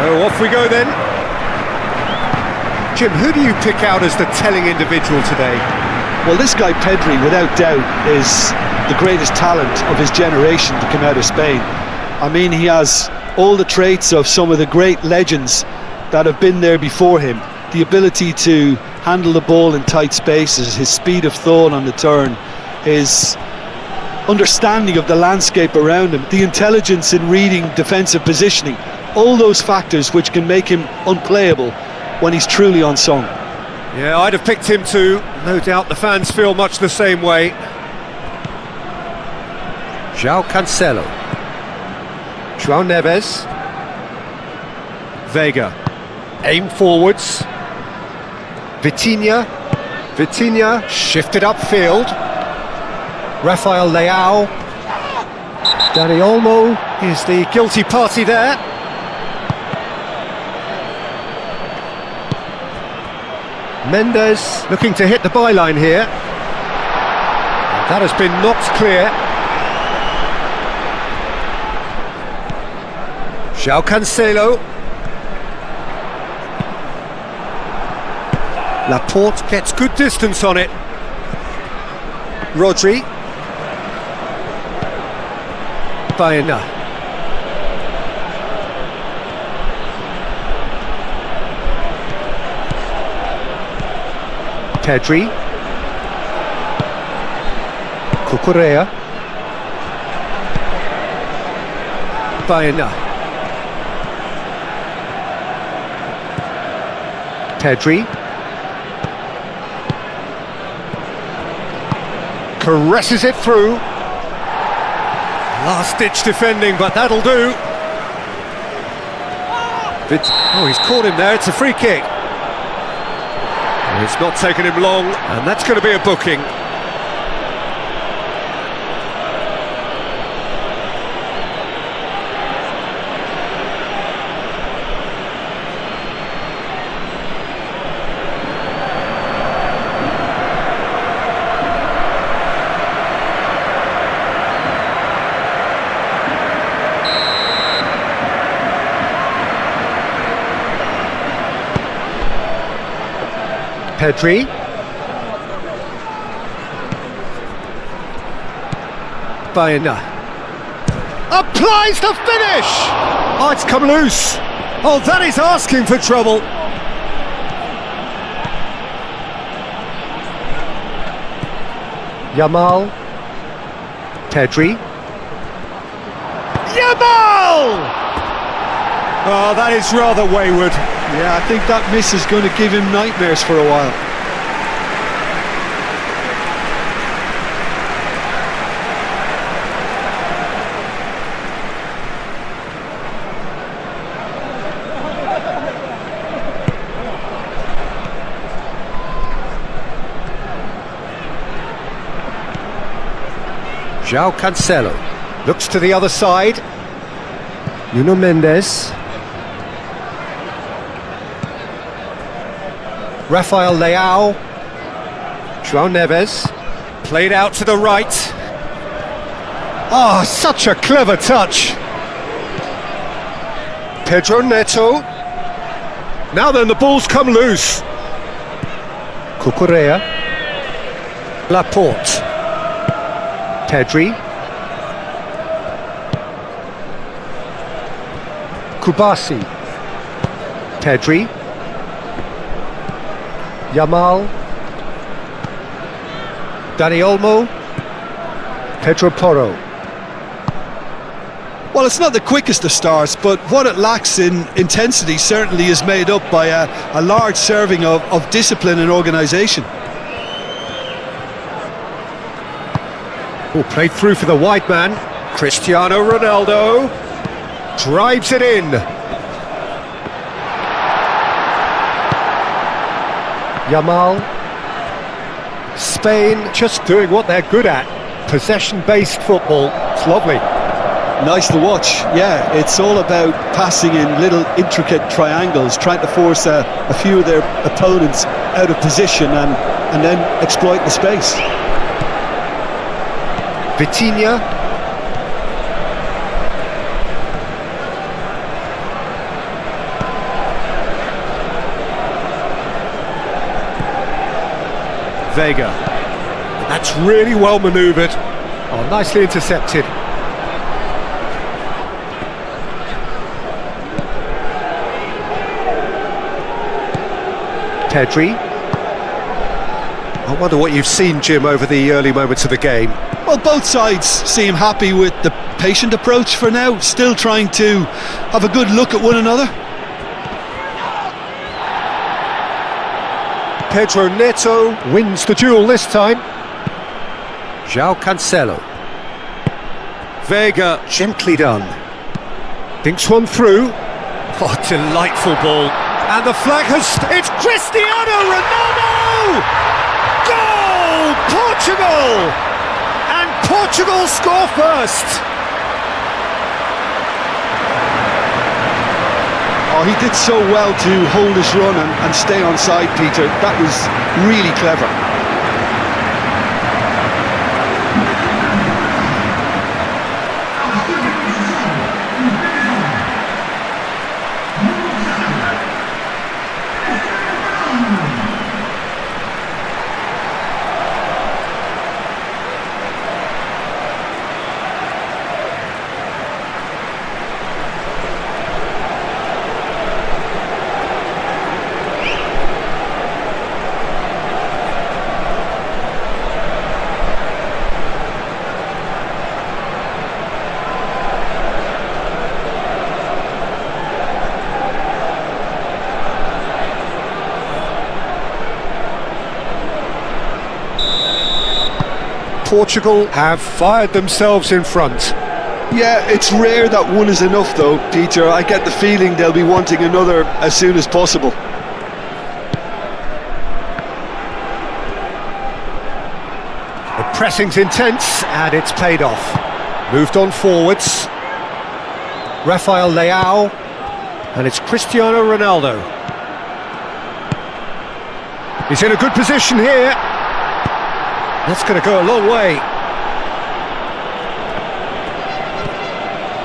Speaker 2: So off we go then. Jim, who do you pick out as the telling individual today?
Speaker 1: Well, this guy Pedri, without doubt, is the greatest talent of his generation to come out of Spain. I mean, he has all the traits of some of the great legends that have been there before him. The ability to handle the ball in tight spaces, his speed of thought on the turn, his understanding of the landscape around him, the intelligence in reading defensive positioning, all those factors which can make him unplayable when he's truly unsung.
Speaker 2: Yeah, I'd have picked him too. No doubt the fans feel much the same way. João Cancelo. João Neves. Vega. Aim forwards. Vitinha. Vitinha shifted upfield. Rafael Leao. Dani Olmo is the guilty party there. Mendes looking to hit the byline here. That has been knocked clear. João Cancelo. Laporte gets good distance on it. Rodri. Baena. Pedri. Cucurella. Baena. Pedri. Caresses it through. Last-ditch defending, but that'll do. Oh, he's caught him there. It's a free kick. It's not taken him long, and that's going to be a booking. Pedri. Baena. Applies the finish! Oh, it's come loose. Oh, that is asking for trouble. Yamal. Pedri. Yamal! Oh, that is rather wayward.
Speaker 1: Yeah, I think that miss is going to give him nightmares for a while.
Speaker 2: João Cancelo looks to the other side. Nuno Mendes. Rafael Leao. João Neves. Played out to the right. Oh, such a clever touch. Pedro Neto. Now then, the ball's come loose. Cucurella. Laporte. Pedri. Kubasi. Pedri. Yamal. Dani Olmo. Pedro Porro.
Speaker 1: Well, it's not the quickest of starts, but what it lacks in intensity certainly is made up by a large serving of discipline and organisation.
Speaker 2: Oh, played through for the wide man. Cristiano Ronaldo drives it in. Yamal. Spain just doing what they're good at. Possession-based football. It's lovely.
Speaker 1: Nice to watch. Yeah, it's all about passing in little intricate triangles, trying to force a few of their opponents out of position and then exploit the space.
Speaker 2: Vitinha. Vega. That's really well manoeuvred. Oh, nicely intercepted. Pedri. I wonder what you've seen, Jim, over the early moments of the game.
Speaker 1: Well, both sides seem happy with the patient approach for now, still trying to have a good look at one another.
Speaker 2: Pedro Neto wins the duel this time. João Cancelo. Vega, gently done. Thinks one through. Oh, delightful ball. And the flag has... It's Cristiano Ronaldo! Goal! Portugal! And Portugal score first!
Speaker 1: Oh, he did so well to hold his run and stay on side, Peter. That was really clever.
Speaker 2: Portugal have fired themselves in front.
Speaker 1: Yeah, it's rare that one is enough though, Peter. I get the feeling they'll be wanting another as soon as possible.
Speaker 2: The pressing's intense and it's paid off. Moved on forwards. Rafael Leao. And it's Cristiano Ronaldo. He's in a good position here. That's going to go a long way.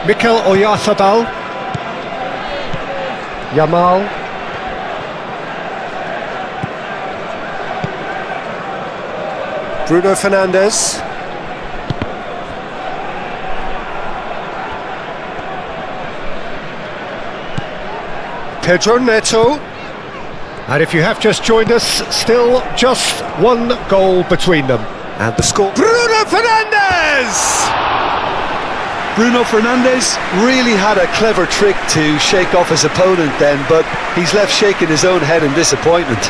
Speaker 2: Mikel Oyarzabal. Yamal. Bruno Fernandes. Pedro Neto. And if you have just joined us, still just one goal between them. And the score... Bruno Fernandes!
Speaker 1: Bruno Fernandes really had a clever trick to shake off his opponent then, but he's left shaking his own head in disappointment.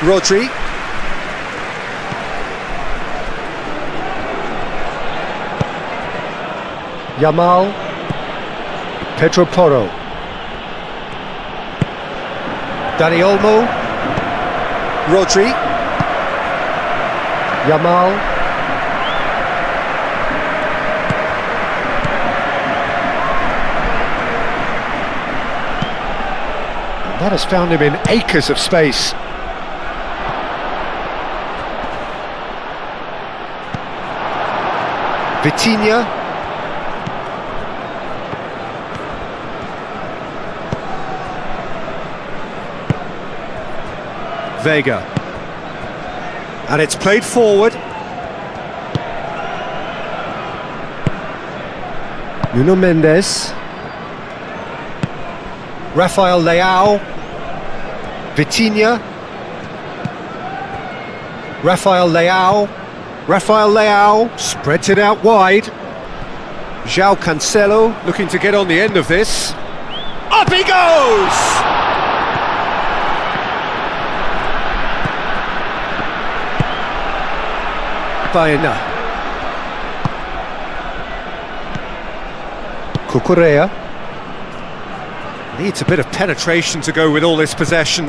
Speaker 2: Rodri. Yamal. Pedro Porro. Dani Olmo. Rodri. Yamal. That has found him in acres of space. Vitinha. Vega. And it's played forward. Nuno Mendes. Rafael Leao. Vitinha. Rafael Leao. Rafael Leao spreads it out wide. João Cancelo looking to get on the end of this. Up he goes! Baena. Cucurella. Needs a bit of penetration to go with all this possession.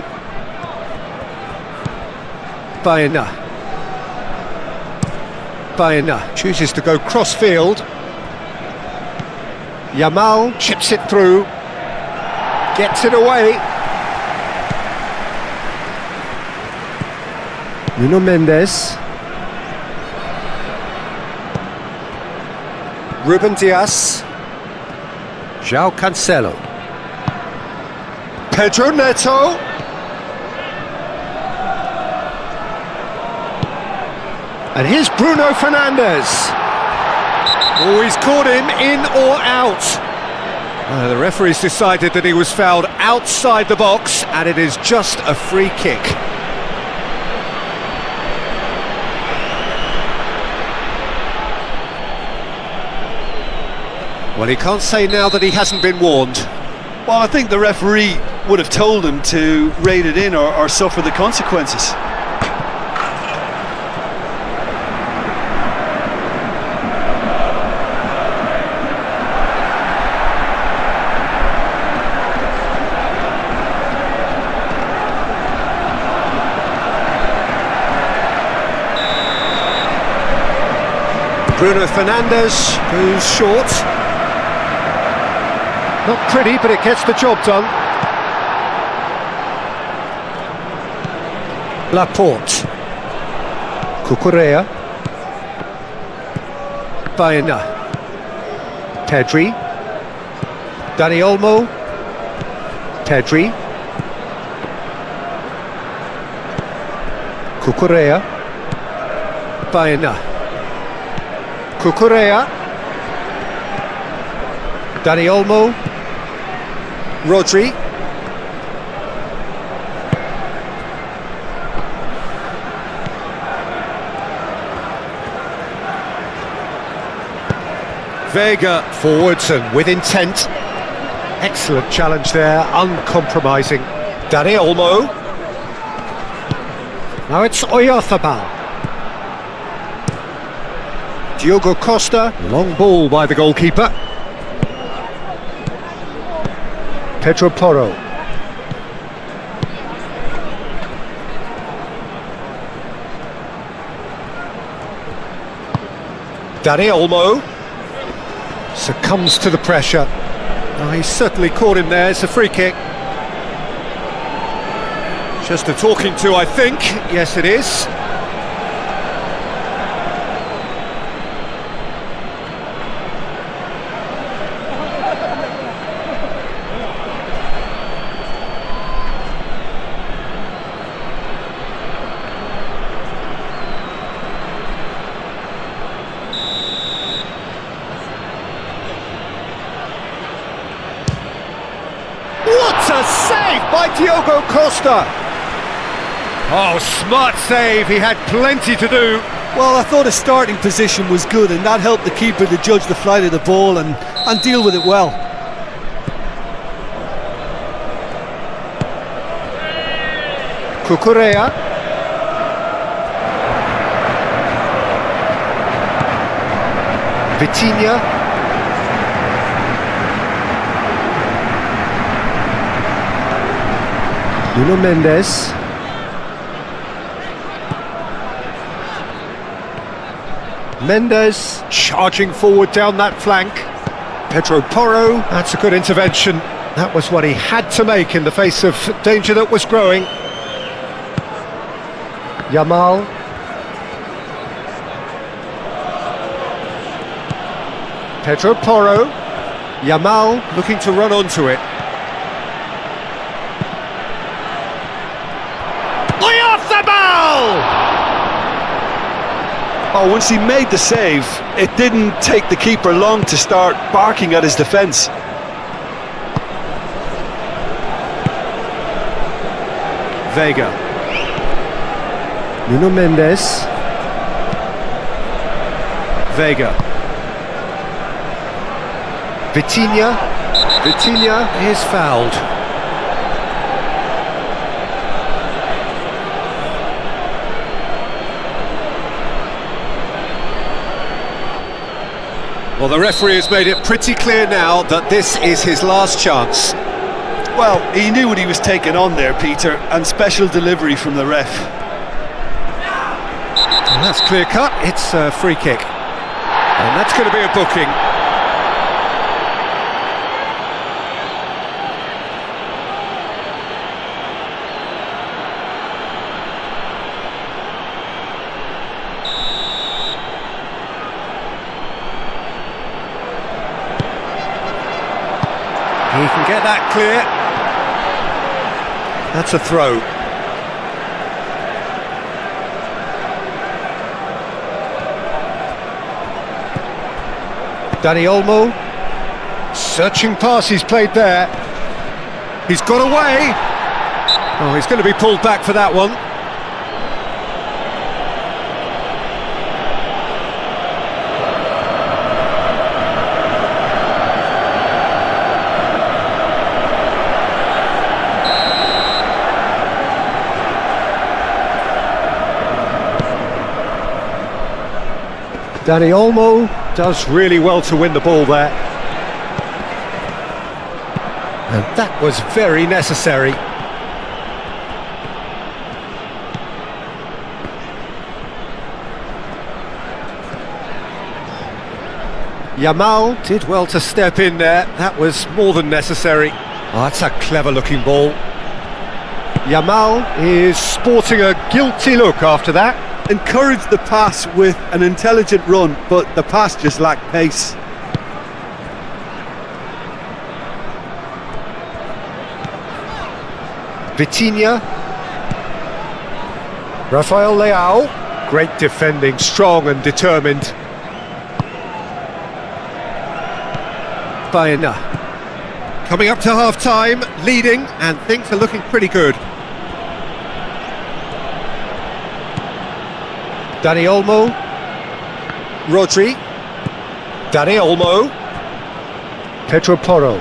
Speaker 2: Baena. Baena chooses to go cross-field. Yamal chips it through. Gets it away. Nuno Mendes. Ruben Dias. João Cancelo. Pedro Neto. And here's Bruno Fernandes. Oh, he's caught him in or out. The referee's decided that he was fouled outside the box, and it is just a free kick. Well, he can't say now that he hasn't been warned.
Speaker 1: Well, I think the referee would have told him to rate it in or suffer the consequences.
Speaker 2: Bruno Fernandes goes short. Not pretty, but it gets the job done. Laporte. Cucurella. Baena. Pedri. Dani Olmo. Pedri. Cucurella. Baena. Cucurella. Dani Olmo. Rodri. Vega forwards and with intent. Excellent challenge there, uncompromising. Dani Olmo. Now it's Oyarzabal. Diogo Costa. Long ball by the goalkeeper. Pedro Porro. Dani Olmo succumbs to the pressure. Oh, he certainly caught him there. It's a free kick. Just a talking to, I think. Yes, it is. What a save by Diogo Costa! Oh, smart save, he had plenty to do.
Speaker 1: Well, I thought his starting position was good, and that helped the keeper to judge the flight of the ball and deal with it well.
Speaker 2: Cucurella. Vitinha. Nuno Mendes. Mendes charging forward down that flank. Pedro Porro, that's a good intervention. That was what he had to make in the face of danger that was growing. Yamal. Pedro Porro. Yamal looking to run onto it.
Speaker 1: Oh, once he made the save, it didn't take the keeper long to start barking at his defence.
Speaker 2: Vega. Nuno Mendes. Vega. Vitinha. Vitinha is fouled. Well, the referee has made it pretty clear now that this is his last chance.
Speaker 1: Well, he knew what he was taking on there, Peter, and special delivery from the ref.
Speaker 2: And that's clear cut, it's a free kick. And that's going to be a booking. He can get that clear. That's a throw. Dani Olmo. Searching pass he's played there. He's got away. Oh, he's going to be pulled back for that one. Dani Olmo does really well to win the ball there. And that was very necessary. Yamal did well to step in there. That was more than necessary. Oh, that's a clever looking ball. Yamal is sporting a guilty look after that.
Speaker 1: Encouraged the pass with an intelligent run, but the pass just lacked pace.
Speaker 2: Vitinha. Rafael Leao. Great defending, strong and determined. Baena. Coming up to half-time, leading, and things are looking pretty good. Dani Olmo. Rodri. Dani Olmo. Pedro Porro.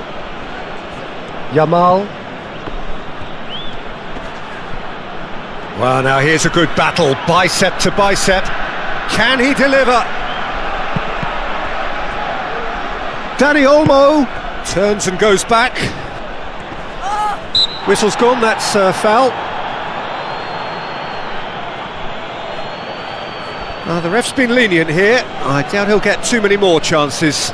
Speaker 2: Yamal. Well, now here's a good battle, bicep to bicep. Can he deliver? Dani Olmo turns and goes back. Whistle's gone, that's a foul. The ref's been lenient here. I doubt he'll get too many more chances.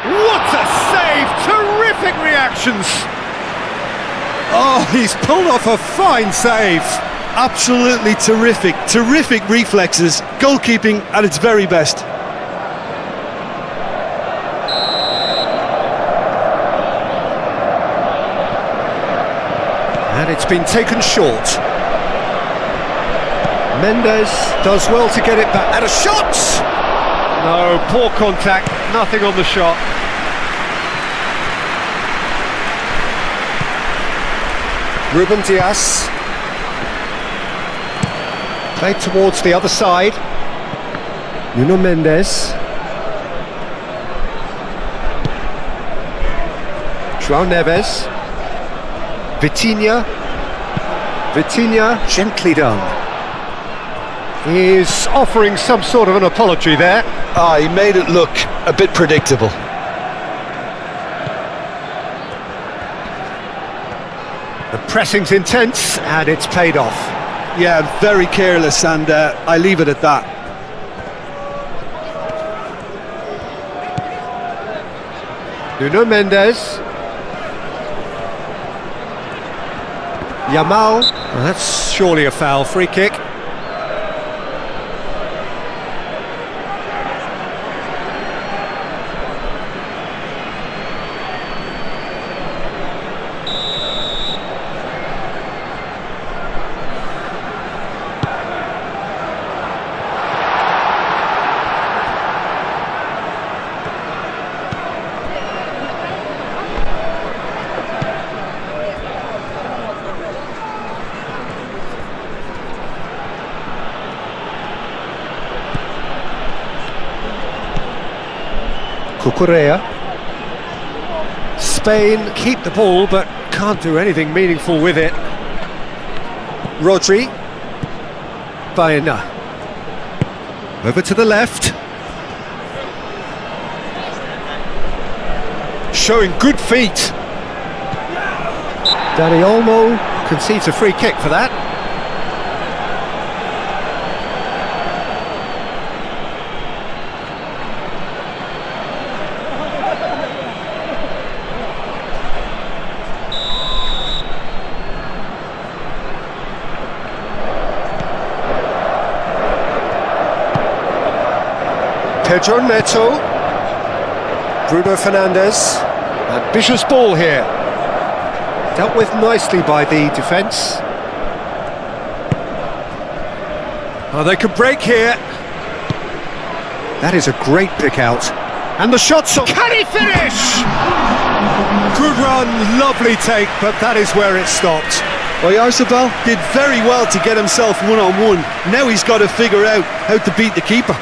Speaker 2: What a save! Terrific reactions! Oh, he's pulled off a fine save.
Speaker 1: Absolutely terrific, terrific reflexes, goalkeeping at its very best.
Speaker 2: And it's been taken short. Mendes does well to get it back. And a shot!
Speaker 3: No, poor contact, nothing on the shot.
Speaker 2: Ruben Dias. Played towards the other side. Nuno Mendes. João Neves. Vitinha. Vitinha, gently done. He's offering some sort of an apology there.
Speaker 1: He made it look a bit predictable.
Speaker 2: The pressing's intense and it's paid off.
Speaker 1: Yeah, very careless, and I leave it at that.
Speaker 2: Nuno Mendes. Yamal. Well, that's surely a foul. Free kick. Cucurella. Spain keep the ball but can't do anything meaningful with it. Rodri. Baena. Over to the left. Showing good feet. Dani Olmo concedes a free kick for that. Pedro Neto. Bruno Fernandes. Ambitious ball here. Dealt with nicely by the defence. Oh, they could break here. That is a great pick out. And the shot's on. Can he finish? Good run, lovely take, but that is where it stopped.
Speaker 1: Oyarzabal did very well to get himself one-on-one. Now he's got to figure out how to beat the keeper.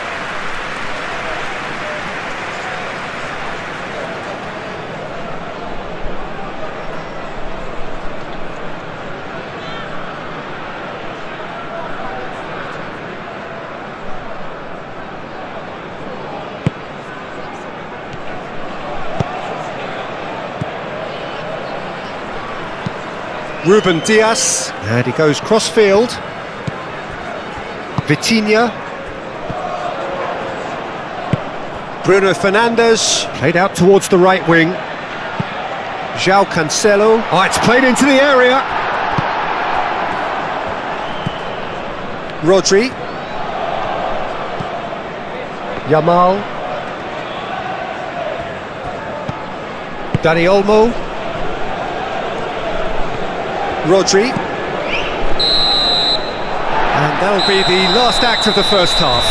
Speaker 2: Ruben Dias, and he goes cross-field. Vitinha. Bruno Fernandes, played out towards the right wing. João Cancelo. Oh, it's played into the area. Rodri. Yamal. Dani Olmo. Rodri. And that'll be the last act of the first half.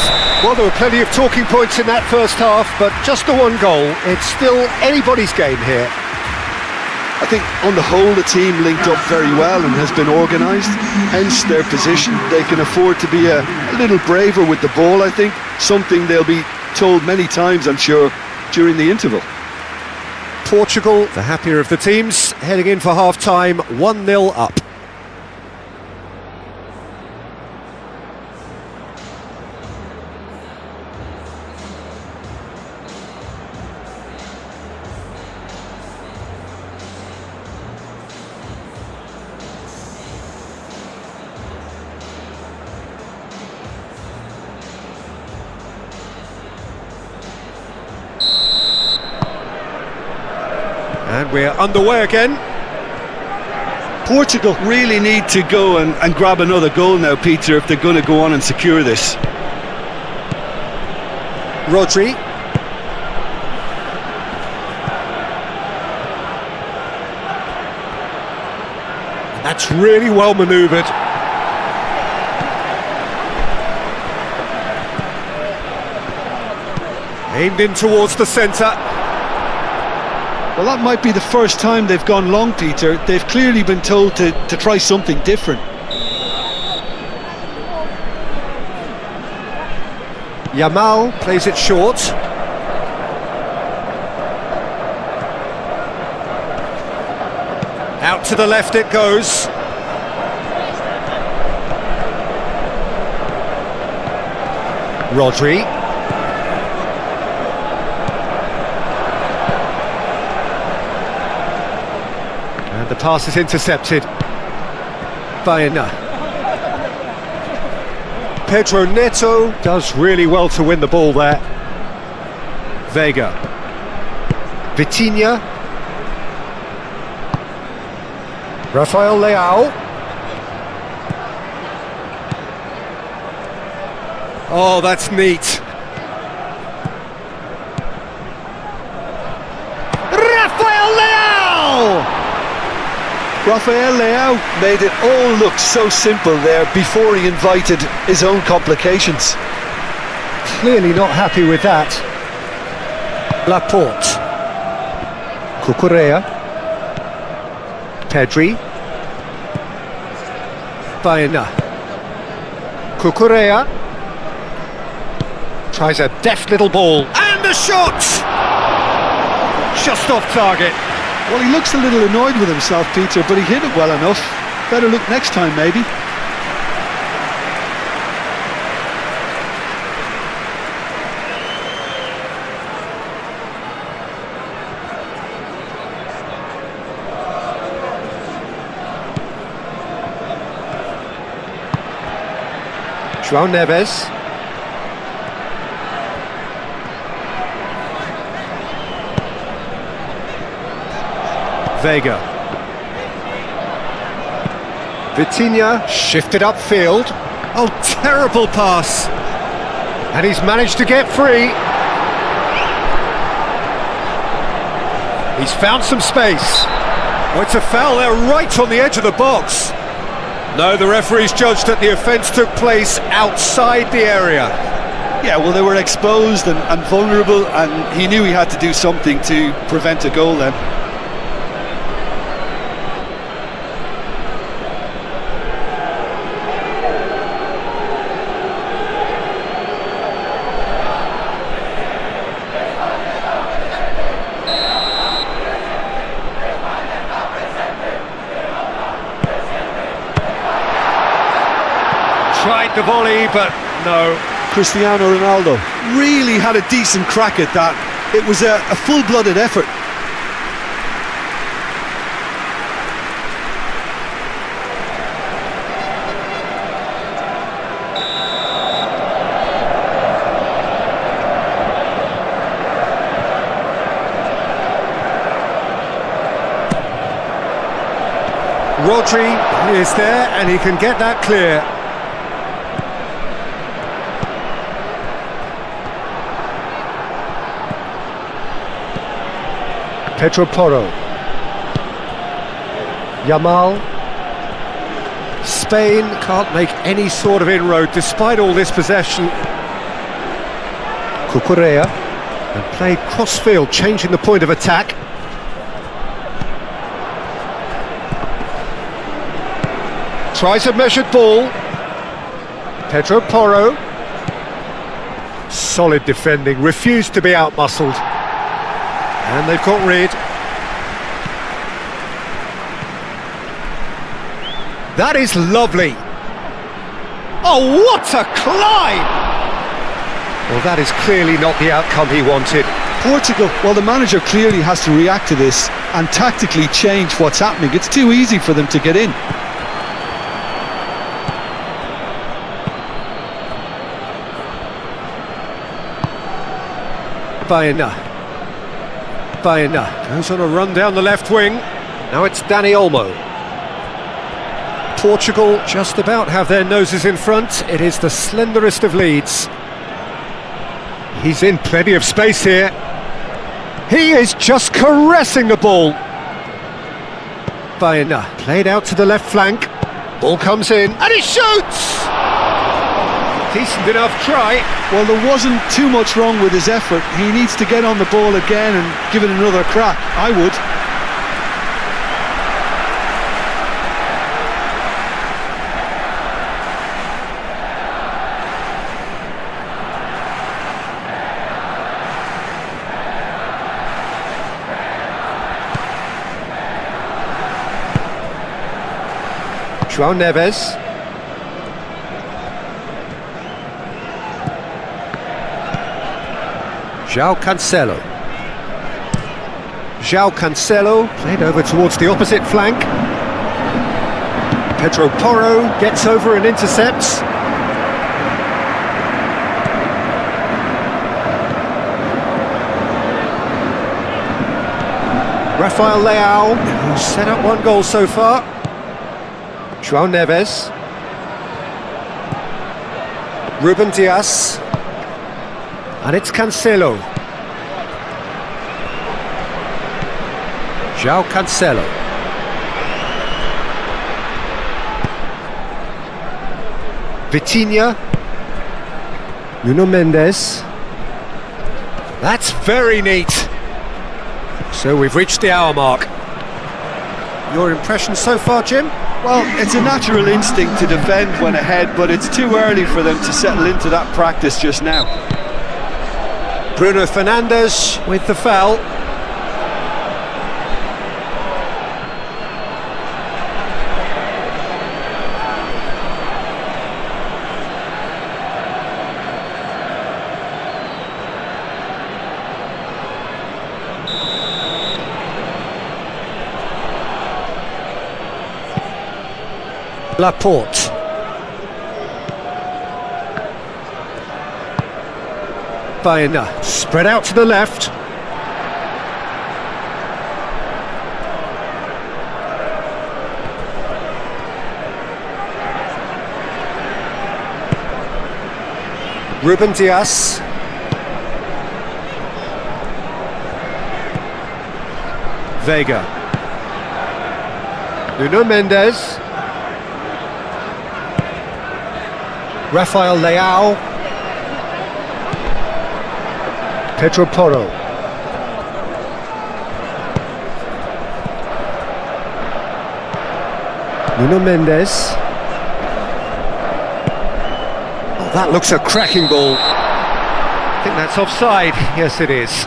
Speaker 2: Well, there were plenty of talking points in that first half, but just the one goal. It's still anybody's game here.
Speaker 1: I think on the whole the team linked up very well and has been organised, hence their position. They can afford to be a little braver with the ball, I think, something they'll be told many times, I'm sure, during the interval.
Speaker 2: Portugal, the happier of the teams, heading in for half-time, 1-0 up. And we're underway again.
Speaker 1: Portugal really need to go and grab another goal now, Peter, if they're going to go on and secure this.
Speaker 2: Rodri. That's really well manoeuvred.
Speaker 3: Aimed in towards the centre.
Speaker 1: Well, that might be the first time they've gone long, Peter. They've clearly been told to try something different.
Speaker 2: Yamal plays it short.
Speaker 3: Out to the left it goes.
Speaker 2: Rodri. And the pass is intercepted. Baena. Pedro Neto does really well to win the ball there. Vega. Vitinha. Rafael Leao.
Speaker 3: Oh, that's neat. Rafael Leao!
Speaker 1: Rafael Leao made it all look so simple there before he invited his own complications.
Speaker 2: Clearly not happy with that. Laporte. Cucurella. Pedri. Baena. Cucurella. Tries a deft little ball.
Speaker 3: And a shot! Just off target.
Speaker 1: Well, he looks a little annoyed with himself, Peter, but he hit it well enough. Better look next time, maybe.
Speaker 2: João Neves. Vega. Vitinha shifted upfield.
Speaker 3: Oh, terrible pass.
Speaker 2: And he's managed to get free. He's found some space.
Speaker 3: Oh, it's a foul there right on the edge of the box. No, the referee's judged that the offence took place outside the area.
Speaker 1: Yeah, well, they were exposed and vulnerable, and he knew he had to do something to prevent a goal then.
Speaker 3: Tried the volley, but no.
Speaker 1: Cristiano Ronaldo really had a decent crack at that. It was a full-blooded effort.
Speaker 3: Rodri is there and he can get that clear.
Speaker 2: Pedro Porro. Yamal.
Speaker 3: Spain can't make any sort of inroad despite all this possession.
Speaker 2: Cucurella. And played cross-field, changing the point of attack. Tries a measured ball. Pedro Porro. Solid defending, refused to be out-muscled. And they've got rid. That is lovely. Oh, what a climb! Well, that is clearly not the outcome he wanted.
Speaker 1: Portugal, well, the manager clearly has to react to this and tactically change what's happening. It's too easy for them to get in.
Speaker 2: Baena goes on a run down the left wing. Now it's Dani Olmo. Portugal just about have their noses in front. It is the slenderest of leads. He's in plenty of space here. He is just caressing the ball. Baena played out to the left flank. Ball comes in and he shoots! Decent enough try.
Speaker 1: Well, there wasn't too much wrong with his effort. He needs to get on the ball again and give it another crack. I would.
Speaker 2: João Neves. João Cancelo. João Cancelo played over towards the opposite flank. Pedro Porro gets over and intercepts. Rafael Leao, who's set up one goal so far. João Neves. Ruben Dias. And it's Cancelo. João Cancelo. Vitinha. Nuno Mendes. That's very neat. So we've reached the hour mark. Your impression so far, Jim?
Speaker 1: Well, it's a natural instinct to defend when ahead, but it's too early for them to settle into that practice just now.
Speaker 2: Bruno Fernandes with the foul. Laporte. Baena, spread out to the left. Ruben Dias. Vega. Nuno Mendes. Rafael Leao. Pedro Porro. Nuno Mendes. Oh, that looks a cracking ball. I think that's offside. Yes, it is.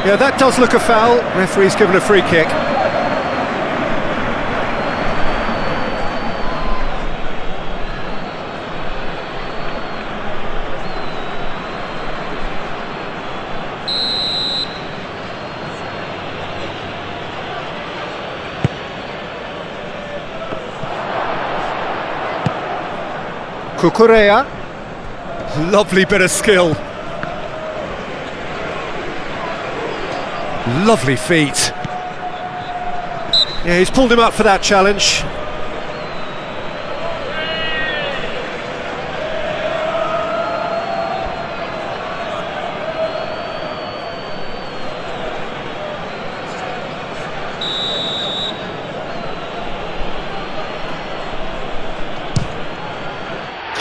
Speaker 2: Yeah, that does look a foul. Referee's given a free kick. Cucurella. Lovely bit of skill. Lovely feet. Yeah, he's pulled him up for that challenge.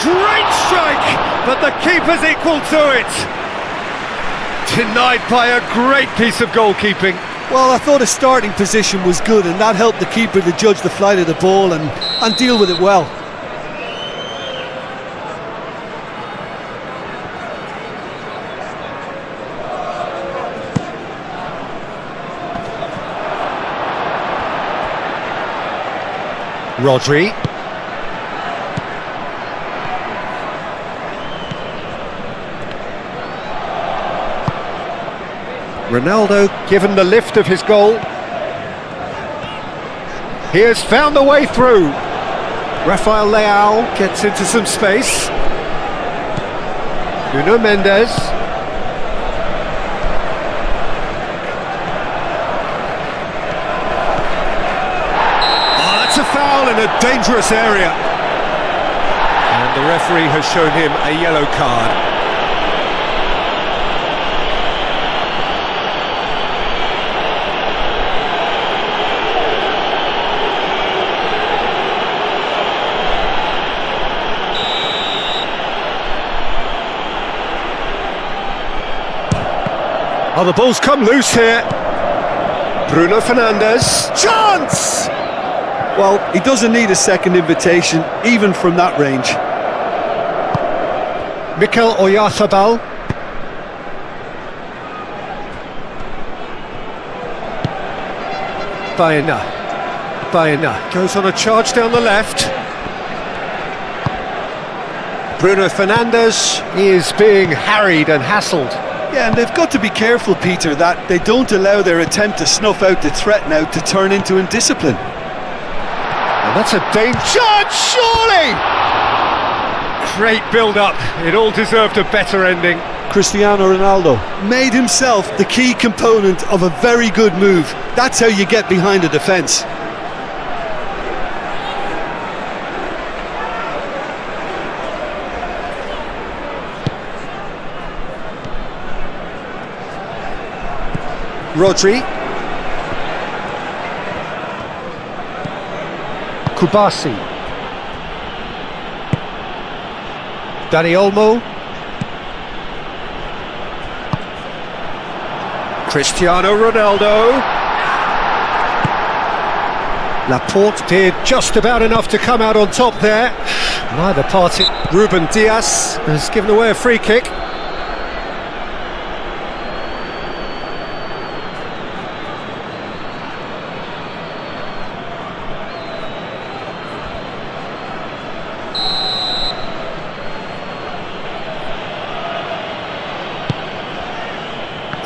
Speaker 3: Great strike, but the keeper's equal to it. Denied by a great piece of goalkeeping.
Speaker 1: Well, I thought his starting position was good, and that helped the keeper to judge the flight of the ball and deal with it well.
Speaker 2: Rodri. Ronaldo given the lift of his goal. He has found the way through. Rafael Leao gets into some space. Nuno Mendes. a dangerous area. And the referee has shown him a yellow card. Oh, the ball's come loose here. Bruno Fernandes. Chance!
Speaker 1: Well, he doesn't need a second invitation, even from that range.
Speaker 2: Mikel Oyarzabal. Baena goes on a charge down the left. Bruno Fernandes is being harried and hassled.
Speaker 1: Yeah, and they've got to be careful, Peter, that they don't allow their attempt to snuff out the threat now to turn into indiscipline.
Speaker 2: And that's a danger, surely! Great build-up, it all deserved a better ending.
Speaker 1: Cristiano Ronaldo made himself the key component of a very good move. That's how you get behind a defence.
Speaker 2: Rodri. Kubasi. Dani Olmo. Cristiano Ronaldo. Laporte did just about enough to come out on top there. Neither party. Ruben Dias has given away a free kick.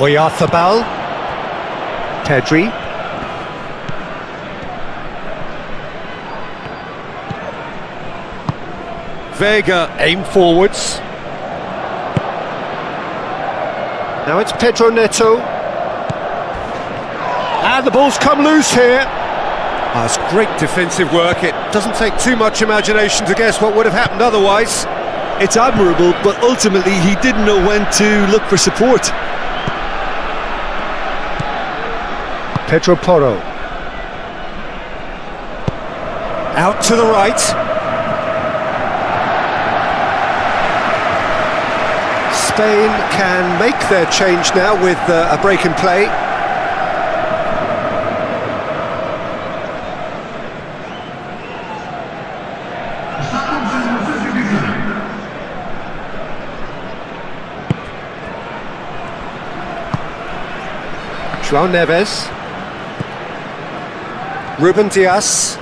Speaker 2: Oyarzabal. Pedri. Vega aim forwards. Now it's Pedro Neto. And the ball's come loose here. That's great defensive work. It doesn't take too much imagination to guess what would have happened otherwise.
Speaker 1: It's admirable, but ultimately he didn't know when to look for support.
Speaker 2: Pedro Porro. Out to the right. Spain can make their change now with a break in play. João Neves. Ruben Dias.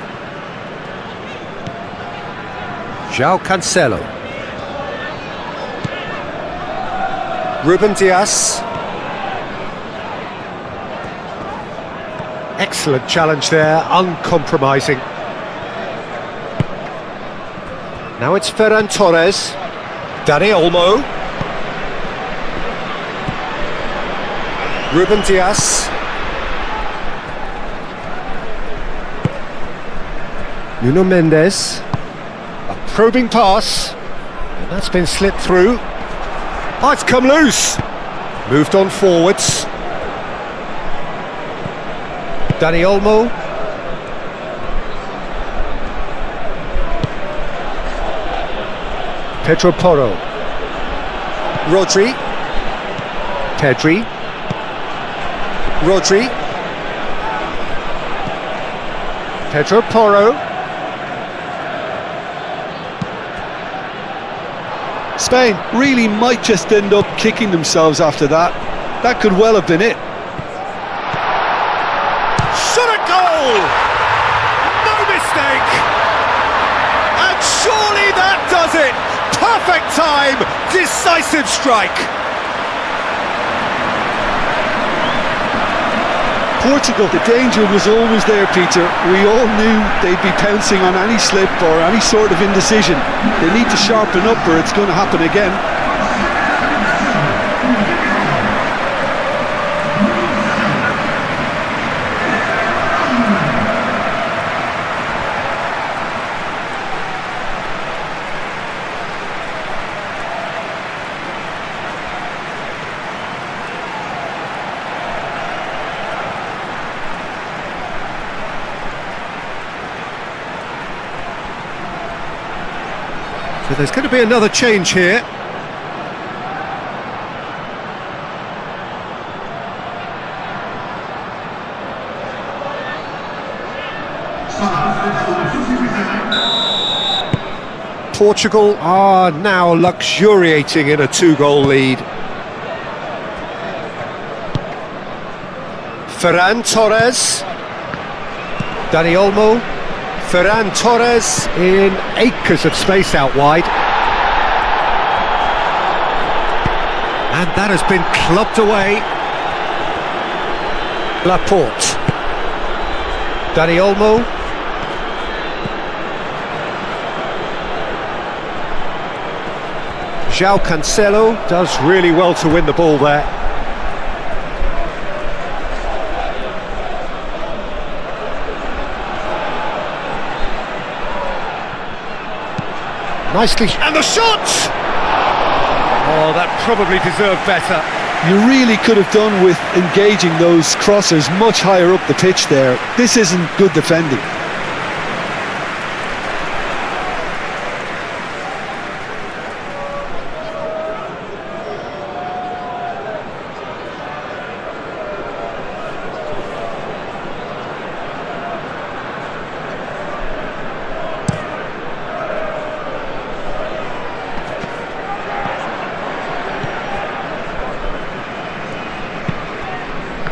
Speaker 2: João Cancelo. Ruben Dias. Excellent challenge there, uncompromising. Now it's Ferran Torres. Dani Olmo. Ruben Dias. Nuno Mendes. A probing pass. And that's been slipped through. Oh, it's come loose. Moved on forwards. Dani Olmo. Pedro Porro. Rodri. Pedri. Rodri. Pedro Porro.
Speaker 1: Spain really might just end up kicking themselves after that. That could well have been it.
Speaker 3: Shot at goal! No mistake! And surely that does it! Perfect time! Decisive strike!
Speaker 1: Portugal, the danger was always there, Peter. We all knew they'd be pouncing on any slip or any sort of indecision. They need to sharpen up or it's going to happen again.
Speaker 2: So there's going to be another change here. Portugal are now luxuriating in a 2-goal lead. Ferran Torres. Dani Olmo. Ferran Torres in acres of space out wide. And that has been clubbed away. Laporte. Dani Olmo. João Cancelo does really well to win the ball there. Nicely, and the shot! Oh, that probably deserved better.
Speaker 1: You really could have done with engaging those crossers much higher up the pitch there. This isn't good defending.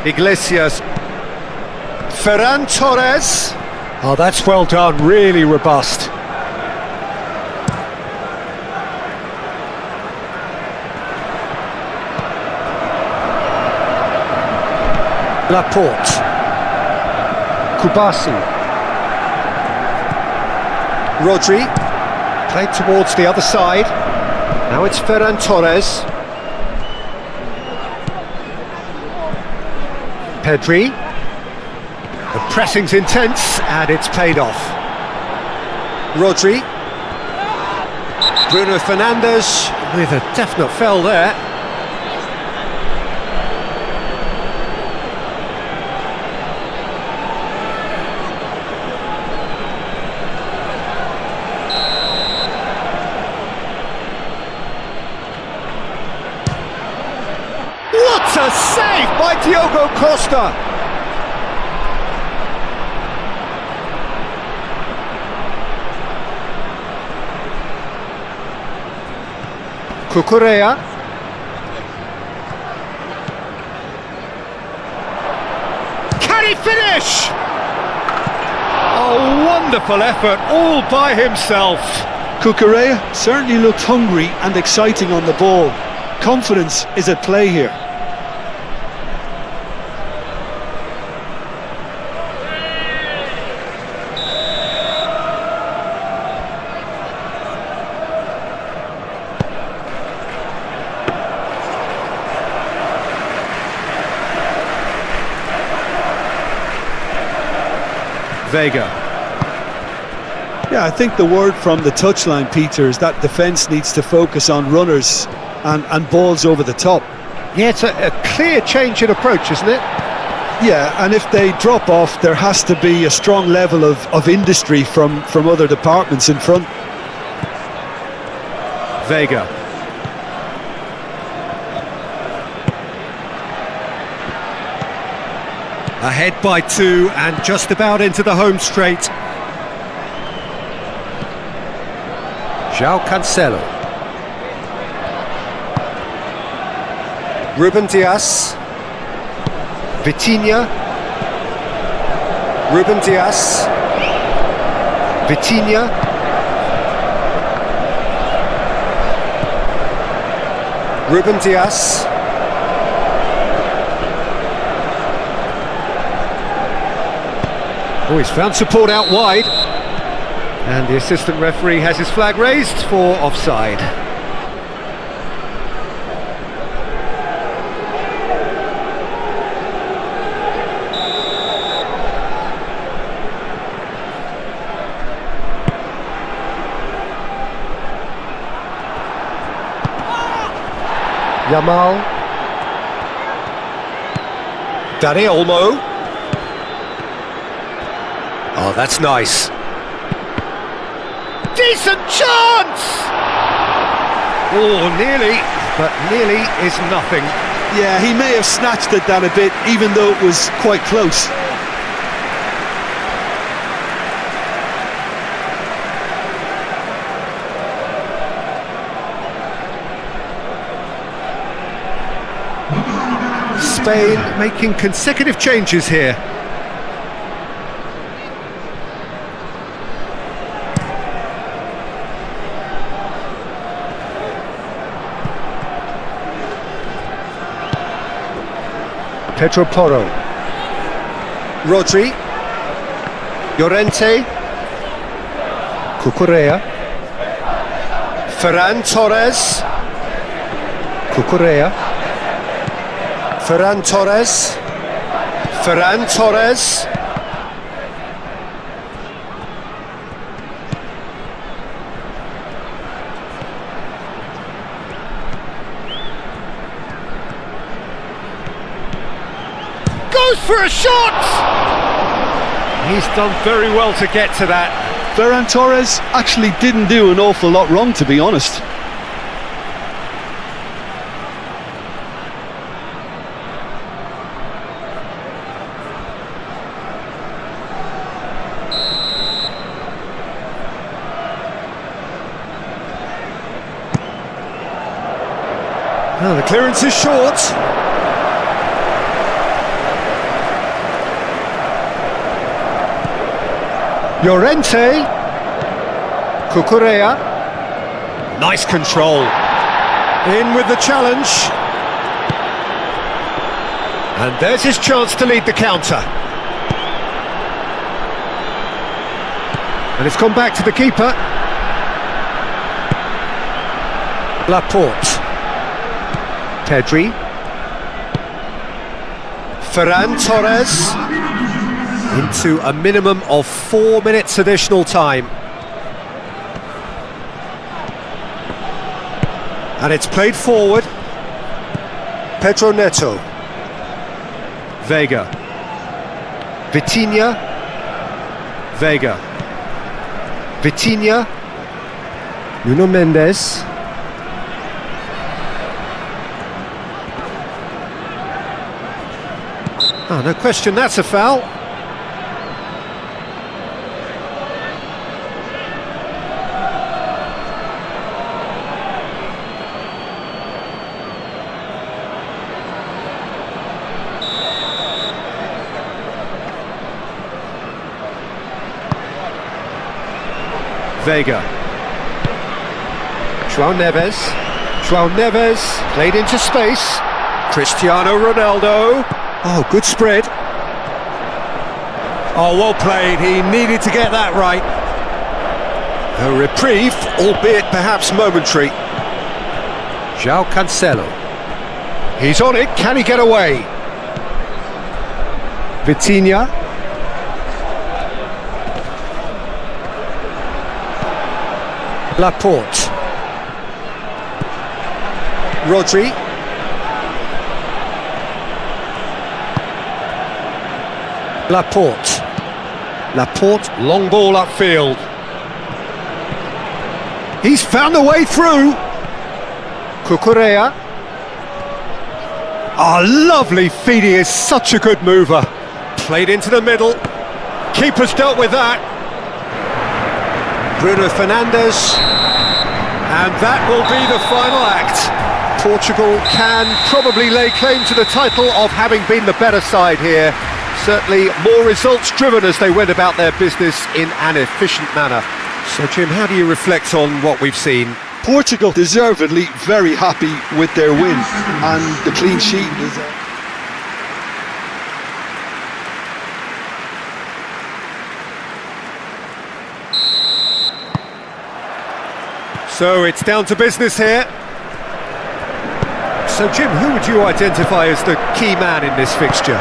Speaker 2: Iglesias. Ferran Torres. Oh, that's well done, really robust. Laporte. Kubasi. Rodri. Played towards the other side. Now it's Ferran Torres. Pedri. The pressing's intense and it's paid off. Rodri. Bruno Fernandes with a definite foul there. What a save by Diogo Costa! Cucurella. Can he finish? Oh, wonderful effort, all by himself.
Speaker 1: Cucurella certainly looked hungry and exciting on the ball. Confidence is at play here.
Speaker 2: Vega.
Speaker 1: Yeah, I think the word from the touchline, Peter, is that defence needs to focus on runners and balls over the top.
Speaker 2: Yeah, it's a clear change in approach, isn't it?
Speaker 1: Yeah, and if they drop off, there has to be a strong level of industry from other departments in front.
Speaker 2: Vega. Ahead by 2 and just about into the home straight. João Cancelo. Ruben Dias. Vitinha. Ruben Dias. Vitinha. Ruben Dias. Oh, he's found support out wide. And the assistant referee has his flag raised for offside. Yamal. Dani Olmo. Oh, that's nice.
Speaker 3: decent chance! Oh, nearly, but nearly is nothing.
Speaker 1: Yeah, he may have snatched at that a bit, even though it was quite close.
Speaker 2: Spain making consecutive changes here. Pedro Porro, Rodri, Llorente, Cucurella, Ferran Torres, Cucurella, Ferran Torres, Ferran Torres,
Speaker 3: Goes for a shot! He's done very well to get to that.
Speaker 1: Ferran Torres actually didn't do an awful lot wrong, to be honest.
Speaker 2: Oh, the clearance is short. Llorente, Cucurella,
Speaker 3: Nice control.
Speaker 2: in with the challenge. And there's his chance to lead the counter. And it's gone back to the keeper. Laporte. Pedri. Ferran Torres. Into a minimum of 4 minutes additional time. And it's played forward. Pedro Neto. Vega. Vitinha. Vega. Vitinha. Nuno Mendes. Oh, no question, that's a foul. Vega. João Neves. João Neves played into space. Cristiano Ronaldo. Oh, good spread. Oh, well played. He needed to get that right. A reprieve, albeit perhaps momentary. João Cancelo. He's on it. Can he get away? Vitinha. Laporte. Rodri. Laporte. Laporte, long ball upfield. He's found a way through. Cucurella. Oh, lovely feed, he is such a good mover. Played into the middle. Keeper's dealt with that. Bruno Fernandes. And that will be the final act. Portugal can probably lay claim to the title of having been the better side here. Certainly more results driven as they went about their business in an efficient manner. So Jim, how do you reflect on what we've seen?
Speaker 1: Portugal deservedly very happy with their win, and the clean sheet is...
Speaker 2: So it's down to business here. So Jim, who would you identify as the key man in this fixture?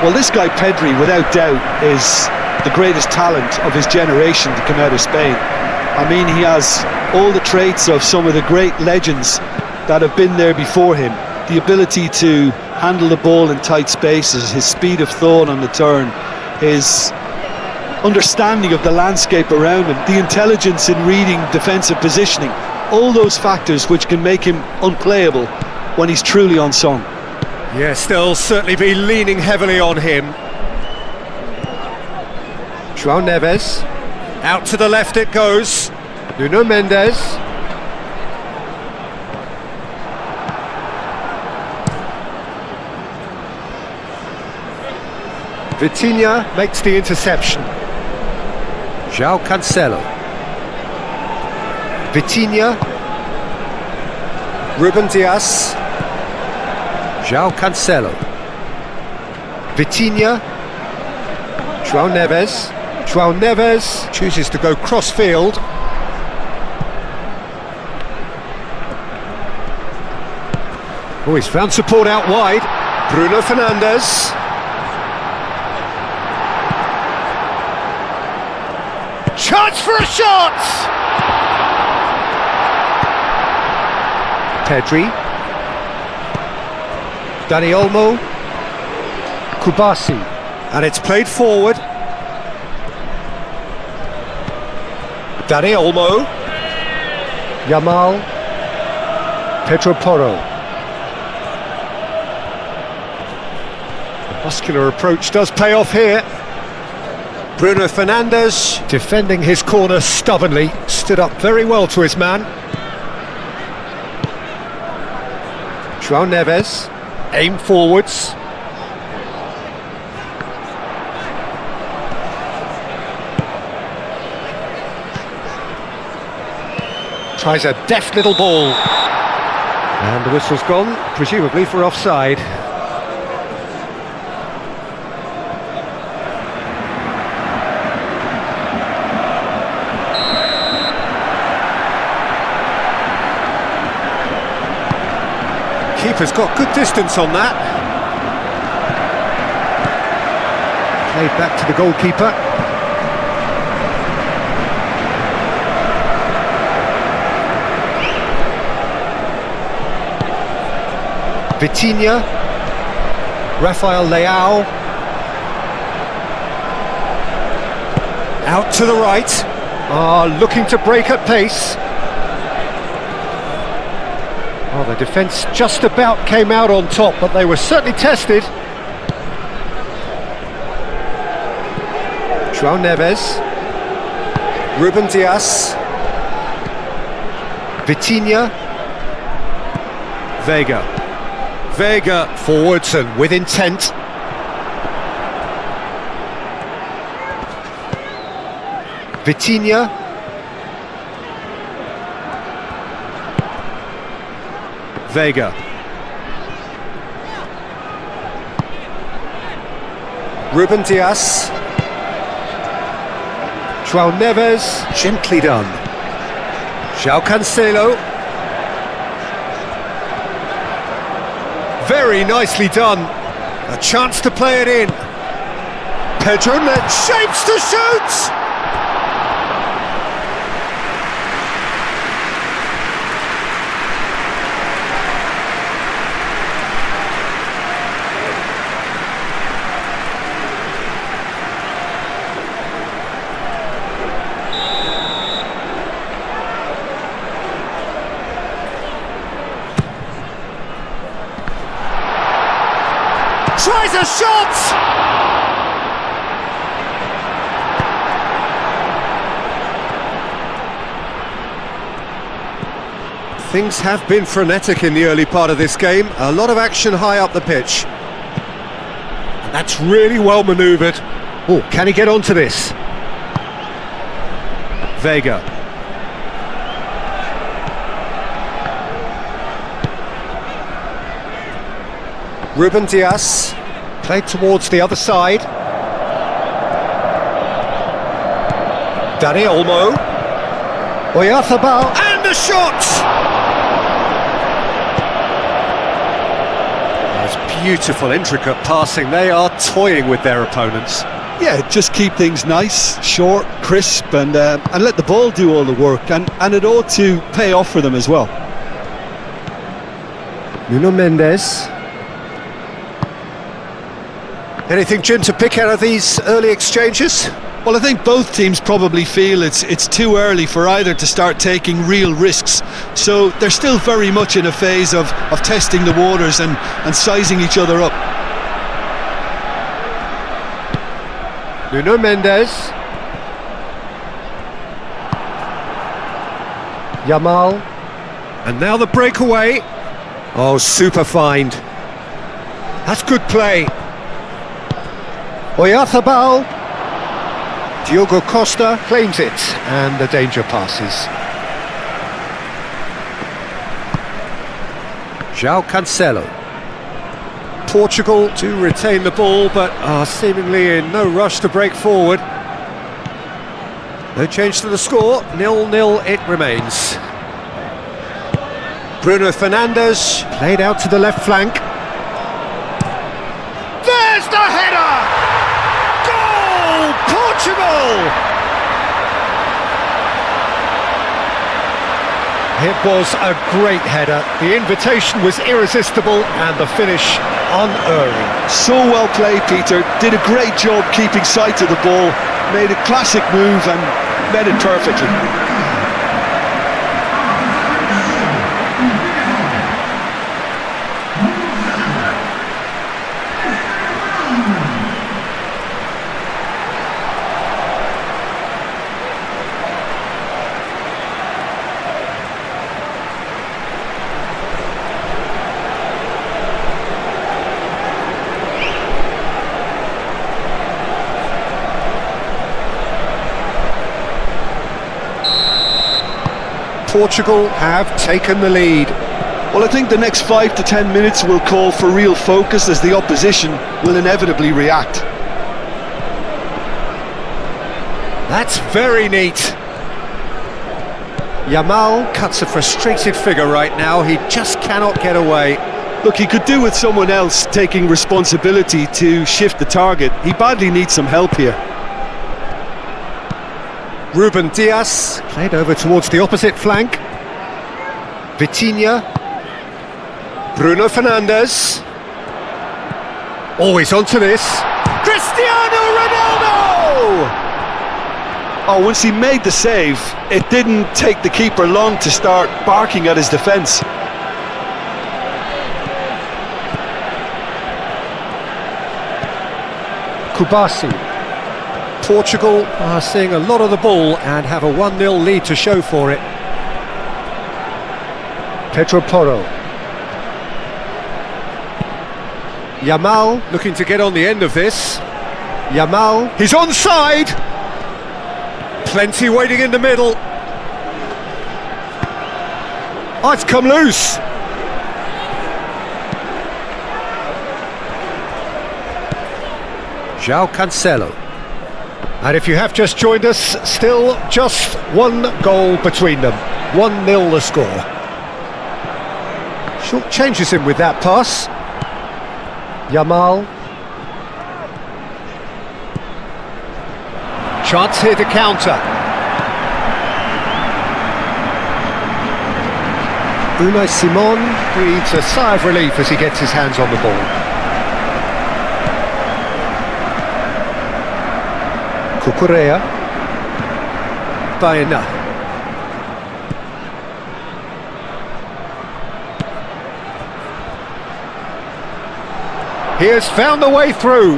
Speaker 1: Well, this guy Pedri, without doubt, is the greatest talent of his generation to come out of Spain. I mean, he has all the traits of some of the great legends that have been there before him. The ability to handle the ball in tight spaces, his speed of thought on the turn, his understanding of the landscape around him, the intelligence in reading defensive positioning, all those factors which can make him unplayable when he's truly on song.
Speaker 3: Yes, they'll certainly be leaning heavily on him.
Speaker 2: João Neves.
Speaker 3: Out to the left it goes.
Speaker 2: Nuno Mendes. Vitinha makes the interception. João Cancelo. Vitinha. Ruben Dias. João Cancelo. Vitinha. João Neves. João Neves chooses to go cross-field. Oh, he's found support out wide. Bruno Fernandes.
Speaker 3: Chance for a shot!
Speaker 2: Pedri. Dani Olmo. Kubasi.
Speaker 3: And it's played forward.
Speaker 2: Dani Olmo. Yamal. Pedro Porro. The muscular approach does pay off here. Bruno Fernandes, defending his corner stubbornly, stood up very well to his man. João Neves, aim forwards. Tries a deft little ball. And the whistle's gone, presumably for offside. Keeper's got good distance on that. Played back to the goalkeeper. Vitinha. Rafael Leao. Out to the right. Looking to break at pace. Oh, the defence just about came out on top, but they were certainly tested. João Neves. Ruben Dias. Vitinha. Vega. Vega forwards and with intent. Vitinha. Vega. Ruben Dias. João Neves, gently done. João Cancelo. Very nicely done. A chance to play it in. Pedro Neves shapes to shoot! Tries a shot! Things have been frenetic in the early part of this game. A lot of action high up the pitch. And that's really well manoeuvred. Oh, can he get onto this? Vega. Ruben Dias, played towards the other side. Dani Olmo. Oyarzabal, and the shot! That's beautiful, intricate passing. They are toying with their opponents.
Speaker 1: Yeah, just keep things nice, short, crisp, and let the ball do all the work, and it ought to pay off for them as well.
Speaker 2: Nuno Mendes. Anything, Jim, to pick out of these early exchanges?
Speaker 1: Well, I think both teams probably feel it's too early for either to start taking real risks. So they're still very much in a phase of testing the waters and sizing each other up.
Speaker 2: Nuno Mendes. Yamal. And now the breakaway. Oh, super find. That's good play. Oyarzabal. Diogo Costa claims it, and the danger passes. João Cancelo. Portugal to retain the ball, but are seemingly in no rush to break forward. No change to the score, 0-0 it remains. Bruno Fernandes, played out to the left flank. There's the header! Goal! Portugal! It was a great header. The invitation was irresistible and the finish unerring.
Speaker 1: So well played, Peter. Did a great job keeping sight of the ball, made a classic move and met it perfectly.
Speaker 2: Portugal have taken the lead.
Speaker 1: Well, I think the next 5 to 10 minutes will call for real focus as the opposition will inevitably react.
Speaker 2: That's very neat. Yamal cuts a frustrated figure right now. He just cannot get away.
Speaker 1: Look, he could do with someone else taking responsibility to shift the target. He badly needs some help here.
Speaker 2: Ruben Dias, played over towards the opposite flank. Vitinha. Bruno Fernandes. Always onto this. Cristiano Ronaldo!
Speaker 1: Oh, once he made the save, it didn't take the keeper long to start barking at his defence.
Speaker 2: Kubasi. Portugal are seeing a lot of the ball and have a 1-0 lead to show for it. Pedro Porro. Yamal looking to get on the end of this. Yamal, he's onside! Plenty waiting in the middle. Oh, it's come loose! João Cancelo. And if you have just joined us, still just one goal between them. 1-0 the score. Short changes him with that pass. Yamal. Chance here to counter. Unai Simon breathes a sigh of relief as he gets his hands on the ball. Cucurella. Baena. He has found a way through.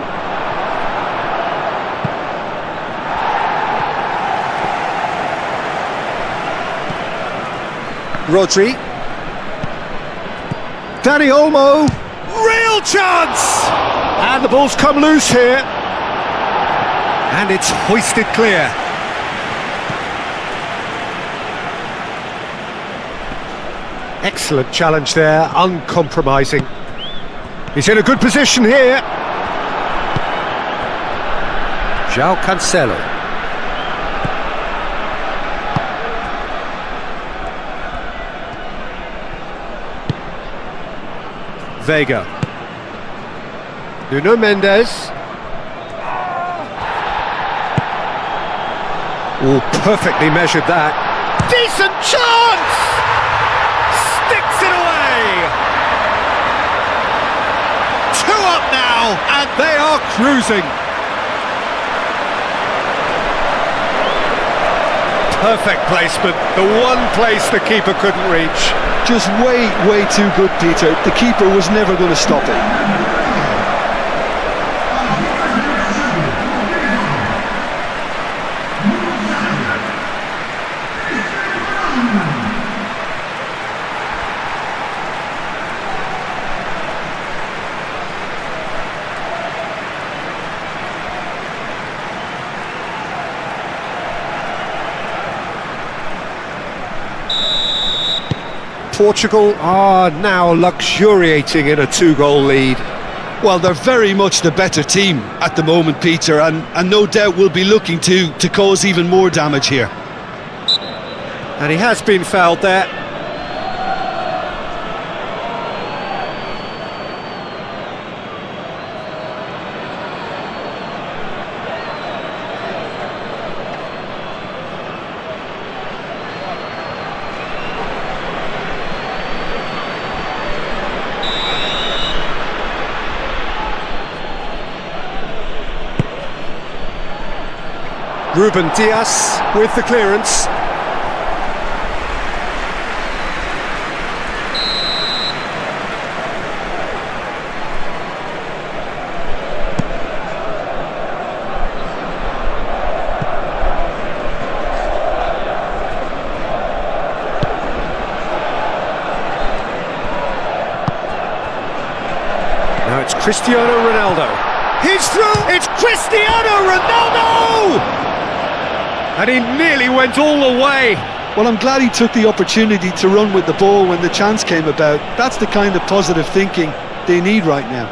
Speaker 2: Rodri. Dani Olmo. Real chance! And the ball's come loose here. And it's hoisted clear. Excellent challenge there, uncompromising. He's in a good position here. João Cancelo. Vega. Nuno Mendes. Oh, perfectly measured that. Decent chance! Sticks it away! 2 up now, and they are cruising.
Speaker 3: perfect placement, the one place the keeper couldn't reach.
Speaker 1: Just way too good, Peter. The keeper was never going to stop it.
Speaker 2: Portugal are now luxuriating in a 2-goal lead.
Speaker 1: Well, they're very much the better team at the moment, Peter, and no doubt will be looking to cause even more damage here.
Speaker 2: And he has been fouled there. Ruben Dias with the clearance. Now it's Cristiano Ronaldo.
Speaker 3: He's through! It's Cristiano Ronaldo! And he nearly went all the way.
Speaker 1: Well, I'm glad he took the opportunity to run with the ball when the chance came about. That's the kind of positive thinking they need right now.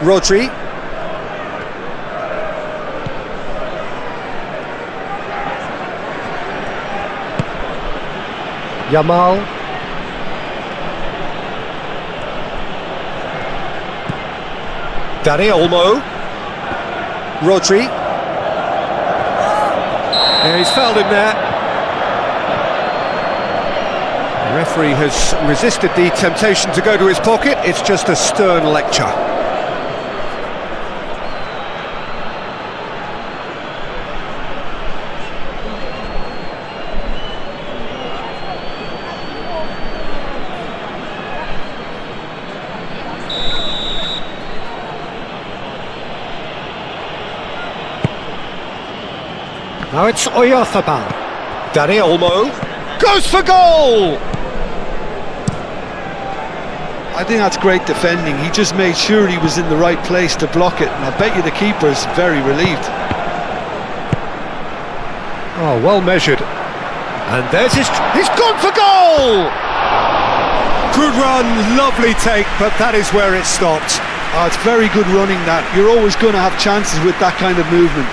Speaker 2: Rodri. Yamal. Dani Olmo. Rodri. Yeah, he's fouled him there. The referee has resisted the temptation to go to his pocket. It's just a stern lecture. Now it's Oyarzabal. Dani Olmo
Speaker 3: goes for goal!
Speaker 1: I think that's great defending. He just made sure he was in the right place to block it, and I bet you the keeper's very relieved.
Speaker 2: Oh, well measured. And there's
Speaker 3: he's gone for goal!
Speaker 2: Good run, lovely take, but that is where it stopped.
Speaker 1: Oh, it's very good running that. You're always going to have chances with that kind of movement.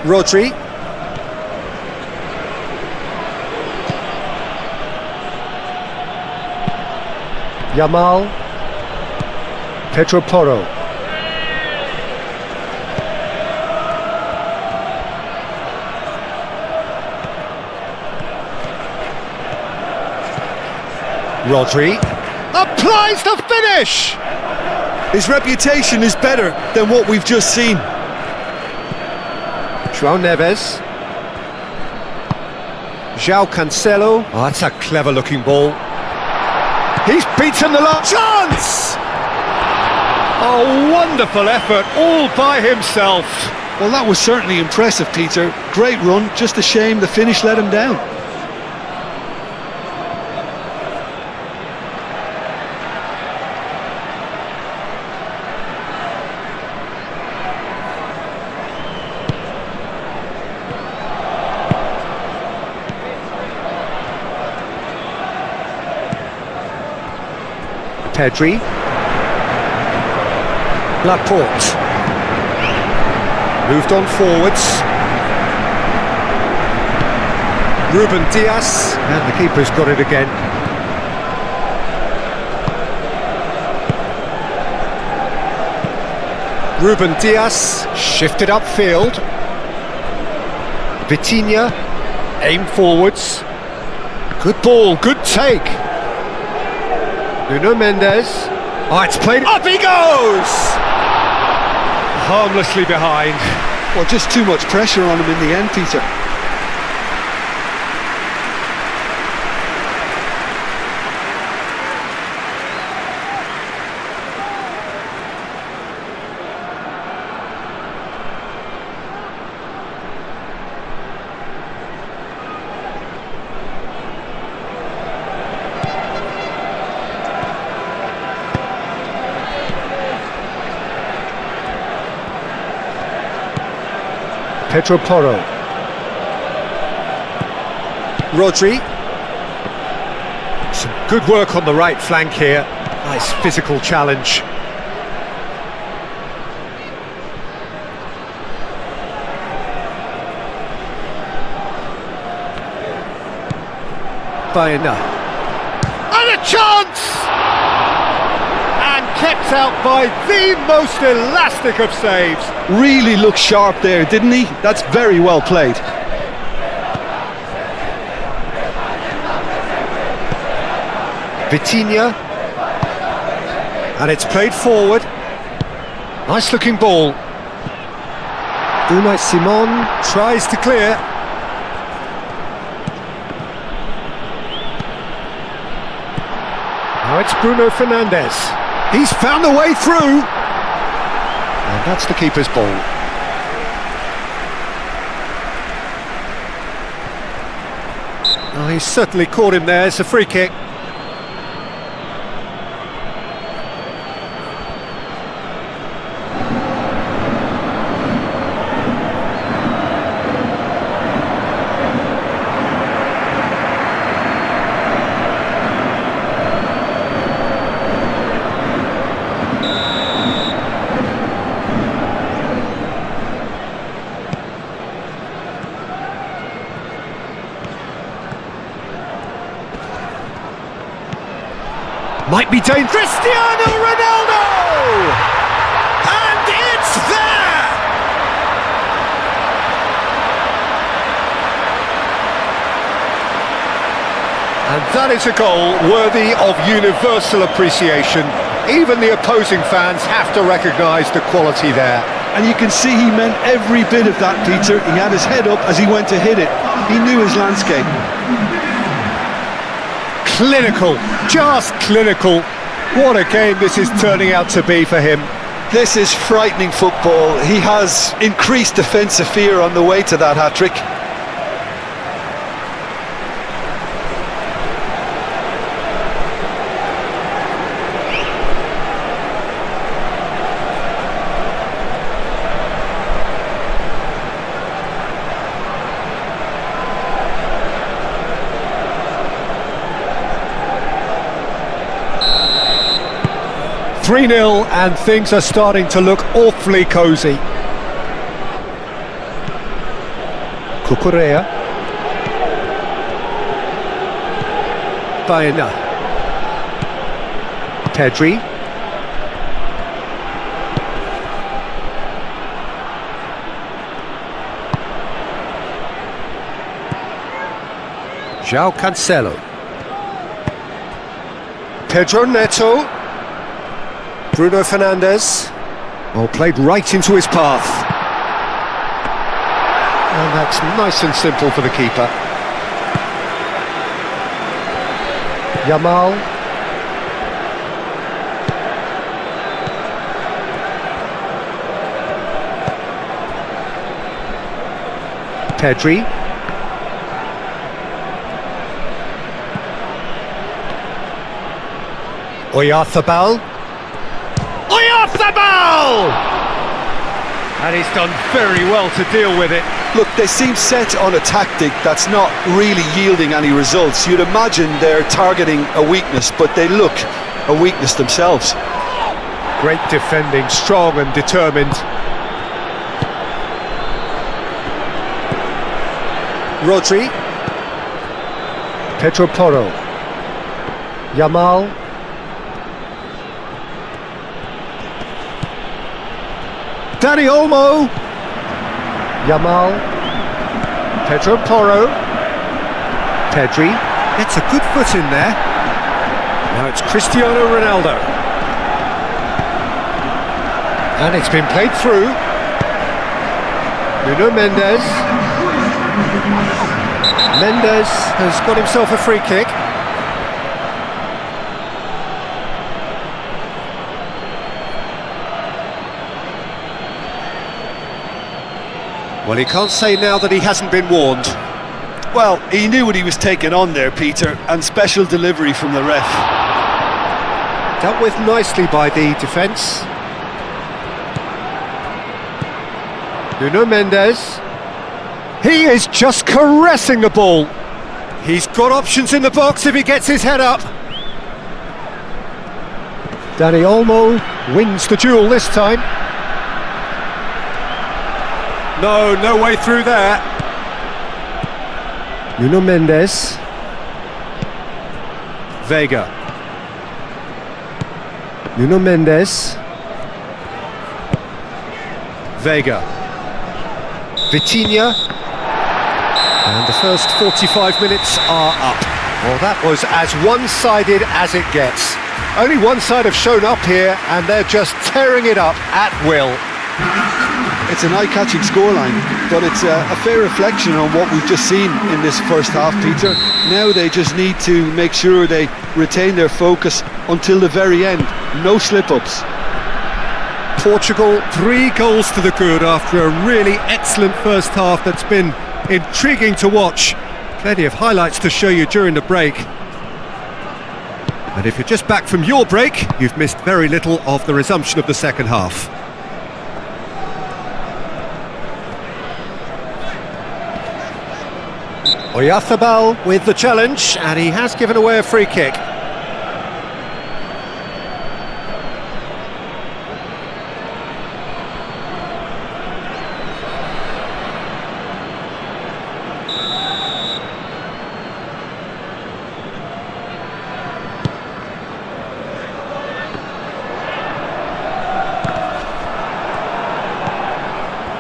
Speaker 2: Rodri. Yamal. Pedro Porro. Rodri.
Speaker 3: Applies the finish!
Speaker 1: His reputation is better than what we've just seen.
Speaker 2: João Neves. João Cancelo. Oh, that's a clever looking ball.
Speaker 3: He's beaten the last chance! A wonderful effort all by himself.
Speaker 1: Well, that was certainly impressive, Peter. Great run, just a shame the finish let him down.
Speaker 2: Pedri. Laporte. Moved on forwards. Ruben Dias. And the keeper's got it again. Ruben Dias shifted upfield. Vitinha, aim forwards. Good ball, good take. Nuno Mendes. Oh, it's played. Up he goes! Harmlessly behind.
Speaker 1: Well, just too much pressure on him in the end, Peter.
Speaker 2: Pedro Porro. Rodri. Some good work on the right flank here. Nice physical challenge. Baena.
Speaker 3: And a chance! And kept out by the most elastic of saves.
Speaker 1: Really looked sharp there, didn't he? That's very well played.
Speaker 2: Vitinha. And it's played forward. Nice looking ball. Unai Simon tries to clear. Now it's Bruno Fernandes. He's found the way through. And that's the keeper's ball. Oh, he's certainly caught him there. It's a free kick. Might be dangerous.
Speaker 3: Cristiano Ronaldo! And it's there! And that is a goal worthy of universal appreciation. Even the opposing fans have to recognise the quality there.
Speaker 1: And you can see he meant every bit of that, Peter. He had his head up as he went to hit it. He knew his landscape.
Speaker 2: Clinical, just clinical. What a game this is turning out to be for him.
Speaker 1: This is frightening football. He has increased defensive fear on the way to that hat-trick.
Speaker 2: (3-0) and things are starting to look awfully cosy. Cucurella. Baena. Pedri. João Cancelo. Pedro Neto. Bruno Fernandes. Oh, played right into his path. And that's nice and simple for the keeper. Yamal. Pedri. Oyarzabal. Oyarzabal! And he's done very well to deal with it.
Speaker 1: Look, they seem set on a tactic that's not really yielding any results. You'd imagine they're targeting a weakness, but they look a weakness themselves.
Speaker 2: Great defending, strong and determined. Rodri. Pedro Porro. Yamal. Dani Olmo. Yamal. Pedro Porro. Pedri gets a good foot in there. Now it's Cristiano Ronaldo. And it's been played through. Nuno Mendes. Mendes has got himself a free kick. Well, he can't say now that he hasn't been warned.
Speaker 1: Well, he knew what he was taking on there, Peter, and special delivery from the ref.
Speaker 2: Dealt with nicely by the defence. Nuno Mendes. He is just caressing the ball. He's got options in the box if he gets his head up. Dani Olmo wins the duel this time. No way through there. Nuno Mendes. Vega. Nuno Mendes. Vega. Vitinha. And the first 45 minutes are up. Well, that was as one-sided as it gets. Only one side have shown up here, and they're just tearing it up at will.
Speaker 1: It's an eye-catching scoreline, but it's a fair reflection on what we've just seen in this first half, Peter. Now they just need to make sure they retain their focus until the very end. No slip-ups.
Speaker 2: Portugal, 3 goals to the good after a really excellent first half that's been intriguing to watch. Plenty of highlights to show you during the break. And if you're just back from your break, you've missed very little of the resumption of the second half. Oyarzabal with the challenge, and he has given away a free kick.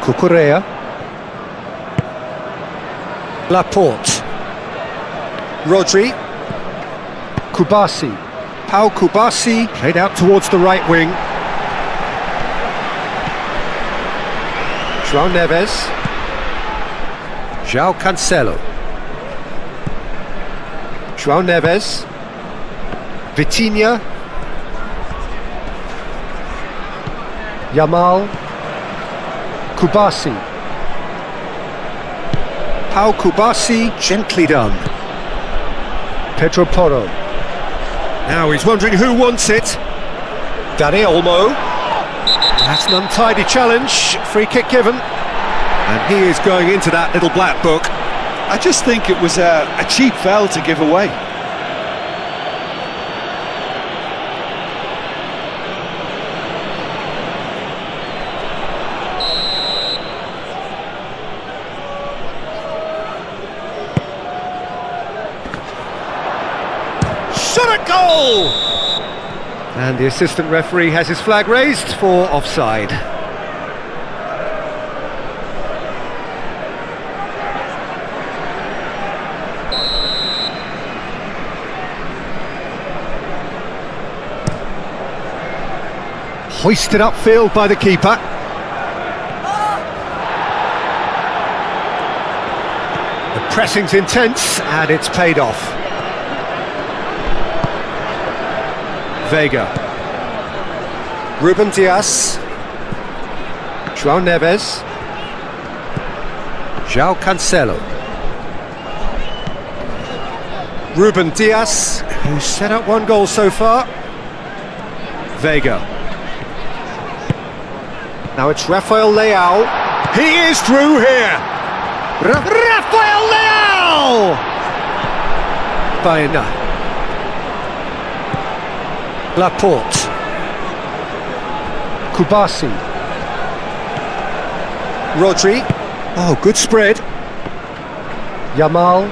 Speaker 2: Cucurella. Laporte. Rodri. Kubasi. Pau Kubasi played out towards the right wing. João Neves. João Cancelo. João Neves. Vitinha. Yamal. Kubasi. Pau Kubasi, gently done. Pedro Porro. Now he's wondering who wants it. Dani Olmo. That's an untidy challenge. Free kick given. And he is going into that little black book.
Speaker 1: I just think it was a cheap foul to give away.
Speaker 3: Shot at goal!
Speaker 2: And the assistant referee has his flag raised for offside. Hoisted upfield by the keeper. The pressing's intense and it's paid off. Vega. Ruben Dias. João Neves. João Cancelo. Ruben Dias, who's set up 1 goal so far. Vega. Now it's Rafael Leao. He is through here. Rafael Leao! Baena. Laporte. Kubasi. Rodri. Oh, good spread. Yamal.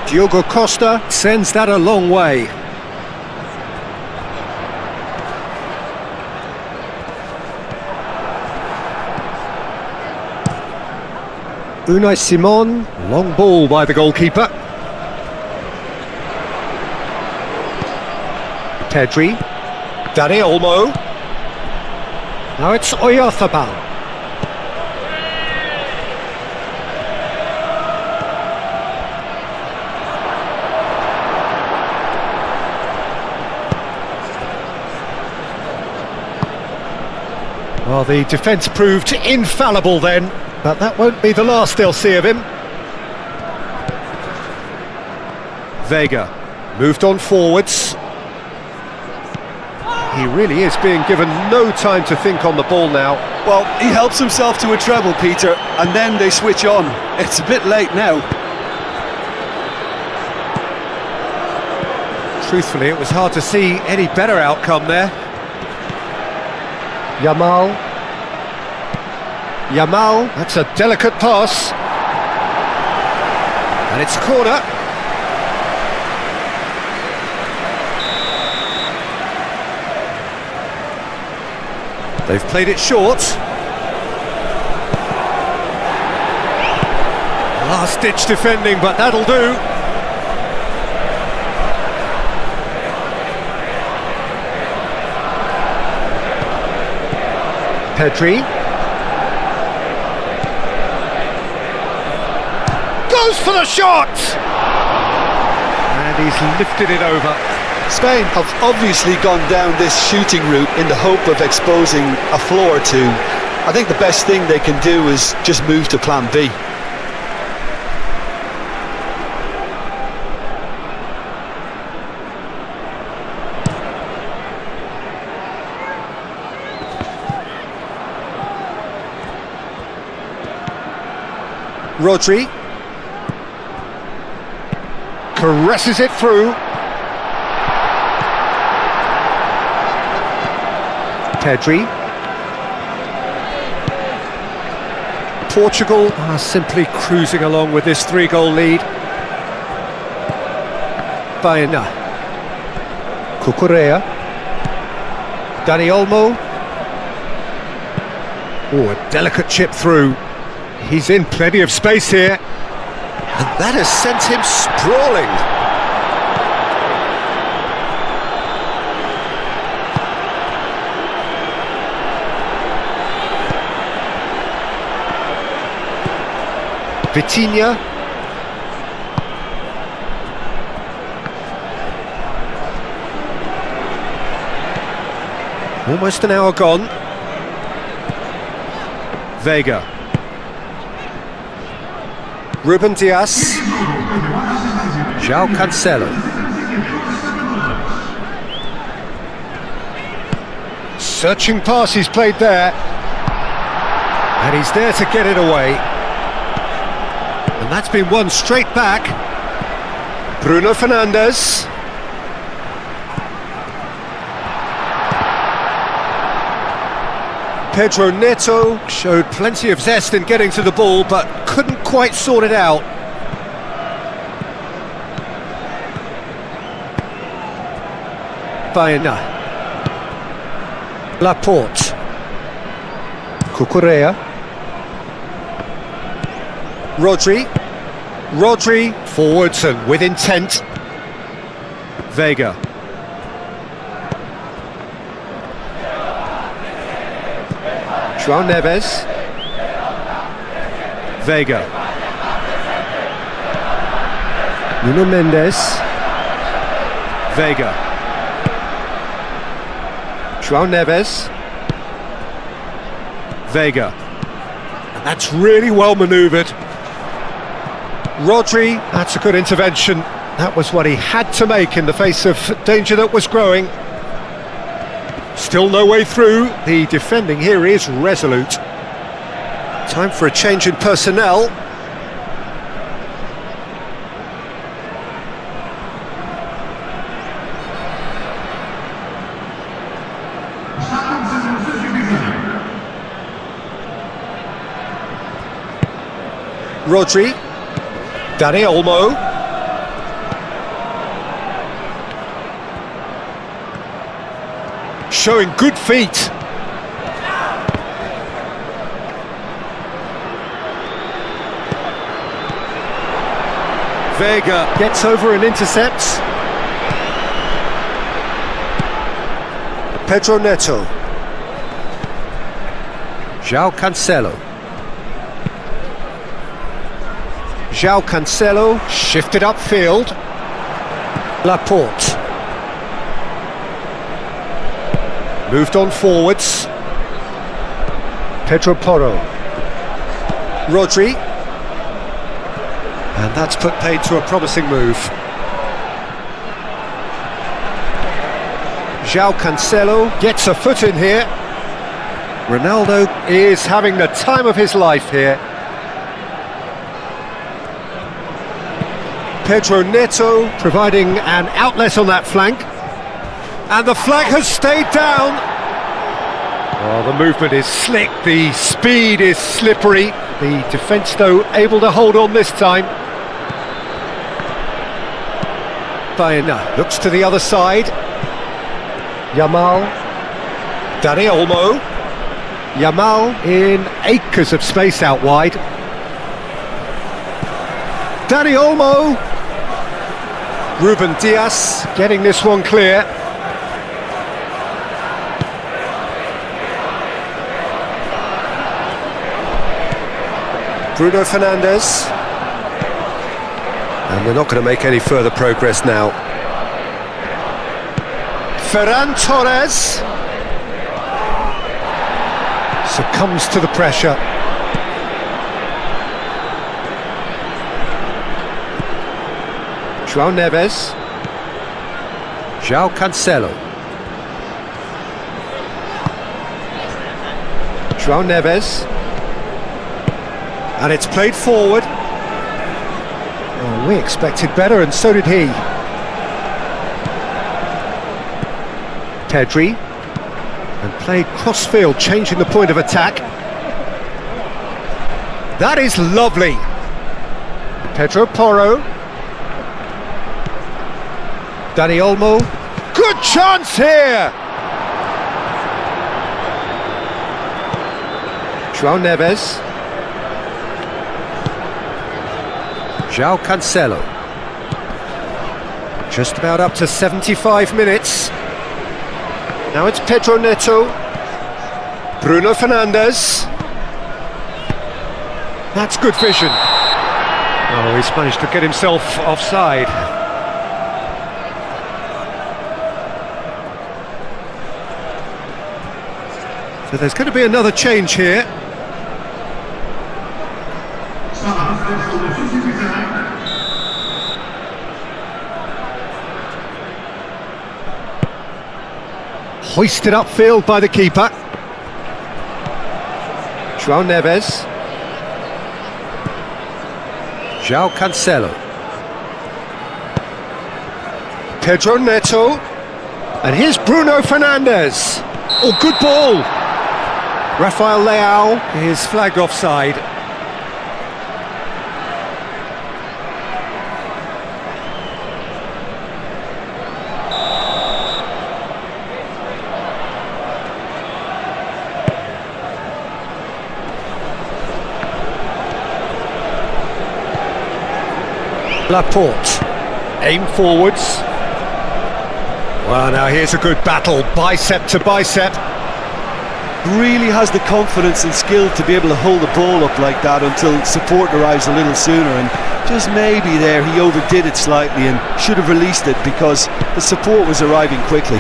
Speaker 2: Diogo Costa sends that a long way. Unai Simon, long ball by the goalkeeper. Pedri, Dani Olmo. Now it's Oyarzabal. Well, the defence proved infallible then, but that won't be the last they'll see of him. Vega moved on forwards. He really is being given no time to think on the ball now.
Speaker 1: Well, he helps himself to a treble, Peter, and then they switch on. It's a bit late now.
Speaker 2: Truthfully, it was hard to see any better outcome there. Yamal, that's a delicate pass. And it's a corner. They've played it short. Last-ditch defending, but that'll do. Pedri. Goes for the shot! And he's lifted it over.
Speaker 1: Spain have obviously gone down this shooting route in the hope of exposing a flaw or two. I think the best thing they can do is just move to plan B.
Speaker 2: Rodri caresses it through. Pedri. Portugal are simply cruising along with this 3-goal lead. Baena. Cucurella. Dani Olmo. Oh, a delicate chip through. He's in plenty of space here. And that has sent him sprawling. Vitinha. Almost an hour gone. Vega. Ruben Dias. João Cancelo. Searching pass he's played there. And he's there to get it away. And that's been won straight back. Bruno Fernandes. Pedro Neto showed plenty of zest in getting to the ball, but couldn't quite sort it out. Baena. Laporte. Cucurella. Rodri forwards and with intent. Vega. João Neves. Vega. Nuno Mendes. Vega. João Neves. Vega. And that's really well manoeuvred. Rodri, that's a good intervention. That was what he had to make in the face of danger that was growing. Still no way through. The defending here is resolute. Time for a change in personnel. Rodri. Dani Olmo. showing good feet. Vega gets over and intercepts. Pedro Neto. João Cancelo. João Cancelo shifted upfield. Laporte. Moved on forwards. Pedro Porro. Rodri. And that's put paid to a promising move. João Cancelo gets a foot in here. Ronaldo is having the time of his life here. Pedro Neto providing an outlet on that flank. And the flag has stayed down. Oh, the movement is slick, the speed is slippery. The defence, though, able to hold on this time. Baena looks to the other side. Yamal. Dani Olmo. Yamal in acres of space out wide. Dani Olmo. Ruben Dias getting this one clear. Bruno Fernandes. And we're not going to make any further progress now. Ferran Torres succumbs to the pressure. João Neves. João Cancelo. João Neves. And it's played forward. Oh, we expected better, and so did he. Pedri. And played cross-field, changing the point of attack. That is lovely. Pedro Porro. Dani Olmo. Good chance here! João Neves. João Cancelo. Just about up to 75 minutes. Now it's Pedro Neto. Bruno Fernandes. That's good vision. Oh, he's managed to get himself offside. So there's going to be another change here. Hoisted upfield by the keeper. João Neves. João Cancelo. Pedro Neto. And here's Bruno Fernandes. Oh, good ball. Rafael Leao is flagged offside. Laporte, aim forwards. Well, now here's a good battle, bicep to bicep.
Speaker 1: Really has the confidence and skill to be able to hold the ball up like that until support arrives a little sooner, and just maybe there he overdid it slightly and should have released it because the support was arriving quickly.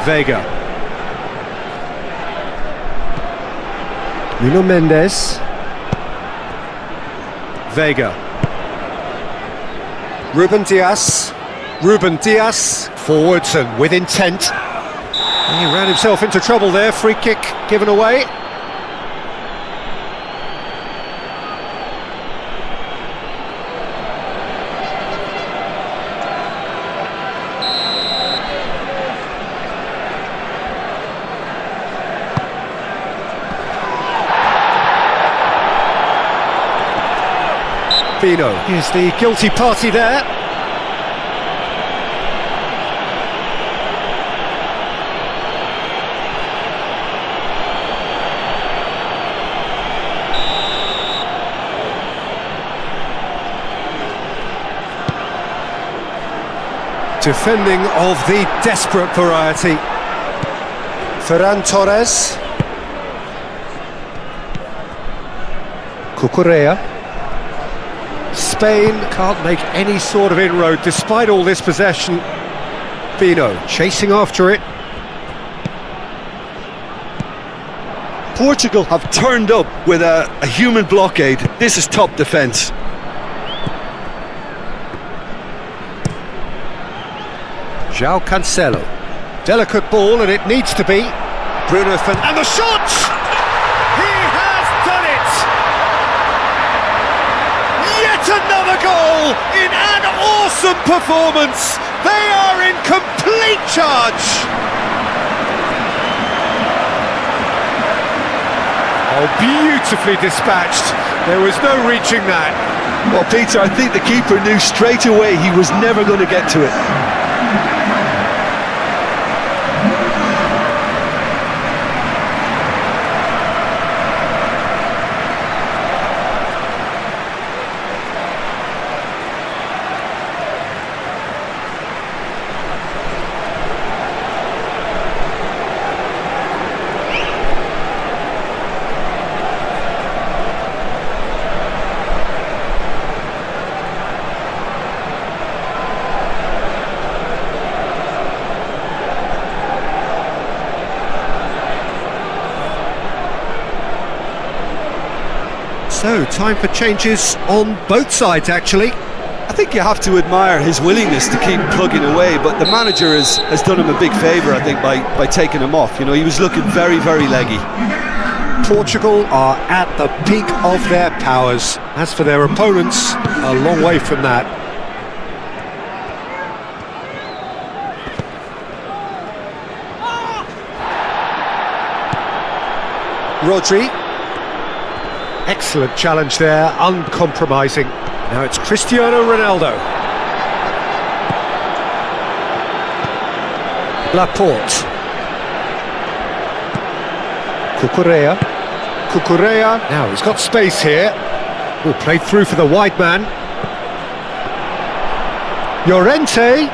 Speaker 2: Vega. Nuno Mendes. Vega. Ruben Dias. Ruben Dias. Forwards and with intent. And he ran himself into trouble there. Free kick given away. Bino is the guilty party there. Defending of the desperate variety. Ferran Torres. Cucurella. Spain can't make any sort of inroad despite all this possession. Bino chasing after it.
Speaker 1: Portugal have turned up with a human blockade. This is top defence.
Speaker 2: João Cancelo. Delicate ball, and it needs to be. Bruno Fernandes.
Speaker 3: And the shot! He has done it! Yet another goal in an awesome performance! They are in complete charge! Oh, beautifully dispatched. There was no reaching that.
Speaker 1: Well, Peter, I think the keeper knew straight away he was never going to get to it.
Speaker 2: So, time for changes on both sides, actually.
Speaker 1: I think you have to admire his willingness to keep plugging away, but the manager has done him a big favour, I think, by taking him off. You know, he was looking very, very leggy.
Speaker 2: Portugal are at the peak of their powers. As for their opponents, a long way from that. Rodri. Excellent challenge there, uncompromising. Now it's Cristiano Ronaldo. Laporte. Cucurella. Cucurella. Now he's got space here. Oh, played through for the wide man. Llorente.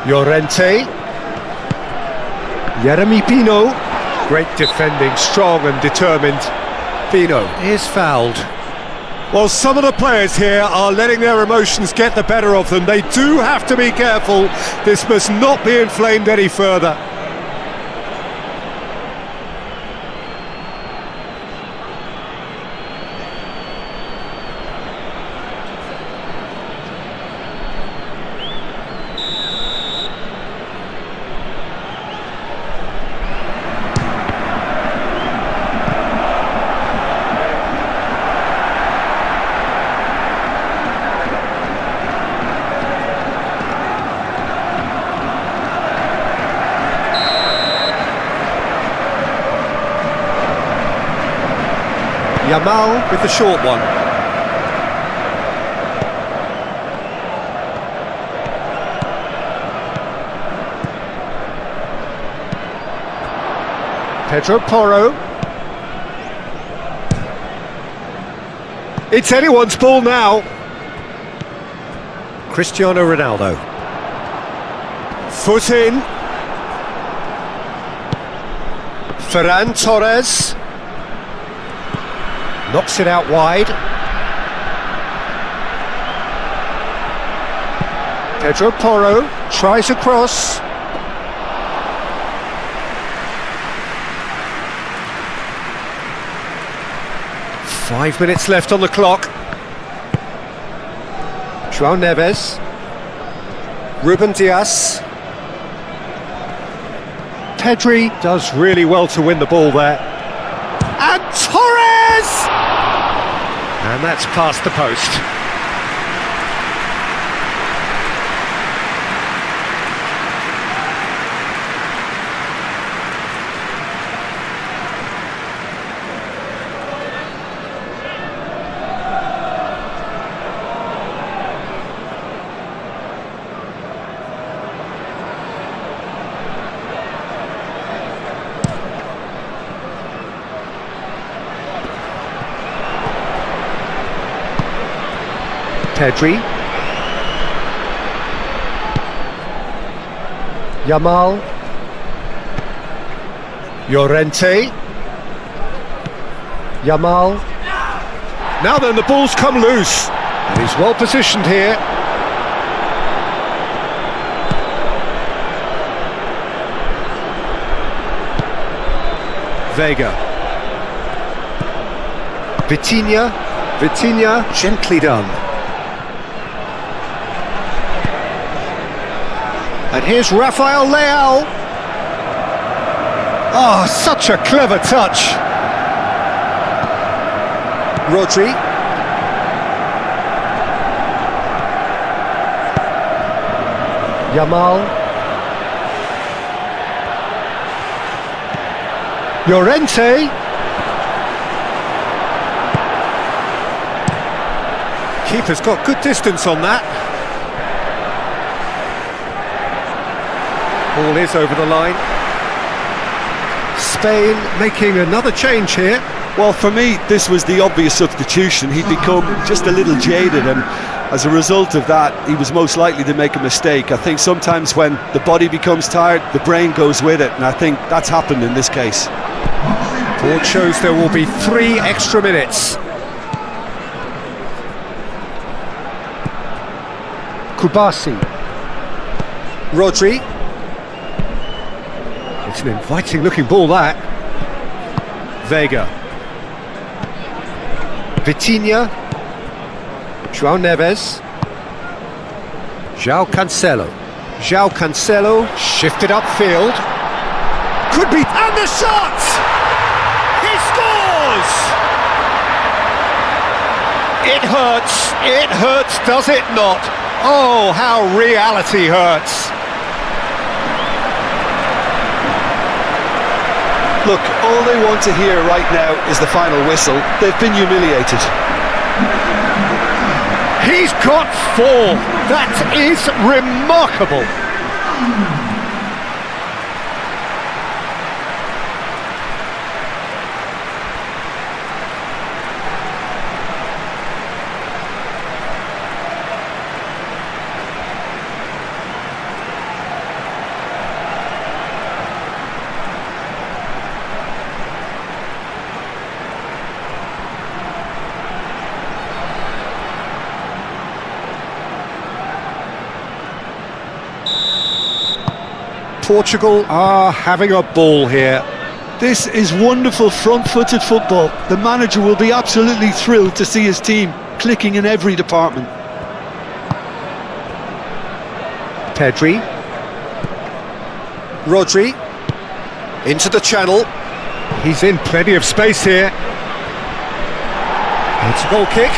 Speaker 2: Llorente. Jeremy Pino. Great defending, strong and determined. Pino is fouled.
Speaker 3: Well, some of the players here are letting their emotions get the better of them. They do have to be careful. This must not be inflamed any further.
Speaker 2: Yamal with the short one. Pedro Porro. It's anyone's ball now. Cristiano Ronaldo. Foot in. Ferran Torres. Knocks it out wide. Pedro Porro tries a cross. Five minutes left on the clock. João Neves. Ruben Dias. Pedri does really well to win the ball there. And Torres! And that's past the post. Pedri. Yamal. Llorente. Yamal. Now then, the ball's come loose. And he's well positioned here. Vega. Vitinha, gently done. And here's Rafael Leao. Oh, such a clever touch. Rodri. Yamal. Llorente. Keeper's got good distance on that. Ball is over the line. Spain making another change here.
Speaker 1: Well, for me, this was the obvious substitution. He'd become just a little jaded, and as a result of that, he was most likely to make a mistake. I think sometimes when the body becomes tired, the brain goes with it, and I think that's happened in this case.
Speaker 2: Board shows there will be 3 extra minutes. Kubasi. Rodri. It's an inviting looking ball, that. Vega. Vitinha. João Neves. João Cancelo shifted upfield. Could be, and the shot! He scores! It hurts, does it not? Oh, how reality hurts.
Speaker 1: Look, all they want to hear right now is the final whistle. They've been humiliated.
Speaker 2: He's got 4. That is remarkable. Portugal are having a ball here.
Speaker 1: This is wonderful front-footed football. The manager will be absolutely thrilled to see his team clicking in every department.
Speaker 2: Pedri. Rodri. Into the channel. He's in plenty of space here. It's a goal kick.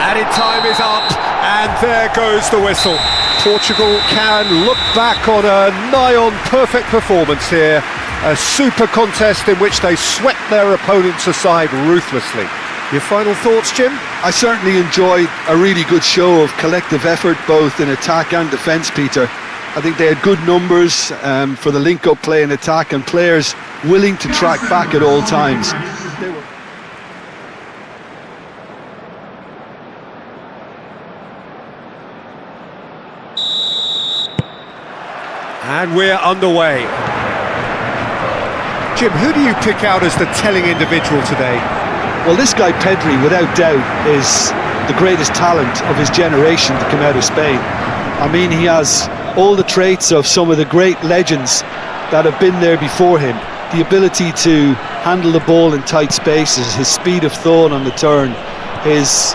Speaker 2: Added time is up, and there goes the whistle. Portugal can look back on a nigh-on perfect performance here. A super contest in which they swept their opponents aside ruthlessly. Your final thoughts, Jim?
Speaker 1: I certainly enjoyed a really good show of collective effort, both in attack and defence, Peter. I think they had good numbers for the link-up play in attack, and players willing to track back at all times.
Speaker 2: And we're underway. Jim, who do you pick out as the telling individual today?
Speaker 1: Well, this guy Pedri, without doubt, is the greatest talent of his generation to come out of Spain. I mean, he has all the traits of some of the great legends that have been there before him. The ability to handle the ball in tight spaces, his speed of thought on the turn, his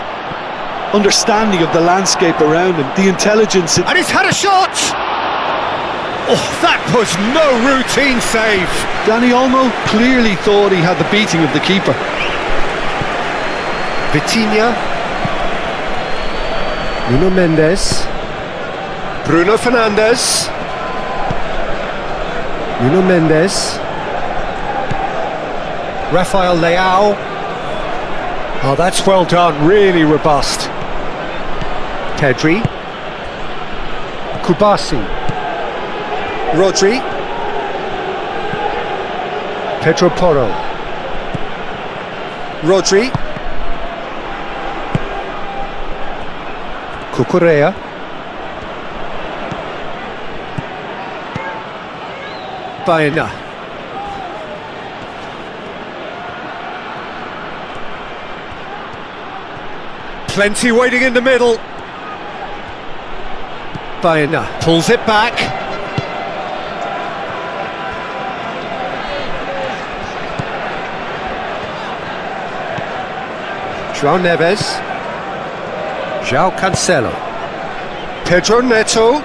Speaker 1: understanding of the landscape around him, the intelligence...
Speaker 2: And he's had a shot! Oh, that was no routine save.
Speaker 1: Dani Olmo clearly thought he had the beating of the keeper.
Speaker 2: Vitinha. Nuno Mendes. Bruno Fernandes. Nuno Mendes. Rafael Leao. Oh, that's well done, really robust. Pedri. Kubasi. Rodri. Pedro Porro. Rodri. Cucurella. Baena. Plenty waiting in the middle. Baena pulls it back. João Neves. João Cancelo. Pedro Neto.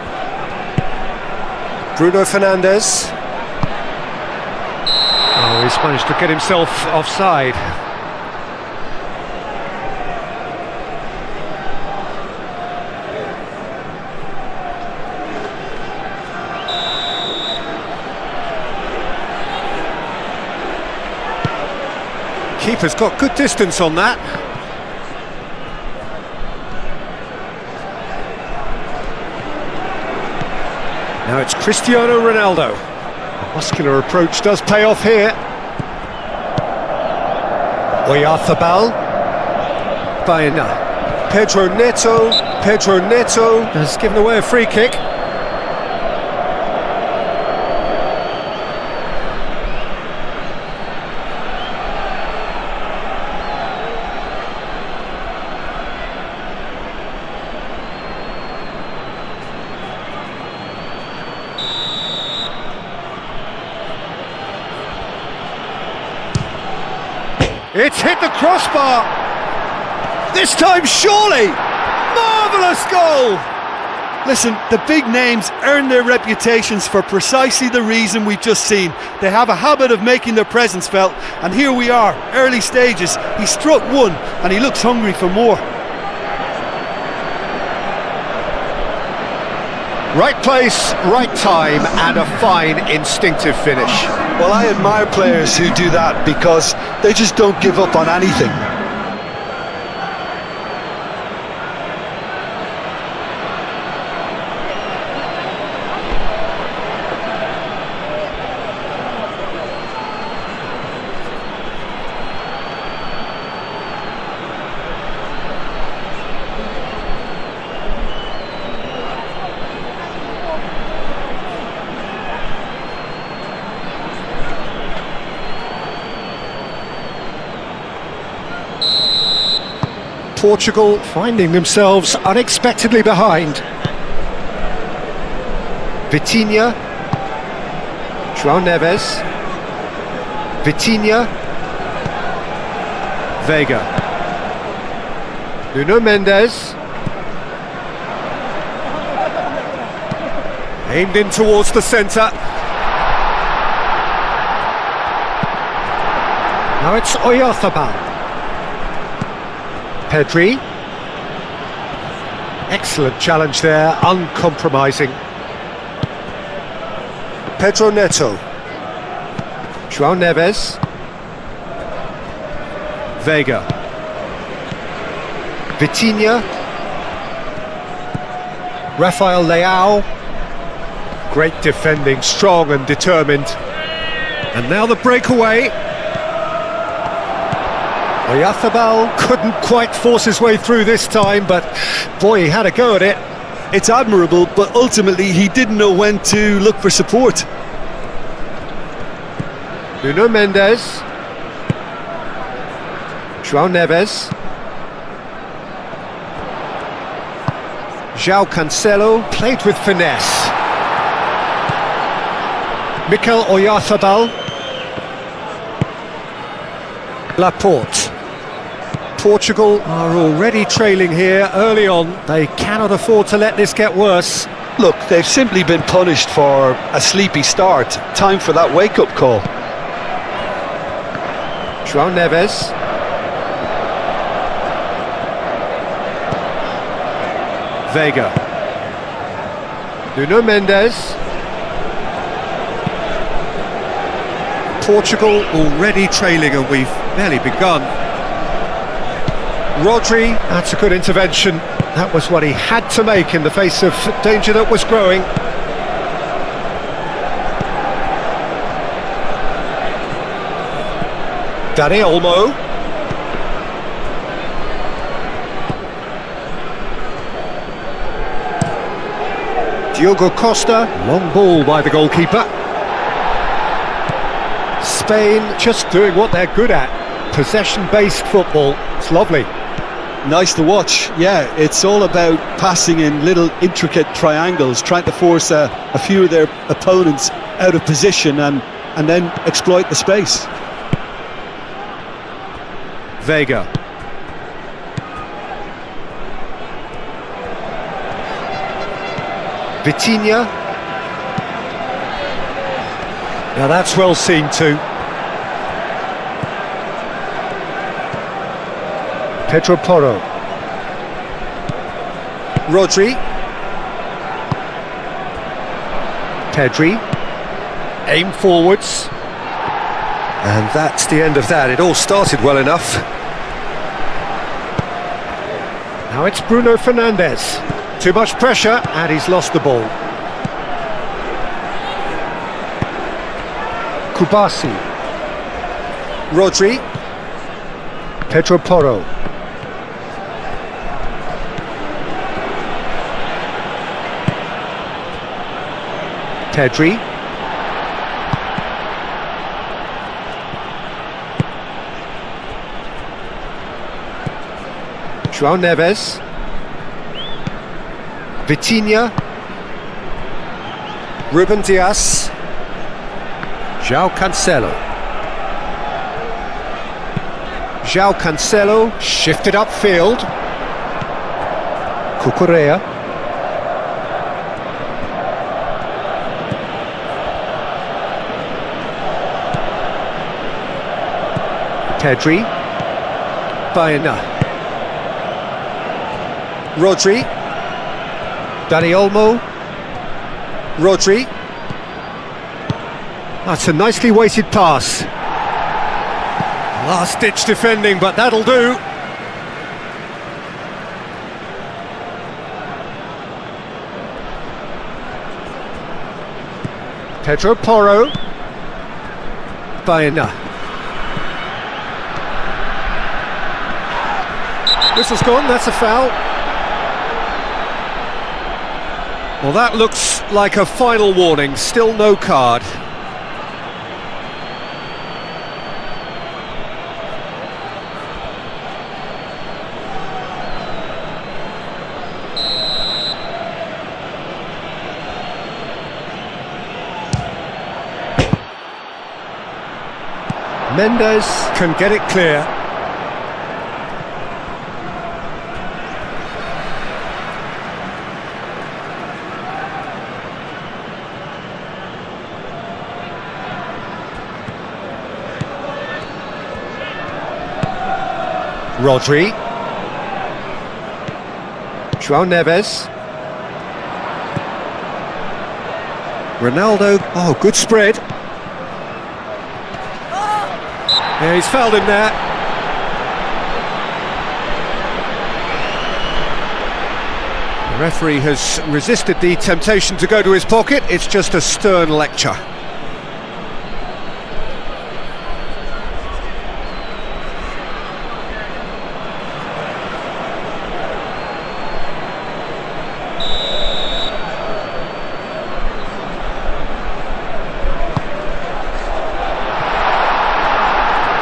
Speaker 2: Bruno Fernandes. Oh, he's managed to get himself offside. Keeper's got good distance on that. Now it's Cristiano Ronaldo. A muscular approach does pay off here. Oyarzabal. Baena. Pedro Neto. Pedro Neto has given away a free kick. It's hit the crossbar. This time, surely. Marvellous goal.
Speaker 1: Listen, the big names earn their reputations for precisely the reason we've just seen. They have a habit of making their presence felt, and here we are, early stages. He struck one, and he looks hungry for more.
Speaker 2: Right place, right time, and a fine instinctive finish.
Speaker 1: Well, I admire players who do that because they just don't give up on anything.
Speaker 2: Portugal finding themselves unexpectedly behind. Vitinha. João Neves. Vitinha. Vega. Nuno Mendes. Aimed in towards the centre. Now it's Oyarzabal. Pedri. Excellent challenge there, uncompromising. Pedro Neto. João Neves. Vega. Vitinha. Rafael Leao. Great defending, strong and determined. And now the breakaway. Oyarzabal couldn't quite force his way through this time, but boy, he had a go at it.
Speaker 1: It's admirable, but ultimately he didn't know when to look for support.
Speaker 2: Nuno Mendes. João Neves. João Cancelo played with finesse. Mikel Oyarzabal. Laporte. Portugal are already trailing here early on. They cannot afford to let this get worse.
Speaker 1: Look, they've simply been punished for a sleepy start. Time for that wake-up call.
Speaker 2: João Neves. Vega. Nuno Mendes. Portugal already trailing and we've barely begun. Rodri, that's a good intervention. That was what he had to make in the face of danger that was growing. Dani Olmo. Diogo Costa, long ball by the goalkeeper. Spain just doing what they're good at, possession-based football. It's lovely.
Speaker 1: Nice to watch. Yeah, it's all about passing in little intricate triangles, trying to force a few of their opponents out of position and then exploit the space.
Speaker 2: Vega. Vitinha. Now that's well seen too. Pedro Porro. Rodri. Pedri. Aim forwards. And that's the end of that. It all started well enough. Now it's Bruno Fernandes. Too much pressure, and he's lost the ball. Kubasi. Rodri. Pedro Porro. Pedri. João Neves. Vitinha. Ruben Dias. João Cancelo. João Cancelo shifted upfield. Cucurella. Pedri. Baena. Rodri. Dani Olmo. Rodri. That's a nicely weighted pass. Last-ditch defending, but that'll do. Pedro Porro. Baena. Whistle's gone, that's a foul. Well, that looks like a final warning, still no card. Mendes can get it clear. Rodri. João Neves. Ronaldo. Oh, good spread. Yeah, he's fouled him there. The referee has resisted the temptation to go to his pocket. It's just a stern lecture.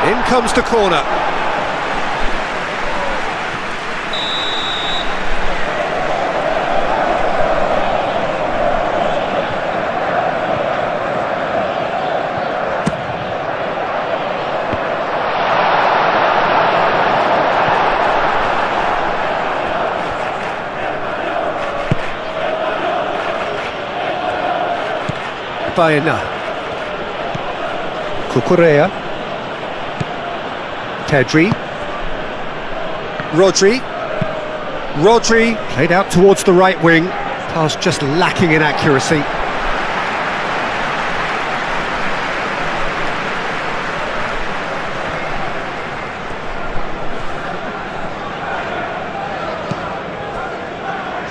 Speaker 2: In comes the corner. Baena. Cucurella. Pedri. Rodri. Rodri played out towards the right wing. Pass just lacking in accuracy.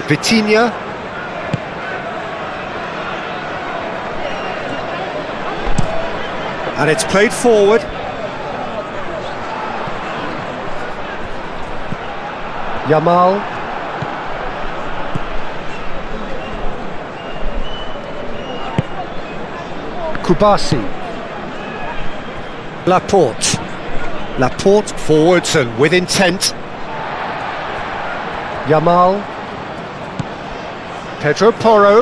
Speaker 2: Vitinha. And it's played forward. Yamal. Kubasi. Laporte. Laporte forwards and with intent. Yamal. Pedro Porro.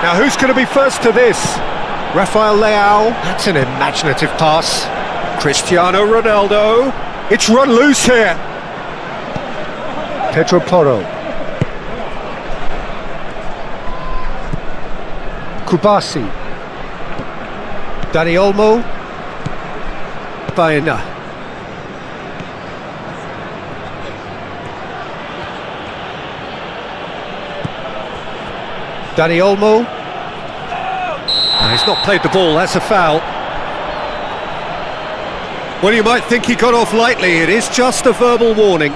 Speaker 2: Now who's going to be first to this? Rafael Leao. That's an imaginative pass. Cristiano Ronaldo. It's run loose here. Pedro Porro. Kubasi. Dani Olmo. Baena. Dani Olmo. No, he's not played the ball, that's a foul. Well, you might think he got off lightly, it is just a verbal warning.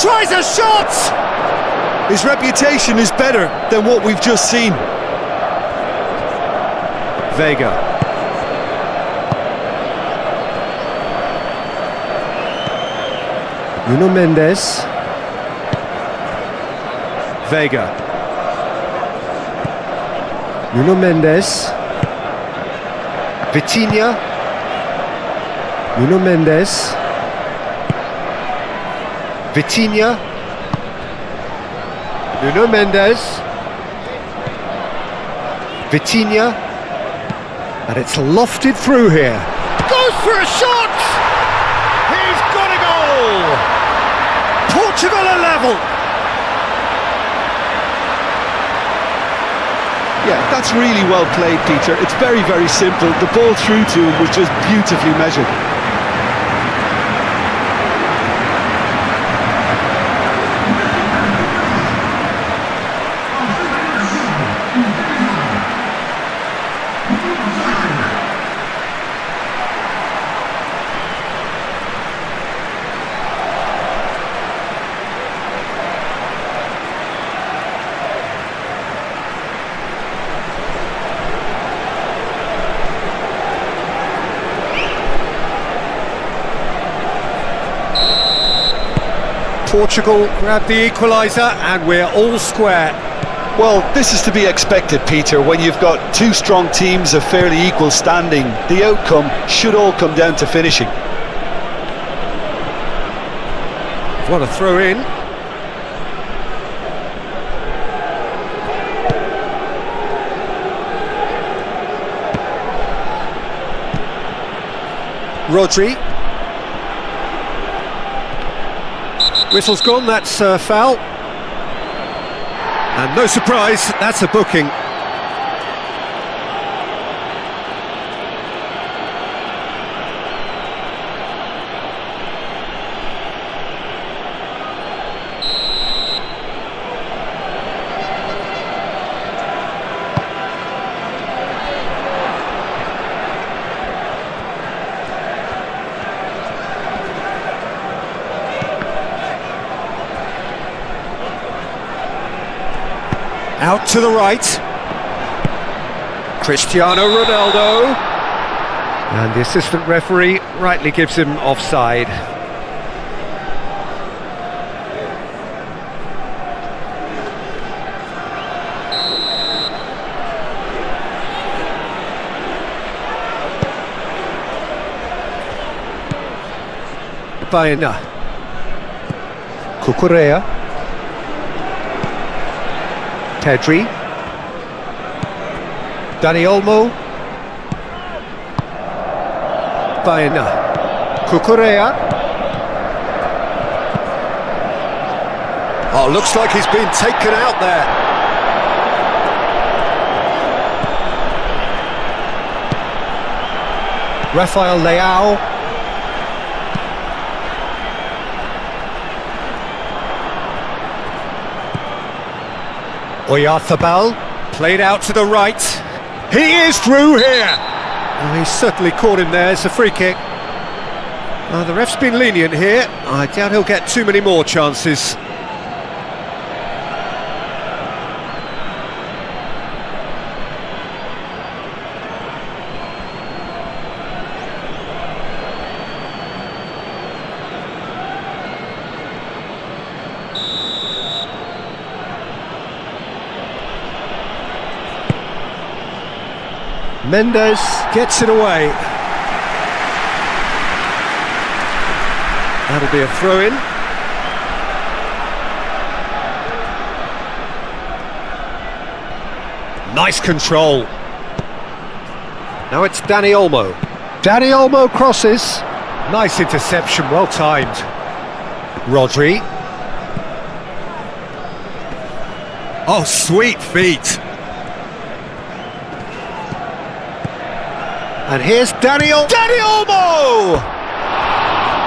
Speaker 3: Tries a shot!
Speaker 1: His reputation is better than what we've just seen.
Speaker 2: Vega. Nuno Mendes. Vega. Nuno Mendes. Vitinha. Nuno Mendes. Vitinha. Nuno Mendes. Vitinha. And it's lofted through here.
Speaker 3: Goes for a shot! He's got a goal! Portugal are level!
Speaker 1: Yeah, that's really well played, Peter. It's very, very simple. The ball through to him was just beautifully measured.
Speaker 2: Portugal grab the equaliser and we're all square.
Speaker 1: Well, this is to be expected, Peter, when you've got two strong teams of fairly equal standing. The outcome should all come down to finishing.
Speaker 2: What a throw in. Rodri. Whistle's gone, that's a foul. And no surprise, that's a booking. Out to the right. Cristiano Ronaldo. And the assistant referee rightly gives him offside. Baena. Cucurella. Pedri. Dani Olmo. Baena. Cucurella. Oh, looks like he's been taken out there. Rafael Leao. Oyarzabal, played out to the right. He is through here! Oh, he's certainly caught him there, it's a free kick. The ref's been lenient here. I doubt he'll get too many more chances. Mendes gets it away. That'll be a throw-in. Nice control. Now it's Dani Olmo. Dani Olmo crosses. Nice interception, well timed. Rodri. Oh, sweet feet. And here's Dani Olmo!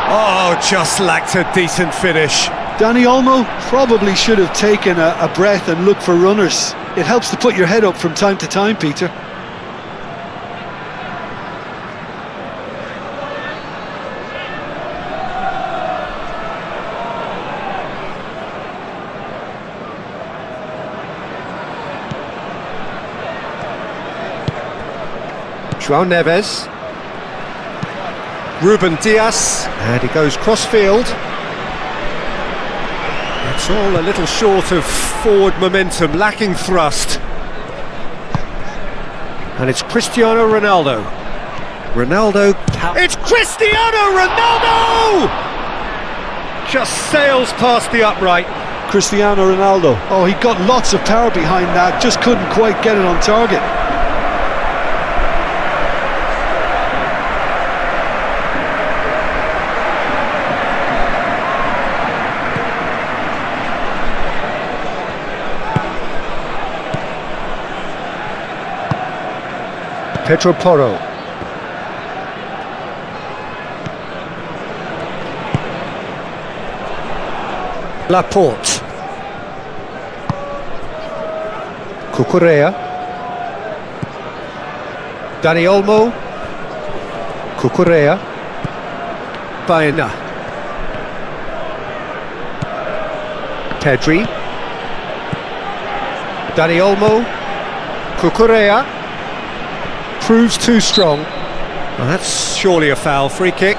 Speaker 2: Oh, just lacked a decent finish.
Speaker 1: Dani Olmo probably should have taken a breath and looked for runners. It helps to put your head up from time to time, Peter.
Speaker 2: João Neves. Ruben Dias, and he goes cross-field. It's all a little short of forward momentum, lacking thrust. And it's Cristiano Ronaldo. It's Cristiano Ronaldo! Just sails past the upright.
Speaker 1: Cristiano Ronaldo. Oh, he got lots of power behind that, just couldn't quite get it on target.
Speaker 2: Pedro Porro. Laporte. Cucurella. Dani Olmo. Cucurella. Baena. Pedri. Dani Olmo. Cucurella. Proves too strong. Well, that's surely a foul. Free kick.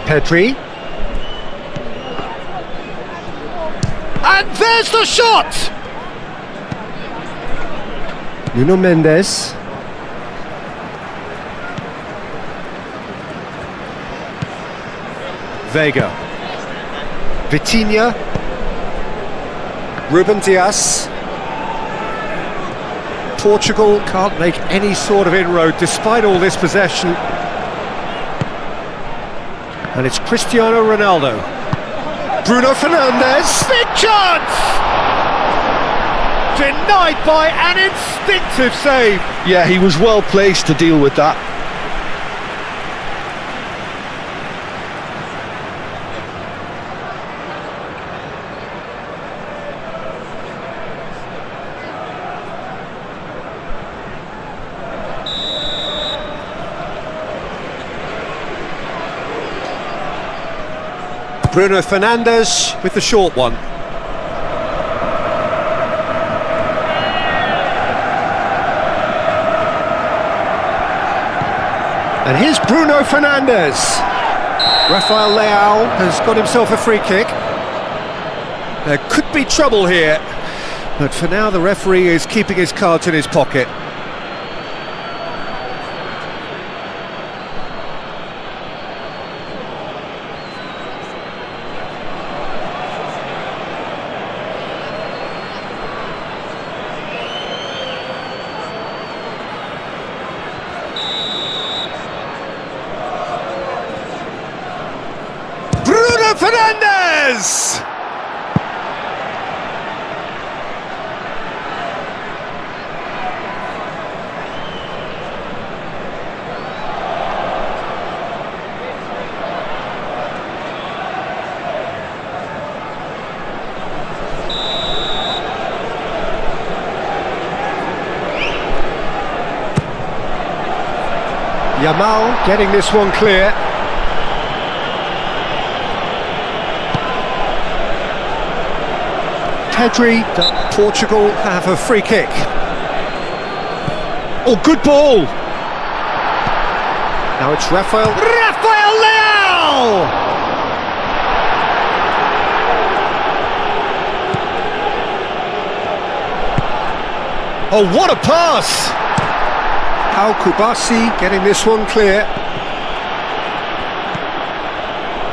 Speaker 2: Pedri. And there's the shot! Nuno Mendes. Vega. Vitinha. Ruben Dias. Portugal can't make any sort of inroad despite all this possession. And it's Cristiano Ronaldo. Bruno Fernandes, big chance! Denied by an instinctive save.
Speaker 1: Yeah, he was well placed to deal with that.
Speaker 2: Bruno Fernandes with the short one. And here's Bruno Fernandes. Rafael Leao has got himself a free kick. There could be trouble here, but for now the referee is keeping his cards in his pocket.
Speaker 3: PES!
Speaker 2: Yamal getting this one clear. Pedri. Portugal have a free kick. Oh, good ball! Now it's Rafael Leao! Oh, what a pass! Al Kubasi getting this one clear.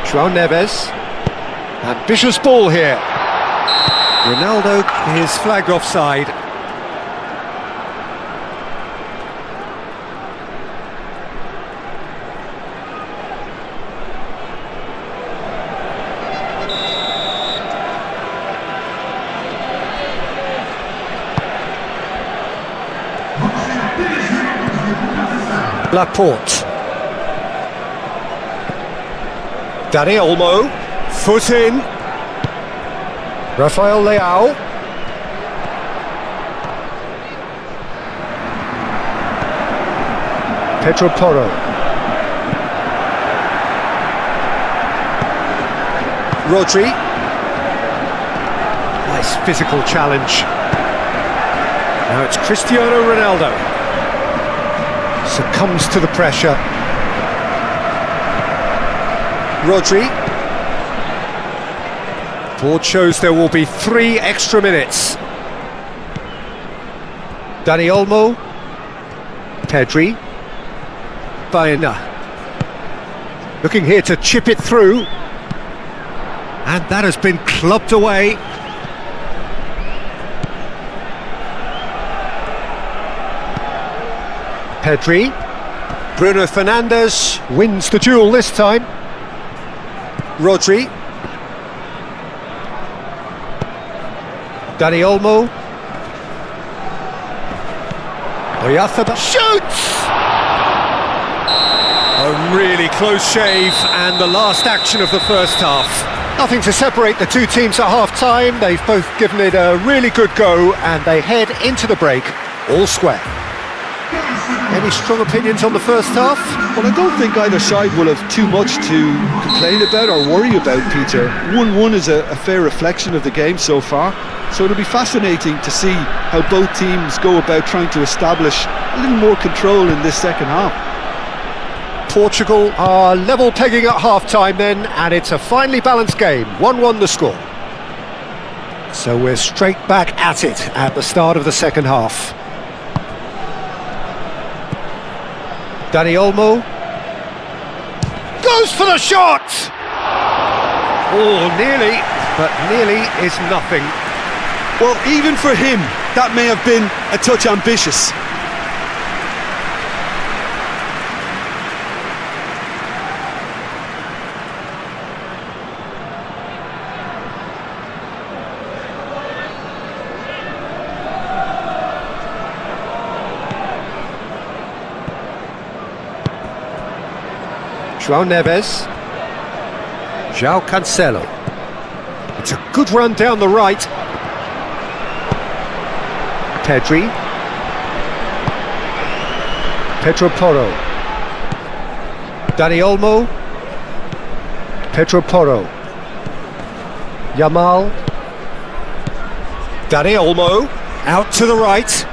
Speaker 2: João Neves. Ambitious ball here. Ronaldo is flagged offside. Laporte. Dani Olmo, foot in. Rafael Leao. Pedro Porro. Rodri. Nice physical challenge. Now it's Cristiano Ronaldo. Succumbs to the pressure. Rodri. Board shows there will be 3 extra minutes. Dani Olmo. Pedri. Baena. Looking here to chip it through. And that has been clubbed away. Pedri. Bruno Fernandes wins the duel this time. Rodri. Dani Olmo. Oyarzabal shoots! A really close shave, and the last action of the first half. Nothing to separate the two teams at half-time. They've both given it a really good go, and they head into the break all square. Any strong opinions on the first half?
Speaker 1: Well, I don't think either side will have too much to complain about or worry about, Peter. 1-1 is a fair reflection of the game so far, so it'll be fascinating to see how both teams go about trying to establish a little more control in this second half.
Speaker 2: Portugal are level pegging at half-time then, and it's a finely balanced game, 1-1 the score. So we're straight back at it at the start of the second half. Dani Olmo goes for the shot! Oh, nearly, but nearly is nothing.
Speaker 1: Well, even for him, that may have been a touch ambitious.
Speaker 2: João Neves. João Cancelo. It's a good run down the right. Pedri. Pedro Porro. Dani Olmo. Pedro Porro. Yamal. Dani Olmo. Out to the right.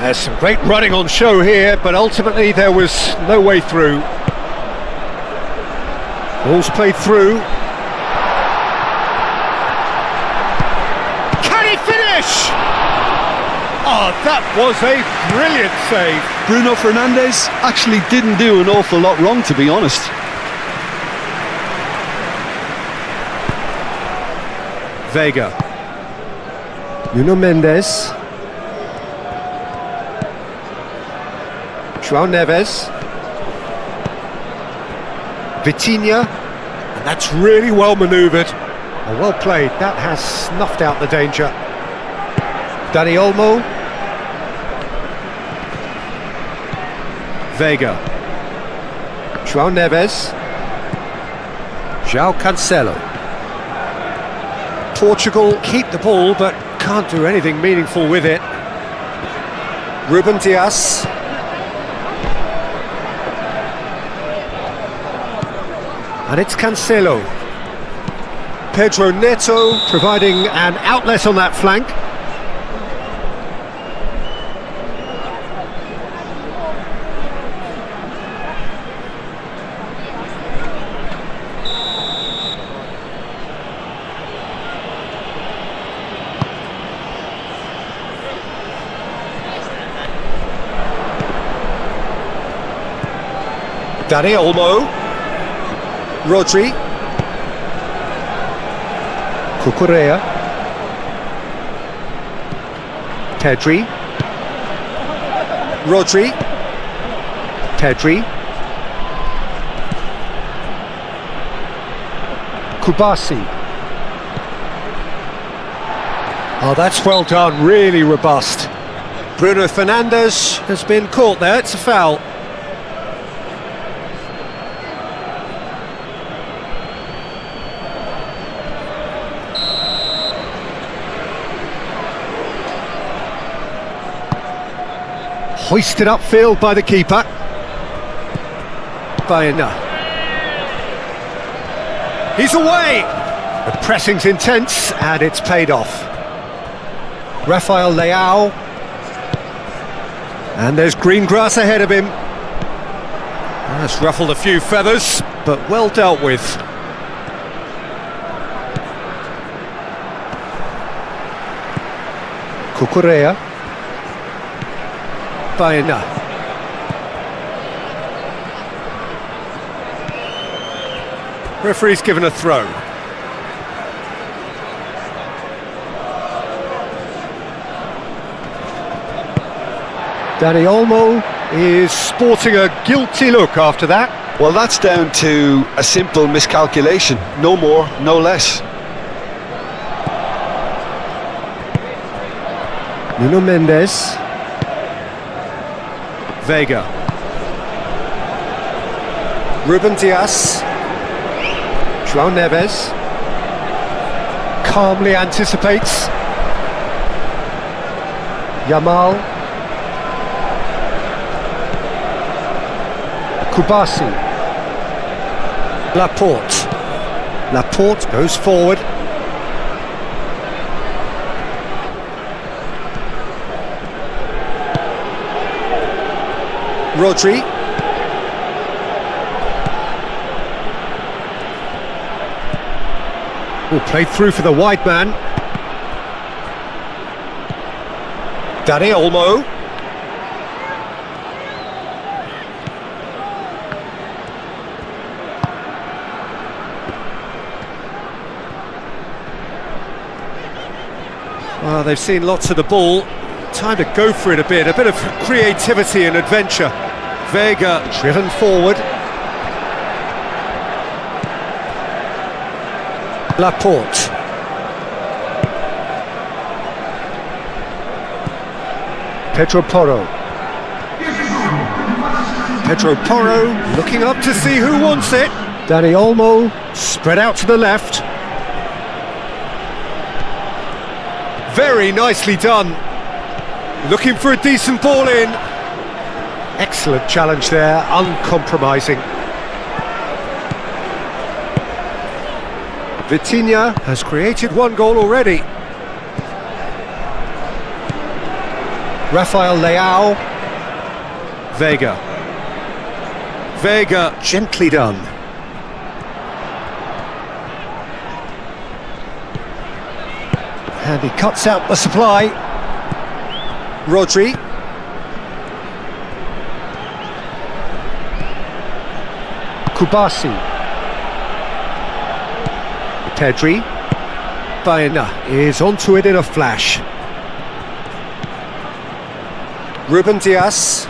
Speaker 2: There's some great running on show here, but ultimately there was no way through. Ball's played through. Can he finish? Oh, that was a brilliant save.
Speaker 1: Bruno Fernandes actually didn't do an awful lot wrong, to be honest.
Speaker 2: Vega. Nuno Mendes. João Neves. Vitinha. And that's really well manoeuvred. Oh, well played. That has snuffed out the danger. Dani Olmo. Vega. João Neves. João Cancelo. Portugal keep the ball but can't do anything meaningful with it. Ruben Dias. And it's Cancelo. Pedro Neto providing an outlet on that flank. Dani Olmo. Rodri. Cucurella. Pedri. Rodri. Pedri. Kubasi. Oh, that's well done, really robust. Bruno Fernandes has been caught there, it's a foul. Hoisted upfield by the keeper. Baena. He's away! The pressing's intense and it's paid off. Rafael Leao. And there's green grass ahead of him. That's ruffled a few feathers, but well dealt with. Cucurella. Baena. Referee's given a throw. Dani Olmo is sporting a guilty look after that.
Speaker 1: Well, that's down to a simple miscalculation, no more, no less.
Speaker 2: Nuno Mendes. Vega. Ruben Dias. João Neves. Calmly anticipates. Yamal. Kubasi. Laporte. Laporte goes forward. Rodri. Played through for the wide man. Dani Olmo. Well, they've seen lots of the ball. Time to go for it a bit of creativity and adventure. Vega driven forward. Laporte. Pedro Porro. Pedro Porro looking up to see who wants it. Dani Olmo spread out to the left. Very nicely done. Looking for a decent ball in. Excellent challenge there, uncompromising. Vitinha has created one goal already. Rafael Leao. Vega. Vega, gently done. And he cuts out the supply. Rodri. Kubasi. Pedri. Baena is onto it in a flash. Ruben Dias.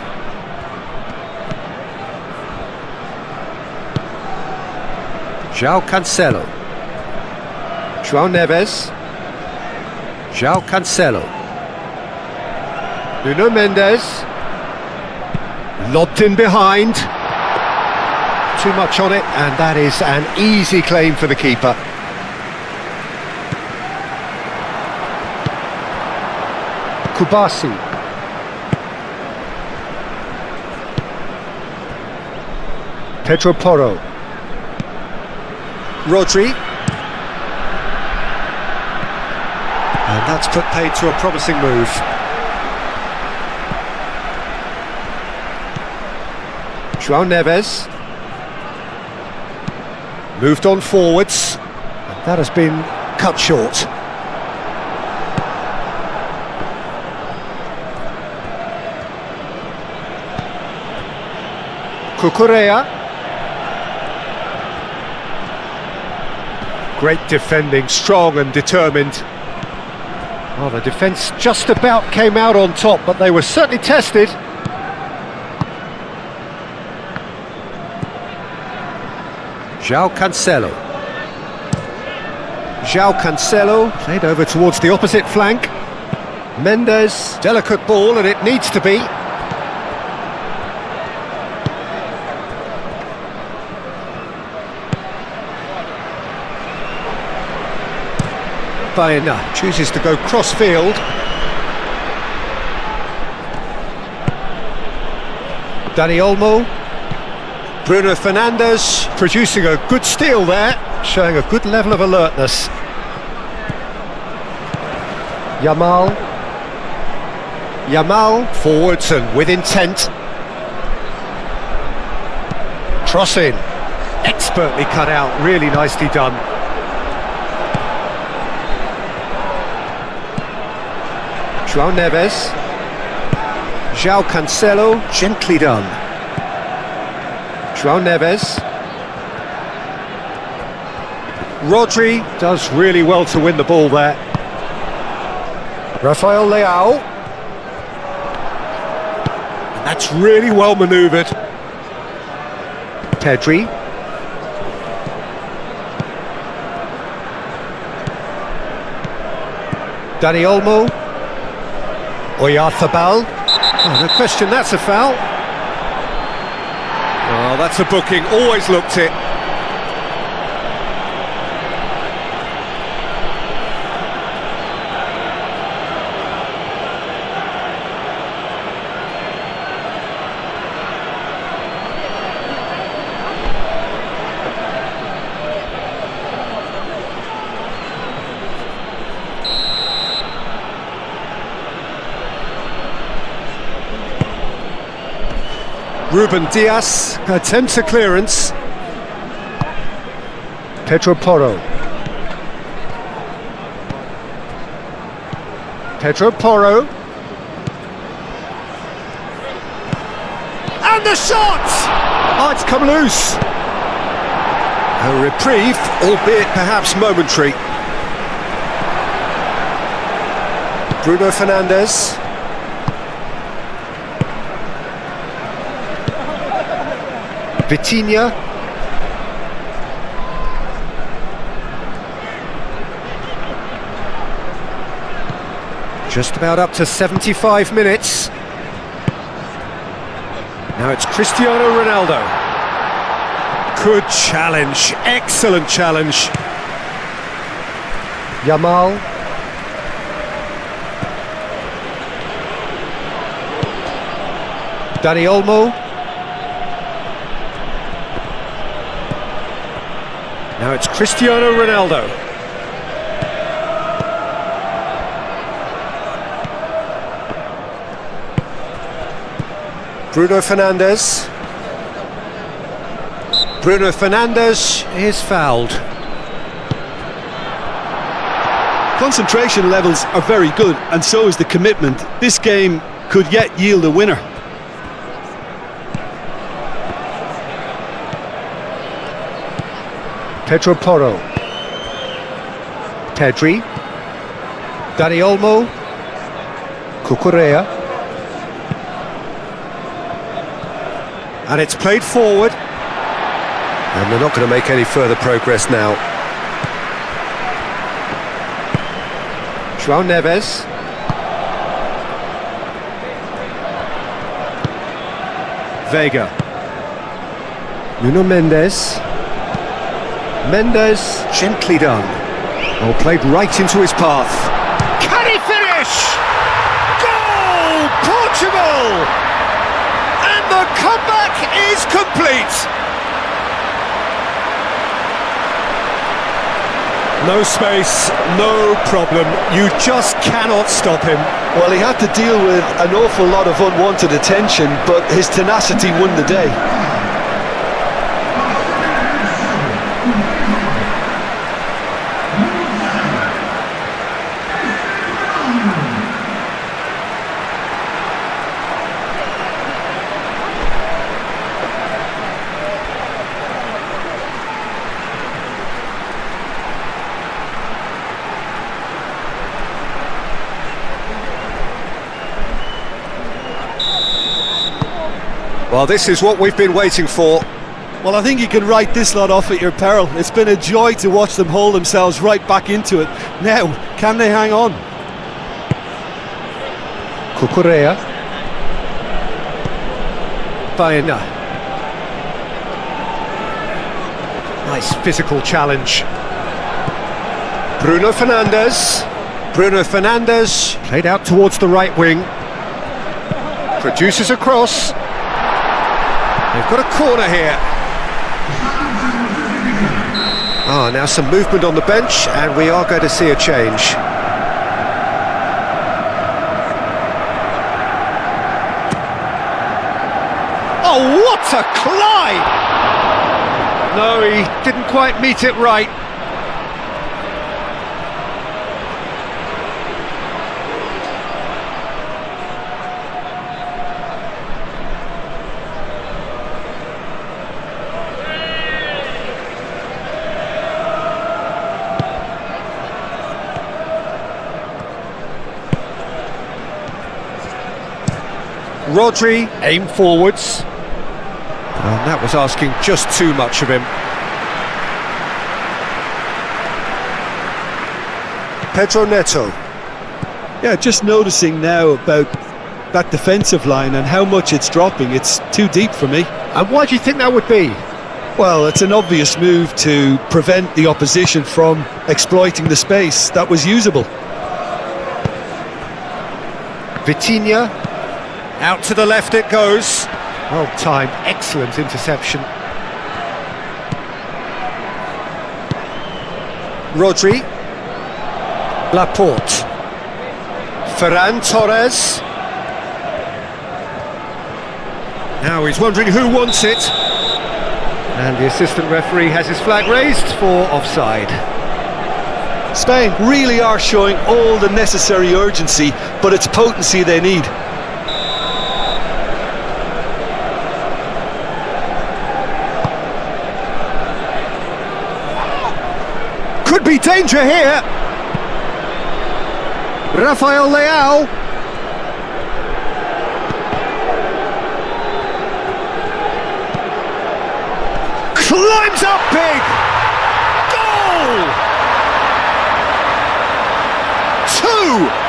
Speaker 2: João Cancelo. João Neves. João Cancelo. Nuno Mendes. Lobbed in behind. Too much on it, and that is an easy claim for the keeper. Kubasi. Pedro Porro. Rodri. And that's put paid to a promising move. João Neves. Moved on forwards. And that has been cut short. Cucurella. Great defending, strong and determined. Well, the defence just about came out on top, but they were certainly tested. João Cancelo. João Cancelo, played over towards the opposite flank. Mendes, delicate ball, and it needs to be. Baena chooses to go cross-field. Dani Olmo. Bruno Fernandes producing a good steal there, showing a good level of alertness. Yamal. Yamal forwards and with intent. Crossing. Expertly cut out, really nicely done. João Neves. João Cancelo, gently done. João Neves. Rodri does really well to win the ball there. Rafael Leao. And that's really well manoeuvred. Pedri. Dani Olmo. Oyarzabal. Oh, no question, that's a foul. Oh, that's a booking, always looked it. Ruben Dias attempts a clearance. Pedro Porro. Pedro Porro. And the shot! Oh, it's come loose. A reprieve, albeit perhaps momentary. Bruno Fernandes. Vitinha. Just about up to 75 minutes. Now it's Cristiano Ronaldo. Good challenge, excellent challenge. Yamal. Dani Olmo. Now it's Cristiano Ronaldo. Bruno Fernandes. Bruno Fernandes is fouled.
Speaker 1: Concentration levels are very good, and so is the commitment. This game could yet yield a winner.
Speaker 2: Pedro Porro. Pedri. Dani Olmo. Cucurella. And it's played forward. And they're not going to make any further progress now. João Neves. Vega. Nuno Mendes. Mendes, gently done. Oh, played right into his path.
Speaker 3: Can he finish? Goal! Portugal! And the comeback is complete.
Speaker 2: No space, no problem. You just cannot stop him.
Speaker 1: Well, he had to deal with an awful lot of unwanted attention, but his tenacity won the day.
Speaker 2: Well, this is what we've been waiting for.
Speaker 1: Well, I think you can write this lot off at your peril. It's been a joy to watch them hold themselves right back into it. Now, can they hang on?
Speaker 2: Cucurella. Baena. Nice physical challenge. Bruno Fernandes. Bruno Fernandes played out towards the right wing. Produces a cross. They've got a corner here. Now some movement on the bench, and we are going to see a change.
Speaker 3: Oh, what a climb!
Speaker 2: No, he didn't quite meet it right. Rodri, aim forwards. And that was asking just too much of him. Pedro Neto.
Speaker 1: Yeah, just noticing now about that defensive line and how much it's dropping. It's too deep for me.
Speaker 2: And why do you think that would be?
Speaker 1: Well, it's an obvious move to prevent the opposition from exploiting the space that was usable.
Speaker 2: Vitinha. Out to the left it goes. Well timed, excellent interception. Rodri. Laporte. Ferran Torres. Now he's wondering who wants it. And the assistant referee has his flag raised for offside.
Speaker 1: Spain really are showing all the necessary urgency, but it's potency they need.
Speaker 2: Could be danger here. Rafael Leao. Climbs up big. Goal!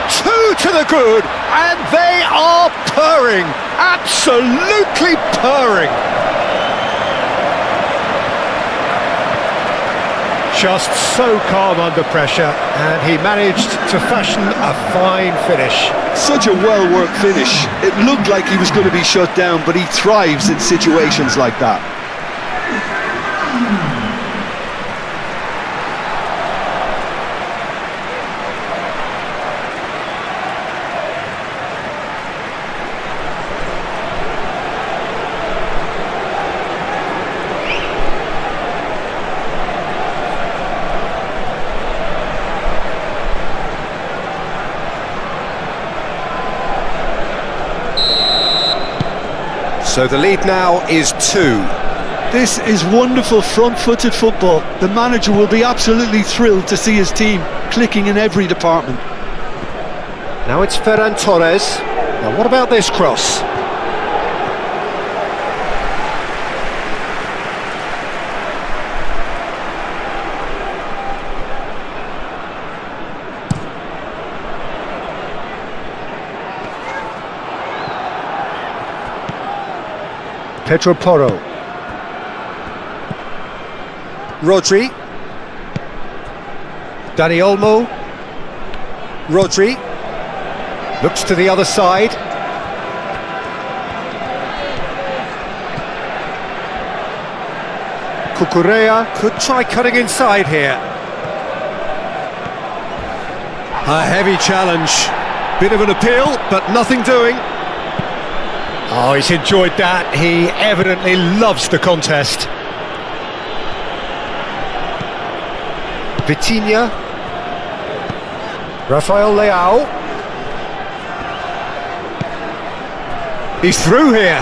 Speaker 3: 2 to the good, and they are purring, absolutely purring.
Speaker 2: Just so calm under pressure, and he managed to fashion a fine finish.
Speaker 1: Such a well-worked finish. It looked like he was going to be shut down, but he thrives in situations like that.
Speaker 2: So the lead now is 2.
Speaker 1: This is wonderful front-footed football. The manager will be absolutely thrilled to see his team clicking in every department.
Speaker 2: Now it's Ferran Torres. Now what about this cross? Pedro Porro. Rodri. Dani Olmo. Rodri. Looks to the other side. Cucurella could try cutting inside here. A heavy challenge. Bit of an appeal, but nothing doing. Oh, he's enjoyed that. He evidently loves the contest. Vitinha. Rafael Leao. He's through here.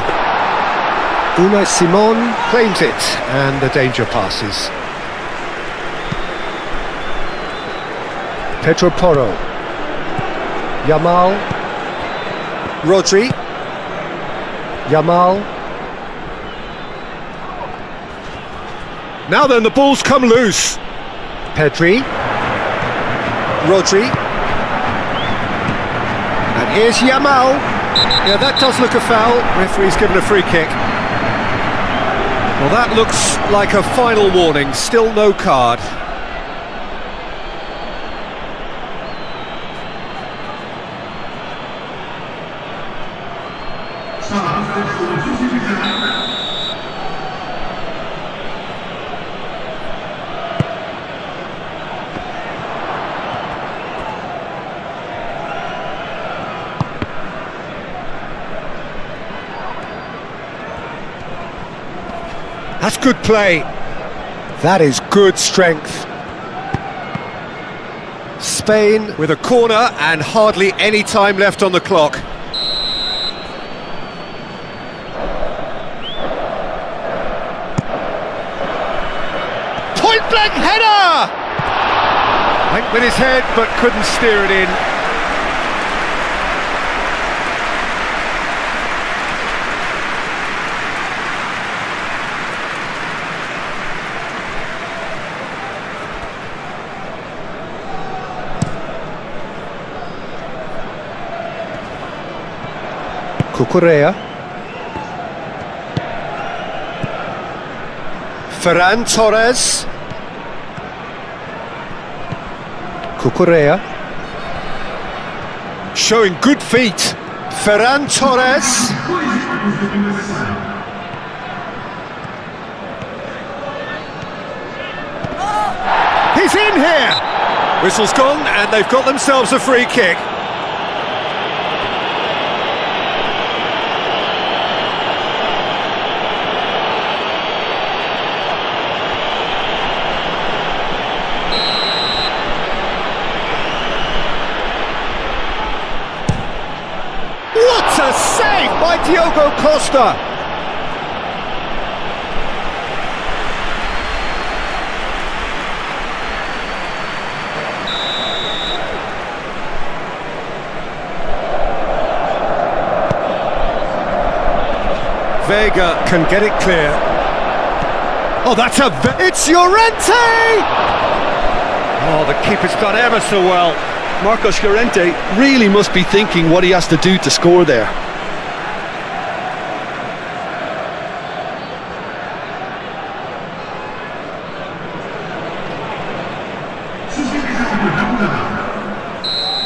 Speaker 2: Unai Simon claims it, and the danger passes. Pedro Porro. Yamal. Rodri. Yamal. Now then, the ball's come loose. Pedri. Rodri. And here's Yamal. Yeah, that does look a foul. Referee's given a free kick. Well, that looks like a final warning. Still no card. That's good play. That is good strength. Spain with a corner and hardly any time left on the clock. Point blank header! Went with his head but couldn't steer it in. Cucurella. Ferran Torres. Cucurella. Showing good feet. Ferran Torres. He's in here! Whistle's gone and they've got themselves a free kick. What a save by Diogo Costa! Vega can get it clear. Oh, that's it's Llorente! Oh, the keeper's done ever so well.
Speaker 1: Marcos Llorente really must be thinking what he has to do to score there.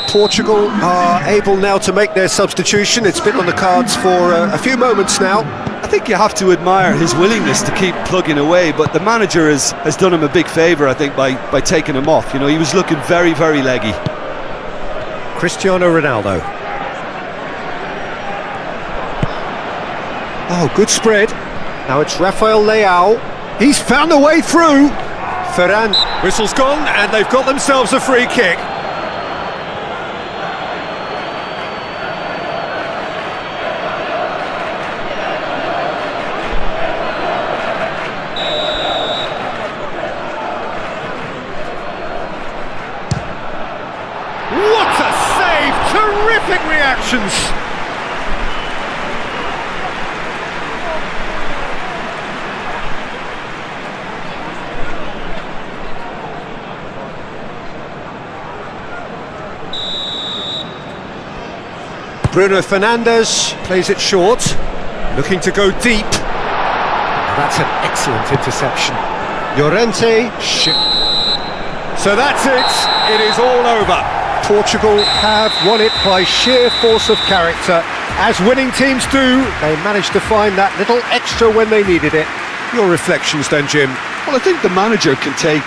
Speaker 2: Portugal are able now to make their substitution. It's been on the cards for a few moments now.
Speaker 1: I think you have to admire his willingness to keep plugging away, but the manager has done him a big favour, I think, by taking him off. You know, he was looking very, very leggy.
Speaker 2: Cristiano Ronaldo. Oh, good spread. Now it's Rafael Leao. He's found a way through. Ferran. Whistle's gone and they've got themselves a free kick. What a save! Terrific reactions! Bruno Fernandes plays it short, looking to go deep. That's an excellent interception. Llorente.
Speaker 3: So that's it. It is all over.
Speaker 2: Portugal have won it by sheer force of character. As winning teams do, they managed to find that little extra when they needed it. Your reflections then, Jim?
Speaker 1: Well, I think the manager can take